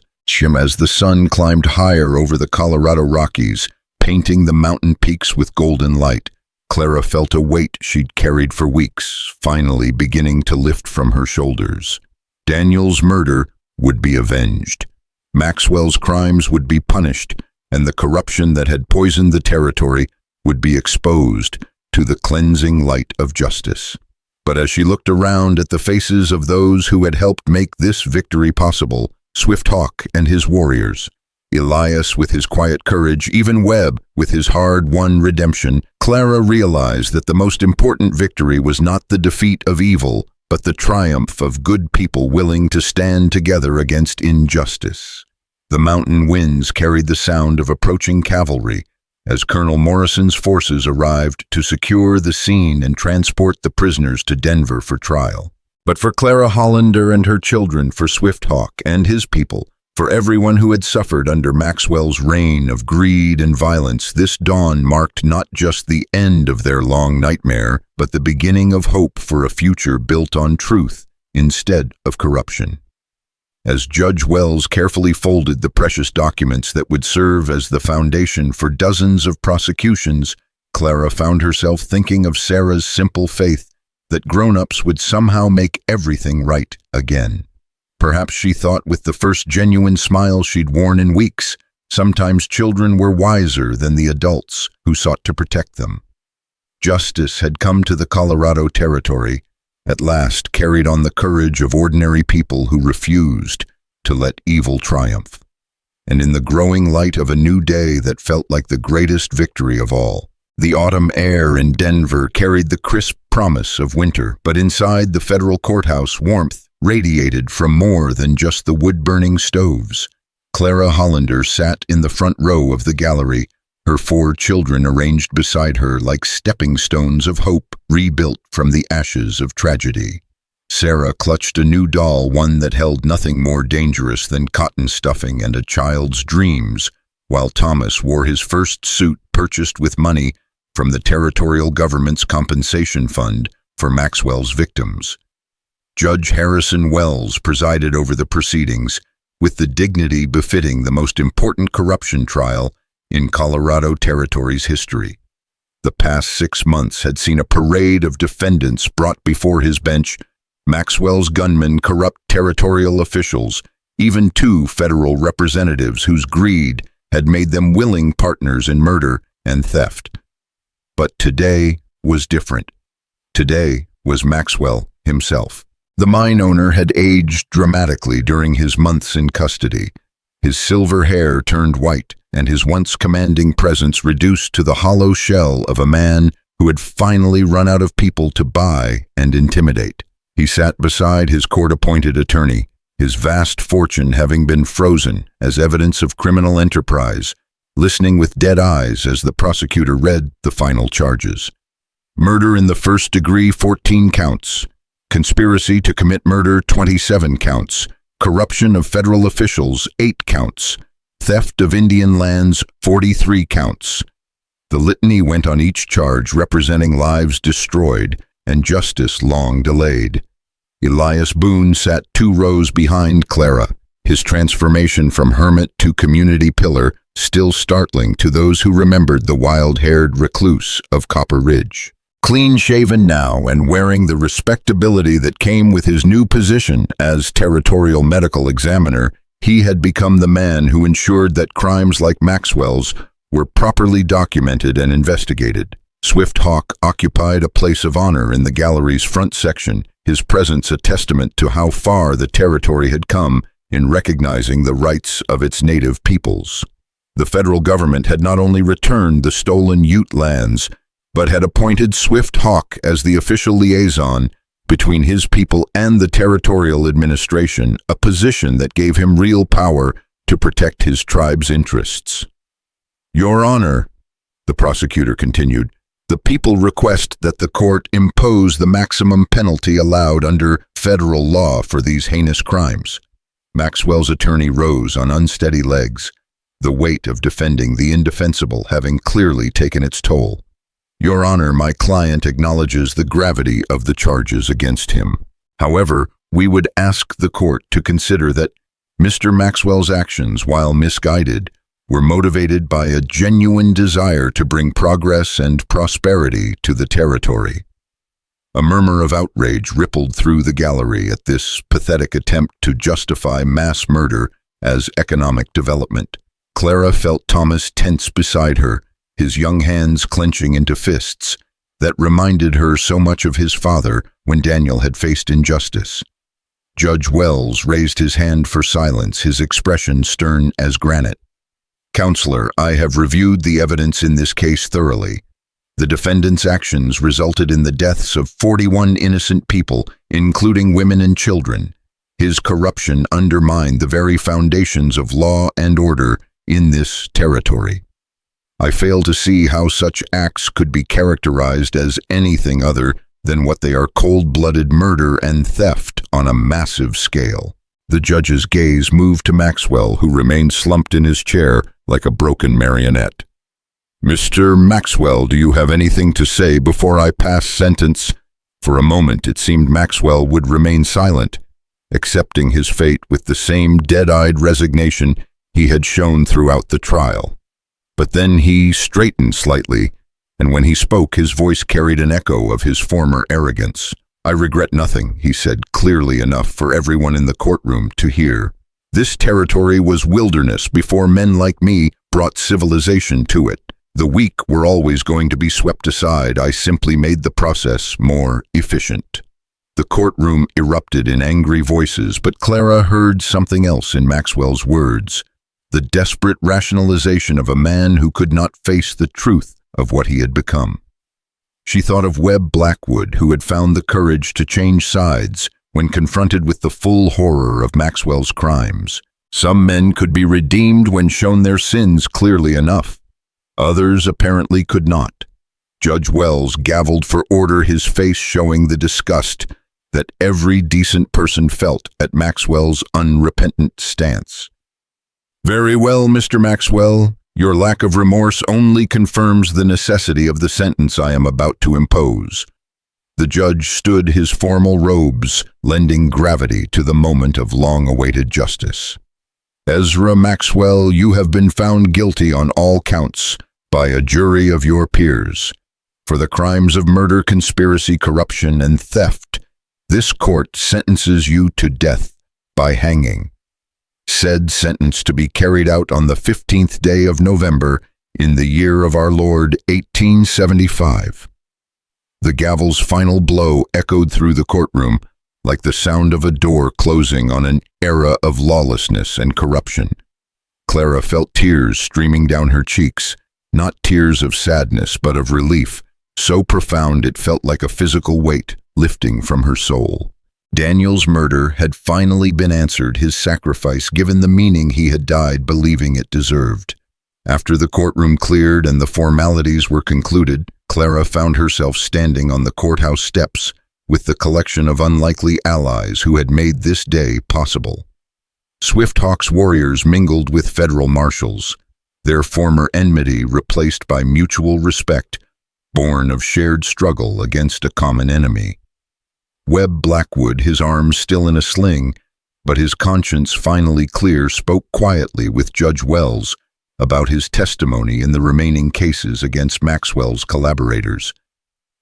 As the sun climbed higher over the Colorado Rockies, painting the mountain peaks with golden light, Clara felt a weight she'd carried for weeks, finally beginning to lift from her shoulders. Daniel's murder would be avenged. Maxwell's crimes would be punished, and the corruption that had poisoned the territory would be exposed to the cleansing light of justice. But as she looked around at the faces of those who had helped make this victory possible, Swift Hawk and his warriors, Elias with his quiet courage, even Webb with his hard-won redemption, Clara realized that the most important victory was not the defeat of evil, but the triumph of good people willing to stand together against injustice. The mountain winds carried the sound of approaching cavalry as Colonel Morrison's forces arrived to secure the scene and transport the prisoners to Denver for trial. But for Clara Hollander and her children, for Swift Hawk and his people, for everyone who had suffered under Maxwell's reign of greed and violence, this dawn marked not just the end of their long nightmare, but the beginning of hope for a future built on truth instead of corruption. As Judge Wells carefully folded the precious documents that would serve as the foundation for dozens of prosecutions, Clara found herself thinking of Sarah's simple faith that grown-ups would somehow make everything right again. Perhaps she thought with the first genuine smile she'd worn in weeks, sometimes children were wiser than the adults who sought to protect them. Justice had come to the Colorado Territory, at last carried on the courage of ordinary people who refused to let evil triumph. And in the growing light of a new day that felt like the greatest victory of all, the autumn air in Denver carried the crisp promise of winter, but inside the federal courthouse, warmth radiated from more than just the wood-burning stoves. Clara Hollander sat in the front row of the gallery, her 4 children arranged beside her like stepping stones of hope rebuilt from the ashes of tragedy. Sarah clutched a new doll, one that held nothing more dangerous than cotton stuffing and a child's dreams, while Thomas wore his first suit purchased with money from the territorial government's compensation fund for Maxwell's victims. Judge Harrison Wells presided over the proceedings with the dignity befitting the most important corruption trial in Colorado Territory's history. The past 6 months had seen a parade of defendants brought before his bench, Maxwell's gunmen, corrupt territorial officials, even 2 federal representatives whose greed had made them willing partners in murder and theft. But today was different. Today was Maxwell himself. The mine owner had aged dramatically during his months in custody. His silver hair turned white, and his once commanding presence reduced to the hollow shell of a man who had finally run out of people to buy and intimidate. He sat beside his court-appointed attorney, his vast fortune having been frozen as evidence of criminal enterprise, listening with dead eyes as the prosecutor read the final charges. Murder in the first degree, 14 counts. Conspiracy to commit murder, 27 counts. Corruption of federal officials, 8 counts. Theft of Indian lands, 43 counts. The litany went on each charge, representing lives destroyed and justice long delayed. Elias Boon sat 2 rows behind Clara, his transformation from hermit to community pillar still startling to those who remembered the wild-haired recluse of Copper Ridge. Clean-shaven now and wearing the respectability that came with his new position as territorial medical examiner, he had become the man who ensured that crimes like Maxwell's were properly documented and investigated. Swift Hawk occupied a place of honor in the gallery's front section, his presence a testament to how far the territory had come in recognizing the rights of its native peoples. The federal government had not only returned the stolen Ute lands, but had appointed Swift Hawk as the official liaison between his people and the territorial administration, a position that gave him real power to protect his tribe's interests. "Your Honor," the prosecutor continued, The people request that the court impose the maximum penalty allowed under federal law for these heinous crimes. Maxwell's attorney rose on unsteady legs, the weight of defending the indefensible having clearly taken its toll. Your Honor, my client acknowledges the gravity of the charges against him. However, we would ask the court to consider that Mr. Maxwell's actions, while misguided, were motivated by a genuine desire to bring progress and prosperity to the territory. A murmur of outrage rippled through the gallery at this pathetic attempt to justify mass murder as economic development. Clara felt Thomas tense beside her, his young hands clenching into fists that reminded her so much of his father when Daniel had faced injustice. Judge Wells raised his hand for silence, his expression stern as granite. Counselor, I have reviewed the evidence in this case thoroughly. The defendant's actions resulted in the deaths of 41 innocent people, including women and children. His corruption undermined the very foundations of law and order in this territory. I fail to see how such acts could be characterized as anything other than what they are: cold-blooded murder and theft on a massive scale. The judge's gaze moved to Maxwell, who remained slumped in his chair like a broken marionette. Mr. Maxwell, do you have anything to say before I pass sentence? For a moment it seemed Maxwell would remain silent, accepting his fate with the same dead-eyed resignation he had shown throughout the trial. But then he straightened slightly, and when he spoke, his voice carried an echo of his former arrogance. I regret nothing, he said clearly enough for everyone in the courtroom to hear. This territory was wilderness before men like me brought civilization to it. The weak were always going to be swept aside. I simply made the process more efficient. The courtroom erupted in angry voices, but Clara heard something else in Maxwell's words: the desperate rationalization of a man who could not face the truth of what he had become. She thought of Webb Blackwood, who had found the courage to change sides when confronted with the full horror of Maxwell's crimes. Some men could be redeemed when shown their sins clearly enough. Others apparently could not. Judge Wells gavelled for order, his face showing the disgust that every decent person felt at Maxwell's unrepentant stance. Very well, Mr. Maxwell. Your lack of remorse only confirms the necessity of the sentence I am about to impose. The judge stood his formal robes, lending gravity to the moment of long-awaited justice. Ezra Maxwell, you have been found guilty on all counts by a jury of your peers. For the crimes of murder, conspiracy, corruption, and theft, this court sentences you to death by hanging. Said sentence to be carried out on the 15th day of November in the year of our Lord 1875. The gavel's final blow echoed through the courtroom like the sound of a door closing on an era of lawlessness and corruption. Clara felt tears streaming down her cheeks, not tears of sadness but of relief, so profound it felt like a physical weight lifting from her soul. Daniel's murder had finally been answered, his sacrifice given the meaning he had died believing it deserved. After the courtroom cleared and the formalities were concluded, Clara found herself standing on the courthouse steps with the collection of unlikely allies who had made this day possible. Swift-Hawk's warriors mingled with federal marshals, their former enmity replaced by mutual respect, born of shared struggle against a common enemy. Webb Blackwood, his arms still in a sling, but his conscience finally clear, spoke quietly with Judge Wells about his testimony in the remaining cases against Maxwell's collaborators.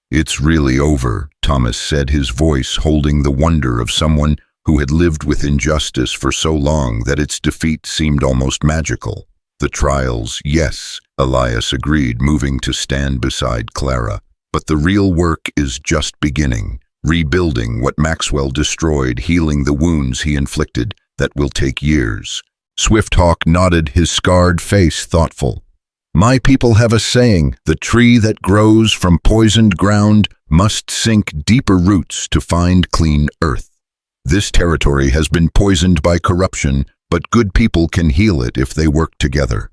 It's really over, Thomas said, his voice holding the wonder of someone who had lived with injustice for so long that its defeat seemed almost magical. The trials, yes, Elias agreed, moving to stand beside Clara. But the real work is just beginning. Rebuilding what Maxwell destroyed, healing the wounds he inflicted that will take years. Swift-Hawk nodded, his scarred face thoughtful. My people have a saying, the tree that grows from poisoned ground must sink deeper roots to find clean earth. This territory has been poisoned by corruption, but good people can heal it if they work together.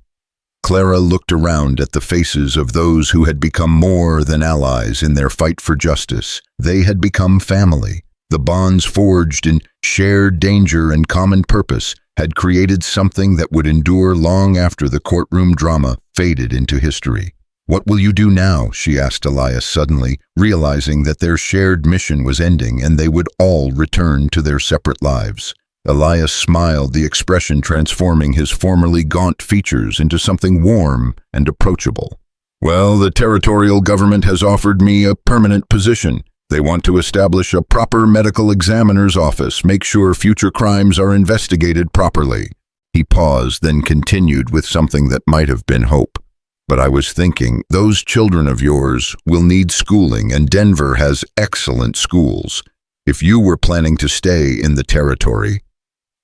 Clara looked around at the faces of those who had become more than allies in their fight for justice. They had become family. The bonds forged in shared danger and common purpose had created something that would endure long after the courtroom drama faded into history. "What will you do now?" she asked Elias suddenly, realizing that their shared mission was ending and they would all return to their separate lives. Elias smiled, the expression transforming his formerly gaunt features into something warm and approachable. "Well, the territorial government has offered me a permanent position. They want to establish a proper medical examiner's office, make sure future crimes are investigated properly." He paused, then continued with something that might have been hope. "But I was thinking, those children of yours will need schooling, and Denver has excellent schools. If you were planning to stay in the territory..."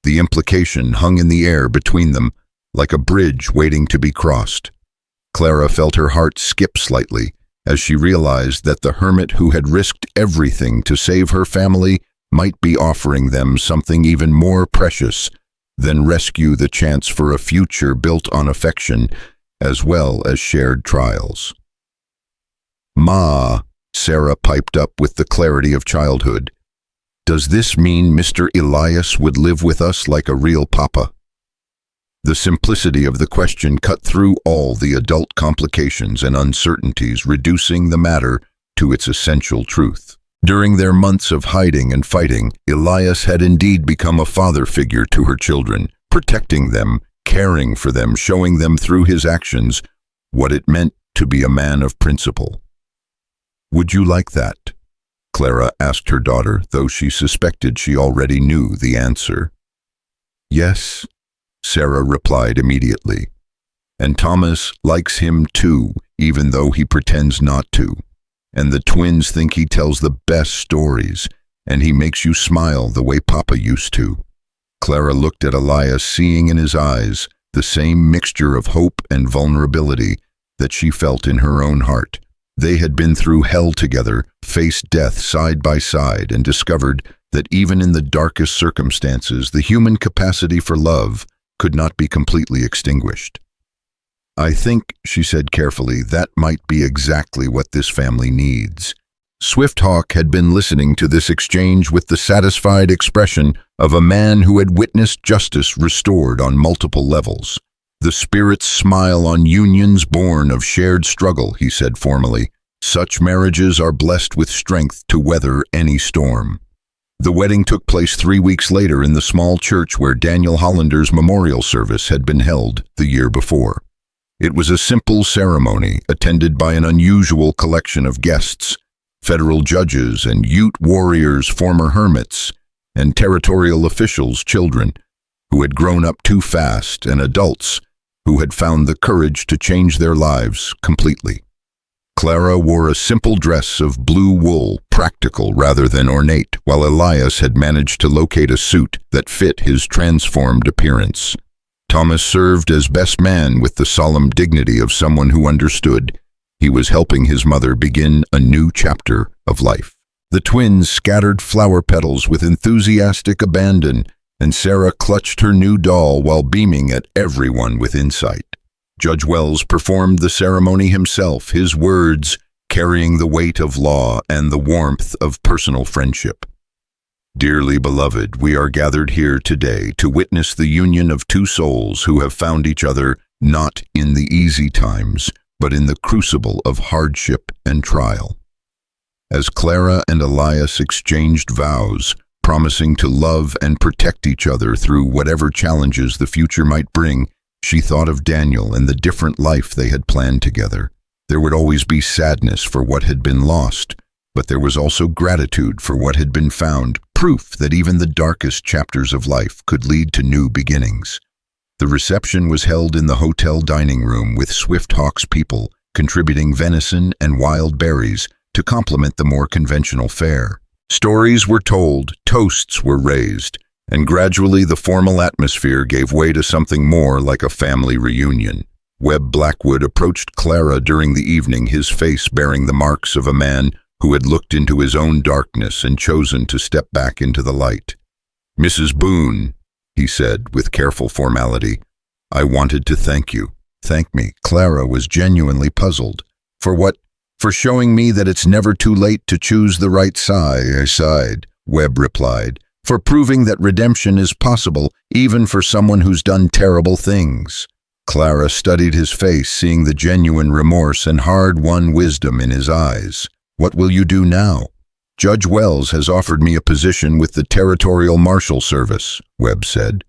The implication hung in the air between them, like a bridge waiting to be crossed. Clara felt her heart skip slightly as she realized that the hermit who had risked everything to save her family might be offering them something even more precious than rescue, the chance for a future built on affection as well as shared trials. "Ma," Sarah piped up with the clarity of childhood, "does this mean Mr. Elias would live with us like a real papa?" The simplicity of the question cut through all the adult complications and uncertainties, reducing the matter to its essential truth. During their months of hiding and fighting, Elias had indeed become a father figure to her children, protecting them, caring for them, showing them through his actions what it meant to be a man of principle. "Would you like that?" Clara asked her daughter, though she suspected she already knew the answer. "Yes," Sarah replied immediately. "And Thomas likes him too, even though he pretends not to. And the twins think he tells the best stories, and he makes you smile the way Papa used to." Clara looked at Elias, seeing in his eyes the same mixture of hope and vulnerability that she felt in her own heart. They had been through hell together, faced death side by side, and discovered that even in the darkest circumstances, the human capacity for love could not be completely extinguished. "I think," she said carefully, "that might be exactly what this family needs." Swifthawk had been listening to this exchange with the satisfied expression of a man who had witnessed justice restored on multiple levels. "The spirits smile on unions born of shared struggle," he said formally. "Such marriages are blessed with strength to weather any storm." The wedding took place 3 weeks later in the small church where Daniel Hollander's memorial service had been held the year before. It was a simple ceremony attended by an unusual collection of guests: federal judges and Ute warriors, former hermits, and territorial officials' children who had grown up too fast, and adults who had found the courage to change their lives completely. Clara wore a simple dress of blue wool, practical rather than ornate, while Elias had managed to locate a suit that fit his transformed appearance. Thomas served as best man with the solemn dignity of someone who understood. He was helping his mother begin a new chapter of life. The twins scattered flower petals with enthusiastic abandon, and Sarah clutched her new doll while beaming at everyone with insight. Judge Wells performed the ceremony himself, his words carrying the weight of law and the warmth of personal friendship. "Dearly beloved, we are gathered here today to witness the union of two souls who have found each other not in the easy times, but in the crucible of hardship and trial." As Clara and Elias exchanged vows, promising to love and protect each other through whatever challenges the future might bring, she thought of Daniel and the different life they had planned together. There would always be sadness for what had been lost, but there was also gratitude for what had been found, proof that even the darkest chapters of life could lead to new beginnings. The reception was held in the hotel dining room, with Swifthawk's people contributing venison and wild berries to complement the more conventional fare. Stories were told, toasts were raised, and gradually the formal atmosphere gave way to something more like a family reunion. Webb Blackwood approached Clara during the evening, his face bearing the marks of a man who had looked into his own darkness and chosen to step back into the light. "Mrs. Boon," he said with careful formality, "I wanted to thank you. Thank me. Clara was genuinely puzzled. For what? For showing me that it's never too late to choose the right side, I sighed. Webb replied. For proving that redemption is possible, even for someone who's done terrible things. Clara studied his face, seeing the genuine remorse and hard-won wisdom in his eyes. What will you do now? Judge Wells has offered me a position with the Territorial Marshal Service, Webb said.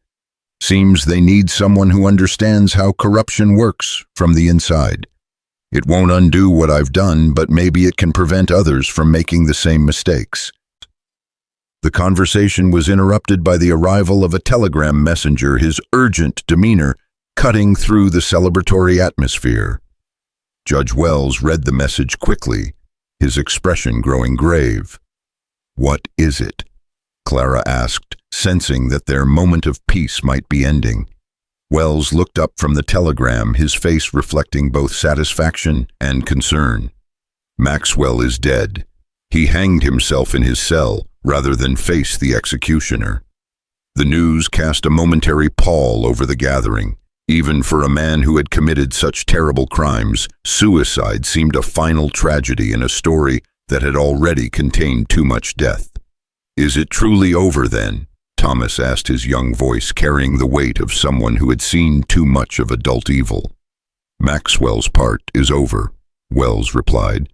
Seems they need someone who understands how corruption works from the inside. It won't undo what I've done, but maybe it can prevent others from making the same mistakes. The conversation was interrupted by the arrival of a telegram messenger, his urgent demeanor cutting through the celebratory atmosphere. Judge Wells read the message quickly, his expression growing grave. What is it? Clara asked, sensing that their moment of peace might be ending. Wells looked up from the telegram, his face reflecting both satisfaction and concern. Maxwell is dead. He hanged himself in his cell rather than face the executioner. The news cast a momentary pall over the gathering. Even for a man who had committed such terrible crimes, suicide seemed a final tragedy in a story that had already contained too much death. Is it truly over then? Thomas asked, his young voice carrying the weight of someone who had seen too much of adult evil. Maxwell's part is over, Wells replied.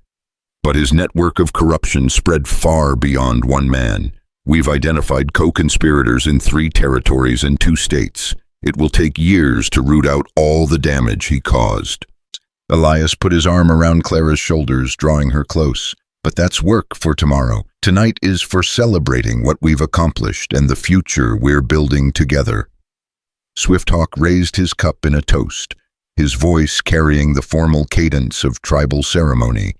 But his network of corruption spread far beyond one man. We've identified co-conspirators in 3 territories and 2 states. It will take years to root out all the damage he caused. Elias put his arm around Clara's shoulders, drawing her close. But that's work for tomorrow. Tonight is for celebrating what we've accomplished and the future we're building together. Swifthawk raised his cup in a toast, his voice carrying the formal cadence of tribal ceremony.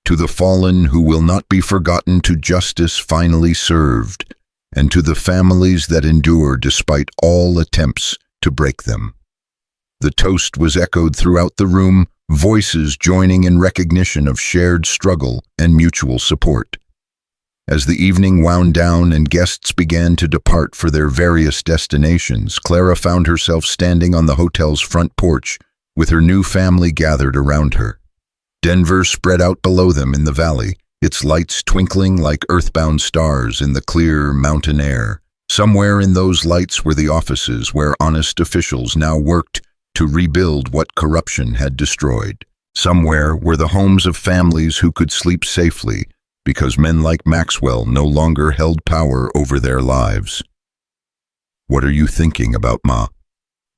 To the fallen who will not be forgotten, to justice finally served, and to the families that endure despite all attempts to break them. The toast was echoed throughout the room, voices joining in recognition of shared struggle and mutual support. As the evening wound down and guests began to depart for their various destinations, Clara found herself standing on the hotel's front porch with her new family gathered around her. Denver spread out below them in the valley, its lights twinkling like earthbound stars in the clear mountain air. Somewhere in those lights were the offices where honest officials now worked to rebuild what corruption had destroyed. Somewhere were the homes of families who could sleep safely because men like Maxwell no longer held power over their lives. "What are you thinking about, Ma?"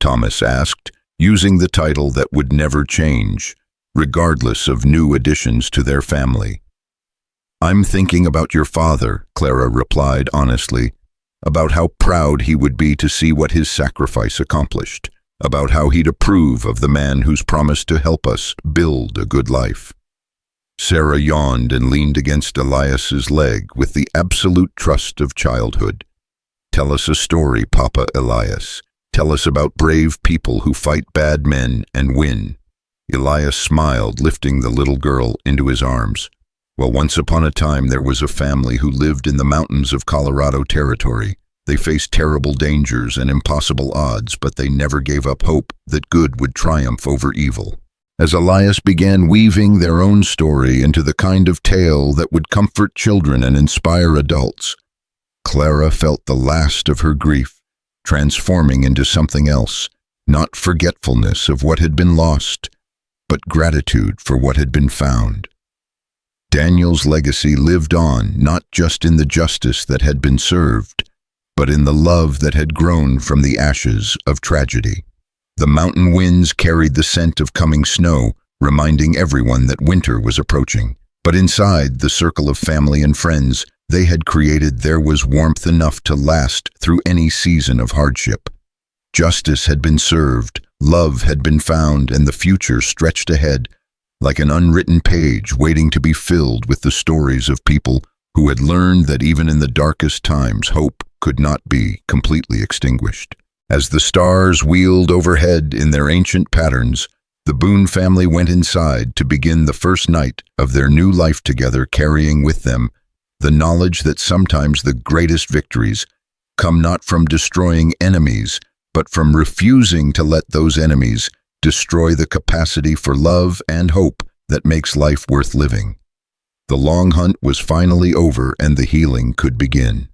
Thomas asked, using the title that would never change, regardless of new additions to their family. "I'm thinking about your father," Clara replied honestly, about how proud he would be to see what his sacrifice accomplished, about how he'd approve of the man who's promised to help us build a good life. Sarah yawned and leaned against Elias's leg with the absolute trust of childhood. "Tell us a story, Papa Elias. Tell us about brave people who fight bad men and win." Elias smiled, lifting the little girl into his arms. "Well, once upon a time there was a family who lived in the mountains of Colorado Territory. They faced terrible dangers and impossible odds, but they never gave up hope that good would triumph over evil." As Elias began weaving their own story into the kind of tale that would comfort children and inspire adults, Clara felt the last of her grief transforming into something else, not forgetfulness of what had been lost, but gratitude for what had been found. Daniel's legacy lived on, not just in the justice that had been served, but in the love that had grown from the ashes of tragedy. The mountain winds carried the scent of coming snow, reminding everyone that winter was approaching. But inside the circle of family and friends they had created, there was warmth enough to last through any season of hardship. Justice had been served, love had been found, and the future stretched ahead, like an unwritten page waiting to be filled with the stories of people who had learned that even in the darkest times, hope could not be completely extinguished. As the stars wheeled overhead in their ancient patterns, the Boon family went inside to begin the first night of their new life together, carrying with them the knowledge that sometimes the greatest victories come not from destroying enemies, but from refusing to let those enemies destroy the capacity for love and hope that makes life worth living. The long hunt was finally over and the healing could begin.